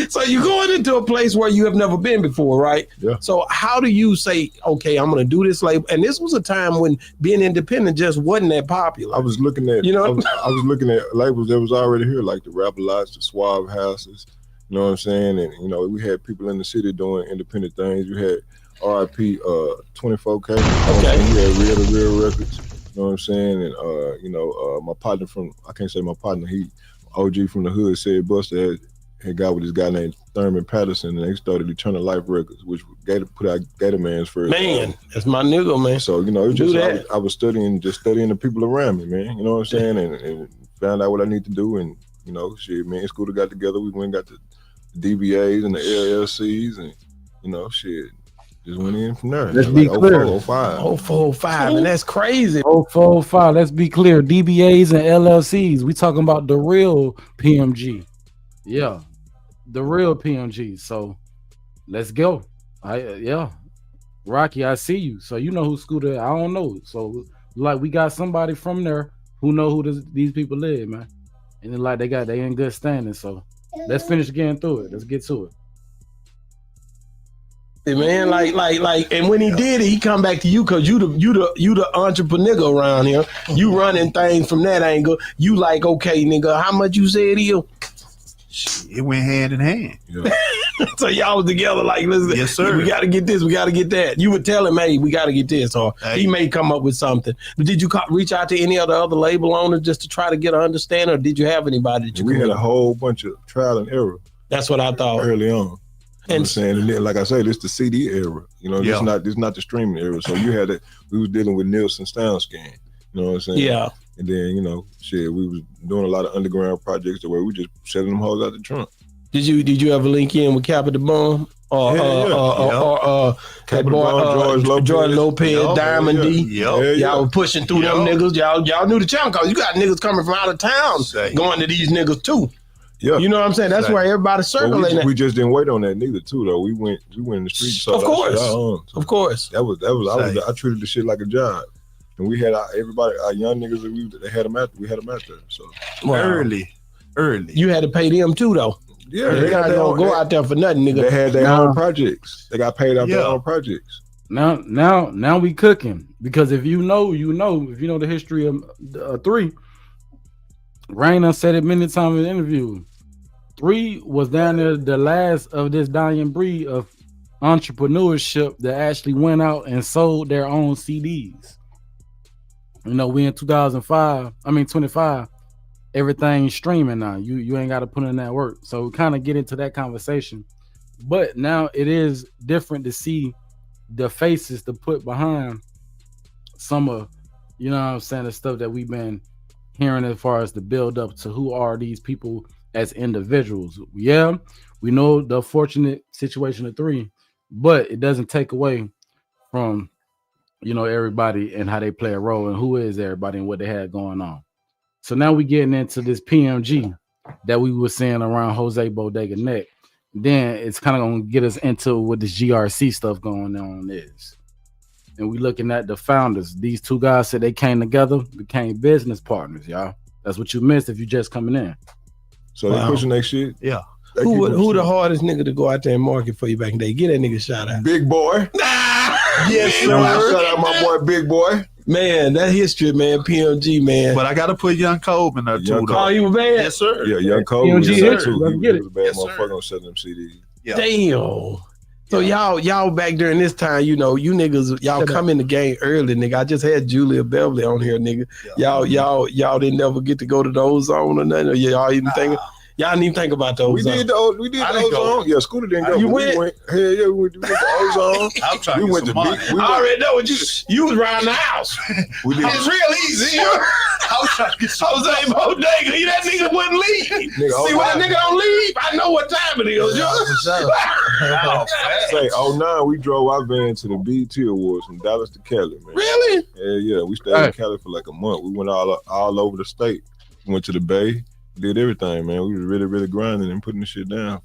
So you're going into a place where you have never been before, right? Yeah. So how do you say, okay, I'm going to do this label? And this was a time when being independent just wasn't that popular. I was looking at, I was looking at labels that was already here, like the Rap-A-Lots, the Suave Houses. You know what I'm saying? And we had people in the city doing independent things. You had RIP 24K. Okay. You had Real Records. You know what I'm saying? And my partner I can't say my partner, he OG from the hood, said Buster had got with this guy named Thurman Patterson, and they started Eternal Life Records, which put out Gator Man's first. Man, that's my nigga, man. So, it was just I was studying the people around me, man. You know what I'm saying? And found out what I need to do, and shit, me and Scooter got together. We went and got the DBAs and the LLCs, and shit. Just went in from there. Let's be clear. 0405, and that's crazy. 0405. Let's be clear. DBAs and LLCs. We talking about the real PMG. Yeah, the real PMG. So let's go. Rocky, I see you. So you know who Scooter. I don't know. So we got somebody from there who know who these people live, man. And then they in good standing. So let's finish getting through it. Let's get to it. Man, and when he did it, he come back to you because you the entrepreneur around here. You running things from that angle. You like, okay, nigga, how much you said here? It went hand in hand. Yeah. So y'all was together like, listen, yes, sir. We got to get this, we got to get that. You would tell him, hey, we got to get this, or he may come up with something. But did you reach out to any other label owners just to try to get an understanding, or did you have anybody that you We had a whole bunch of trial and error. That's what I thought. Early on. And saying, and then, like I said, it's the CD era. This not the streaming era. So you had it. We was dealing with Nielsen SoundScan. You know what I'm saying? Yeah. And then we was doing a lot of underground projects where we just selling them hoes out the trunk. Did you ever link in with Capital Bomb or that boy George Lopez, Diamond D? Y'all were pushing through them niggas. Y'all knew the channel because you got niggas coming from out of town going to these niggas too. Yeah, you know what I'm saying. That's why everybody's circling. We just didn't wait on that neither, too. Though we went in the streets. Of course. That was. I treated the shit like a job, and we had our young niggas that they had them out. We had them out there. So early. You had to pay them too, though. Yeah, they not gonna go out there for nothing, nigga. They had their own projects. They got paid out their own projects. Now we cooking, because if you know the history of 3. Raina said it many times in the interview. 3 was down there, the last of this dying breed of entrepreneurship that actually went out and sold their own CDs. We in 25, everything's streaming now. You ain't got to put in that work. So we kind of get into that conversation. But now it is different to see the faces to put behind some of, the stuff that we've been hearing as far as the build up to who are these people as individuals. Yeah, we know the fortunate situation of 3, but it doesn't take away from everybody and how they play a role and who is everybody and what they had going on. So now we getting into this PMG that we were seeing around Jose Bodega Neck. Then it's kind of gonna get us into what this GRC stuff going on is. And we looking at the founders. These 2 guys said they came together, became business partners, y'all. That's what you missed if you just coming in. So they pushing that shit. Yeah. Who the hardest nigga to go out there and market for you back in the day? Get that nigga shout out. Big Boy. Yes, sir. Shout out my boy Big Boy. Man, that history, man. PMG, man. But I gotta put Young Cole in there too. Oh, you were bad? Yes, sir. Yeah, Young Cole PMG was there too. Let's He get was a bad Yes, motherfucker on selling them CDs. Yeah. Damn. So y'all back during this time, you niggas, y'all come in the game early, nigga. I just had Julia Beverly on here, nigga. Y'all didn't never get to go to the Ozone or nothing. Or y'all even think Y'all didn't even think about the We ozone. did the ozone. Yeah, Scooter didn't go. You but went? We went. Hell yeah, we went to the ozone. I'm trying to We get went some to money. beach. I already know what you was around the house. We did. It's real easy. I was trying to get some Jose Bodega, that nigga wouldn't leave. Nigga, See, when that nigga don't leave, I know what time it is. Say 09, we drove our van to the BET Awards from Dallas to Cali, man. Really? Yeah. We stayed in Cali for like a month. We went all over the state. We went to the Bay, did everything, man. We was really, really grinding and putting the shit down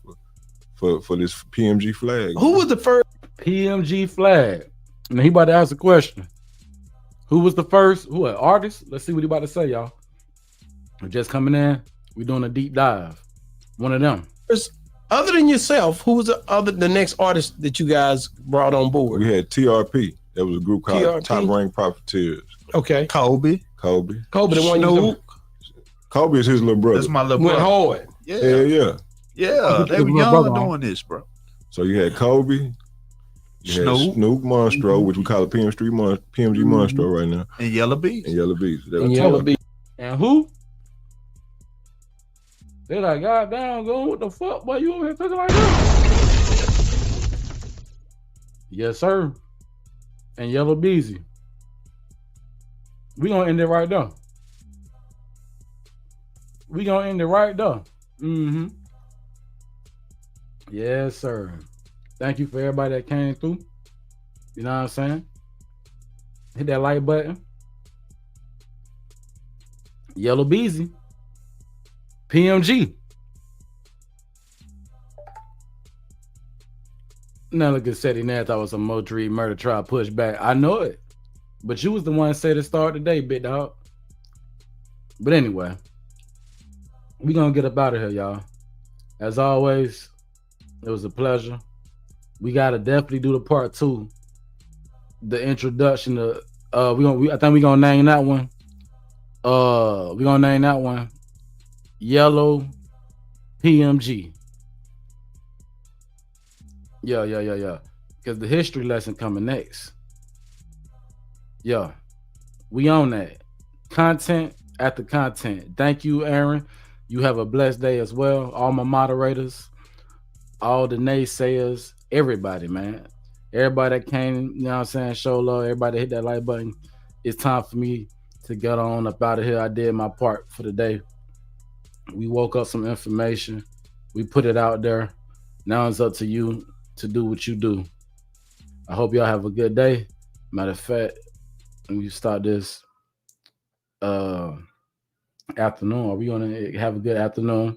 for this PMG flag. Who was the first PMG flag? Now he about to ask a question. Who was the first? Who an artist? Let's see what he about to say, y'all. We're just coming in. We're doing a deep dive. One of them. Other than yourself, who was the next artist that you guys brought on board? We had TRP. That was a group called TRP? Top Rank Profiteers. Okay. Kobe, the one you Snoop. Kobe is his little brother. That's my little went brother. hard. Yeah. Yeah. They were young doing this, bro. So you had Kobe, you had Snoop Monstro, which we call it PMG Monstro right now. And Yella Bees. And who? They're like, God damn, go, what the fuck? Boy, you over here talking like that? Yes, sir. And Yella Bezzy. We gonna end it right there. Mm-hmm. Yes, sir. Thank you for everybody that came through. You know what I'm saying? Hit that like button. Yella Bezzy. PMG. Now look at Seti Nath. I was a MO3 murder trial pushback. I know it. But you was the one that said it started today, big dog. But anyway, we gonna get up out of here, y'all. As always, it was a pleasure. We gotta definitely do the part 2. The introduction to I think we gonna name that one. Yellow PMG. Yeah. Because the history lesson coming next. Yeah. We on that. Content after content. Thank you, Aaron. You have a blessed day as well. All my moderators, all the naysayers, everybody, man. Everybody that came, you know what I'm saying, show love, everybody hit that like button. It's time for me to get on up out of here. I did my part for the day. We woke up some information. We put it out there. Now it's up to you to do what you do. I hope y'all have a good day. Matter of fact, when we start this afternoon, are we gonna have a good afternoon?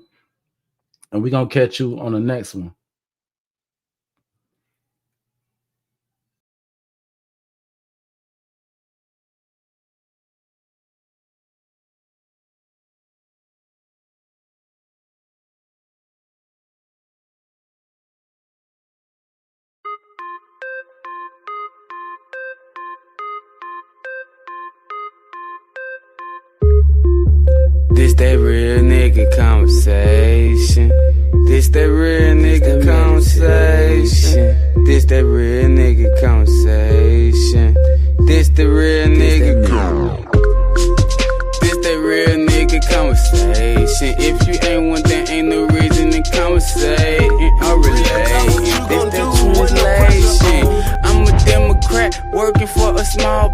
And we're gonna catch you on the next one. This that real nigga conversation. This that real nigga conversation. This that real nigga conversation. This the real nigga This that real nigga conversation. If you ain't one, then ain't no reason to conversate or relate. This that translation. I'm a Democrat working for a small